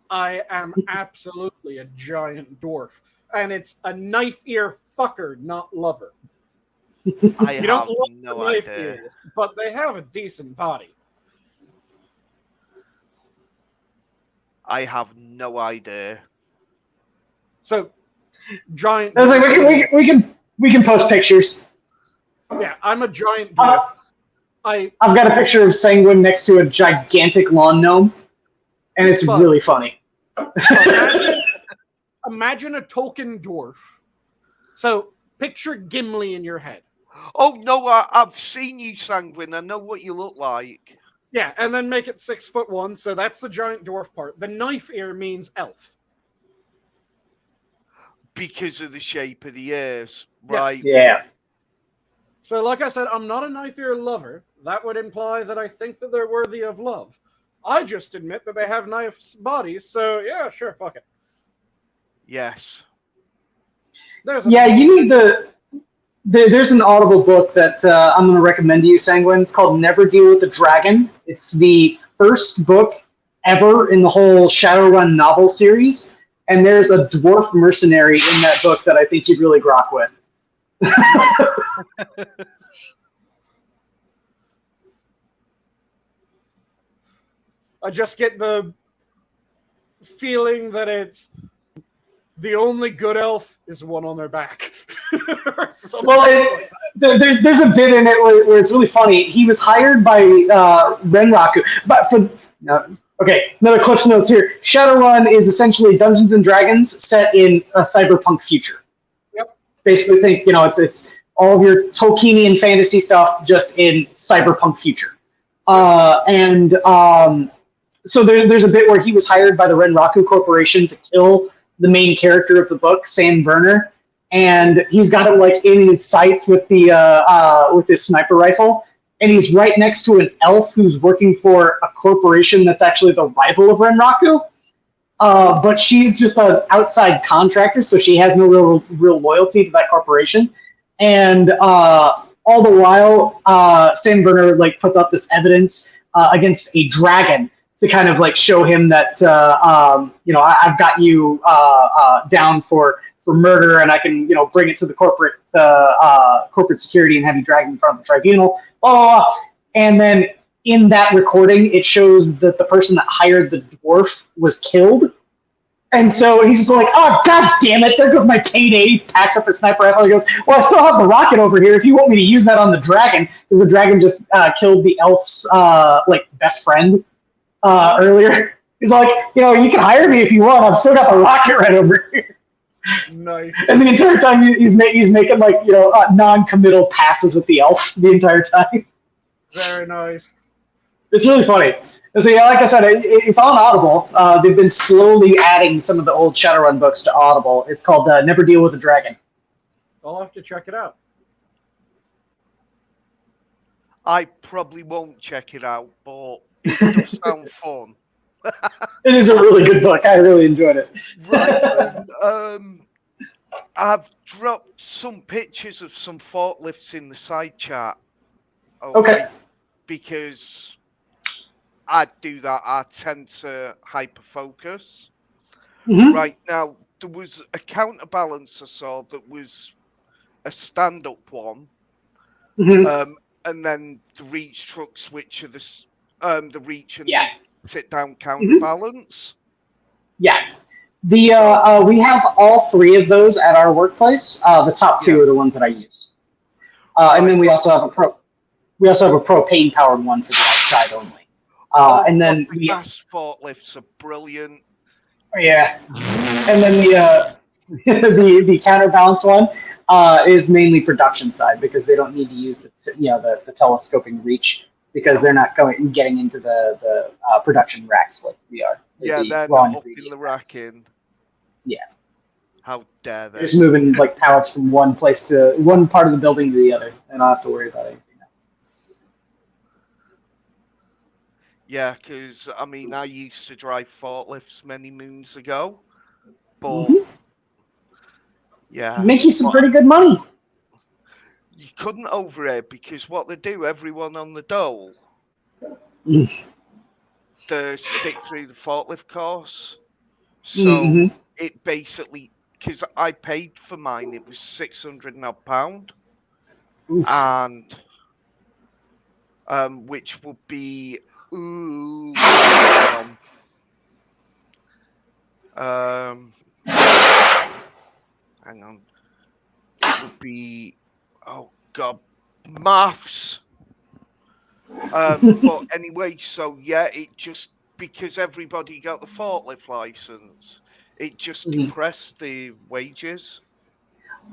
I am absolutely a giant dwarf. And it's a knife ear fucker, not lover. I have no idea. Ears, but they have a decent body. I have no idea. So, giant. I was like, we can post pictures. Yeah, I'm a giant dwarf. I've got a picture of Sanguine next to a gigantic lawn gnome, and it's really funny. Imagine a Tolkien dwarf. So, picture Gimli in your head. Oh, no, I've seen you, Sanguine. I know what you look like. Yeah, and then make it 6'1", so that's the giant dwarf part. The knife ear means elf. Because of the shape of the ears, right? Yes. Yeah. So, like I said, I'm not a knife ear lover. That would imply that I think that they're worthy of love. I just admit that they have nice bodies, so yeah, sure, fuck it. Yes. You need there's an Audible book that I'm going to recommend to you, Sanguine. It's called Never Deal with the Dragon. It's the first book ever in the whole Shadowrun novel series, and there's a dwarf mercenary in that book that I think you'd really grok with. I just get the feeling that it's the only good elf is one on their back. Well, there's a bit in it where it's really funny. He was hired by Renraku, but another Cliff Notes here. Shadowrun is essentially Dungeons and Dragons set in a cyberpunk future. Yep. Basically, think it's all of your Tolkienian fantasy stuff just in cyberpunk future, so there's a bit where he was hired by the Renraku Corporation to kill the main character of the book, Sam Werner, and he's got him like in his sights with his sniper rifle, and he's right next to an elf who's working for a corporation that's actually the rival of Renraku, but she's just an outside contractor, so she has no real loyalty to that corporation, and all the while, Sam Werner like puts up this evidence against a dragon to kind of like show him that I've got you down for murder, and I can bring it to the corporate security and have you dragged in front of the tribunal. Blah, blah, blah. And then in that recording, it shows that the person that hired the dwarf was killed. And so he's just like, oh, god damn it, there goes my payday. He packs up his sniper rifle and goes, well, I still have the rocket over here if you want me to use that on the dragon, because the dragon just killed the elf's best friend earlier. He's like, you can hire me if you want. I've still got the rocket right over here. Nice. And the entire time he's making non-committal passes with the elf the entire time. Very nice. It's really funny. So yeah, like I said, it's on Audible. They've been slowly adding some of the old Shadowrun books to Audible. It's called Never Deal with a Dragon. I'll have to check it out. I probably won't check it out, but it does sound fun. It is a really good book. I really enjoyed it. Right. I've dropped some pictures of some forklifts in the side chat. Okay. Because I do that. I tend to hyper focus. Mm-hmm. Right now, there was a counterbalance I saw that was a stand-up one, and then the reach trucks, which are the reach and the sit-down counterbalance. Yeah. We have all three of those at our workplace. The top two are the ones that I use, and then we also have a propane powered one for the outside only. And then the gas forklifts are brilliant. Yeah, and then the counterbalance one is mainly production side because they don't need to use the telescoping reach because they're not getting into the production racks like we are. Yeah, they're not up in the racking. Yeah. How dare they? Just moving like pallets from one place to one part of the building to the other, and I don't have to worry about anything. Yeah, because I mean, I used to drive forklifts many moons ago, but yeah, make you some pretty good money. You couldn't over it because what they do, everyone on the dole, they stick through the forklift course. So it basically, because I paid for mine, it was £600 odd, and which would be hang on, it would be maths. But anyway, so yeah, it just because everybody got the forklift license, it just compressed the wages.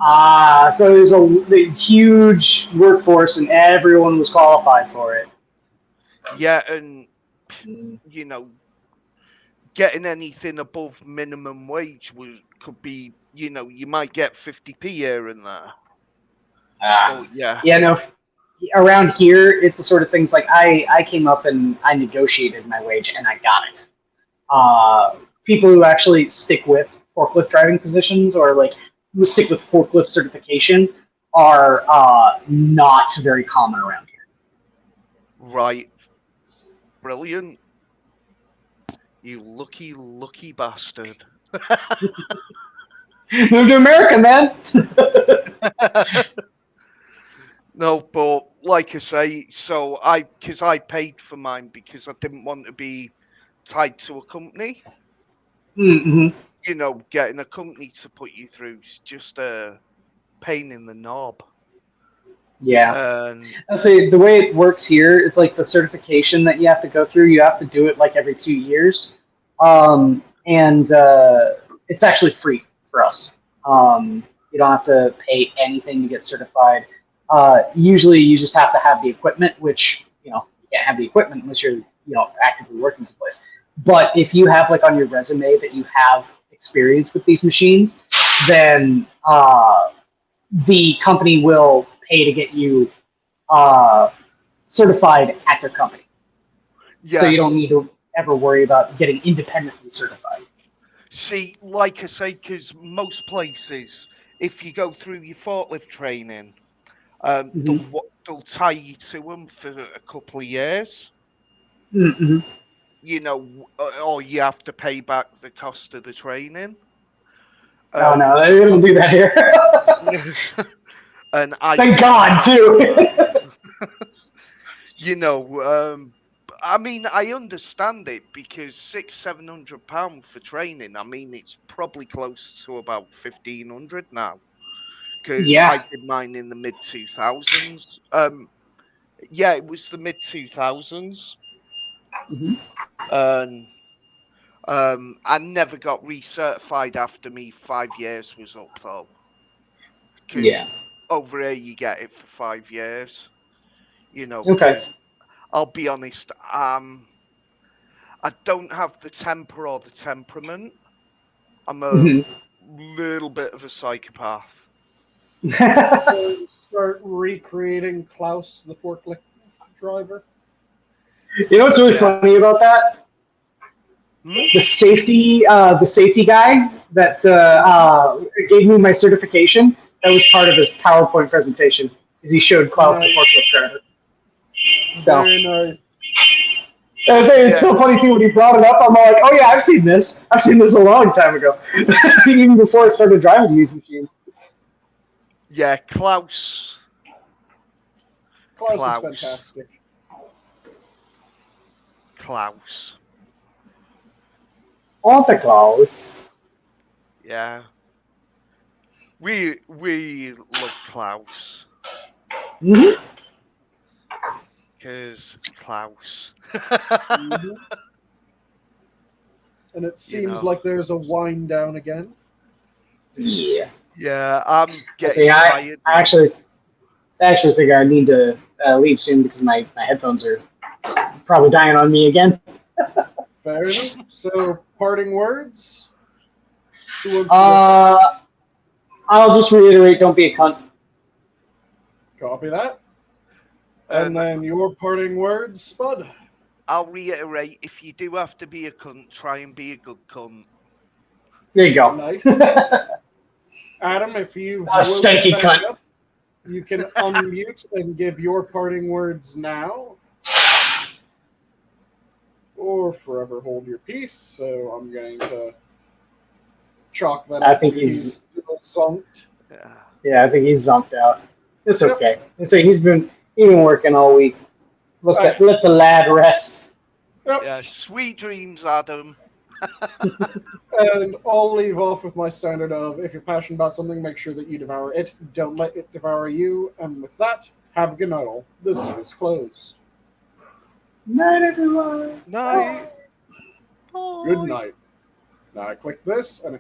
So there's a huge workforce and everyone was qualified for it. Yeah, and getting anything above minimum wage could be, you might get 50p here and there. Yeah, no. Around here, it's the sort of things like I came up and I negotiated my wage and I got it. People who actually stick with forklift driving positions or like who stick with forklift certification are not very common around here. Right. Brilliant. You lucky bastard. Move to America, man. No, but like I say, so because I paid for mine because I didn't want to be tied to a company. Getting a company to put you through is just a pain in the knob. Yeah. I say the way it works here is like the certification that you have to go through. You have to do it like every 2 years, and it's actually free for us. You don't have to pay anything to get certified. Usually, you just have to have the equipment, which you can't have the equipment unless you're actively working someplace. But if you have like on your resume that you have experience with these machines, then the company will pay to get you certified at their company. Yeah. So you don't need to ever worry about getting independently certified. See, like I say, because most places, if you go through your forklift training, they'll tie you to them for a couple of years. Or you have to pay back the cost of the training. No, they don't do that here. And thank God too. I mean, I understand it because £600-700 for training. I mean, it's probably close to about 1,500 now. Because I did mine in the mid 2000s. Yeah, it was the mid 2000s. And I never got recertified after me 5 years was up though. Because over here you get it for 5 years. Okay. I'll be honest, I don't have the temper or the temperament. I'm a little bit of a psychopath. Start recreating Klaus, the forklift driver. You know what's really funny about that? The safety guy that gave me my certification, that was part of his PowerPoint presentation, because he showed Klaus the forklift driver. So, very nice. It's so funny too when he brought it up. I'm like, oh yeah, I've seen this. I've seen this a long time ago, even before I started driving these machines. Yeah, Klaus. Klaus is fantastic. Klaus. Santa Claus. Yeah. We love Klaus. Mm-hmm. Because Klaus. Mm-hmm. And it seems like there's a wind down again. Yeah. Yeah, I'm getting tired. I actually think I need to leave soon because my headphones are probably dying on me again. Fair enough. So, parting words? Who wants to I'll just reiterate, don't be a cunt. copy that? And then your parting words, Spud? I'll reiterate, if you do have to be a cunt, try and be a good cunt. There you go. Nice. Adam, if you've stanky cunt. Up, you can unmute and give your parting words now. Or forever hold your peace. So I'm going to chalk that up. I think he's still zonked. Yeah, I think he's zonked out. It's okay. So he's been working all week. Let the lad rest. Yep. Yeah, sweet dreams, Adam. And I'll leave off with my standard of, if you're passionate about something, make sure that you devour it. Don't let it devour you. And with that, have a good night all. The zoo is closed. Night, everyone. Night. Good night. Now I click this, and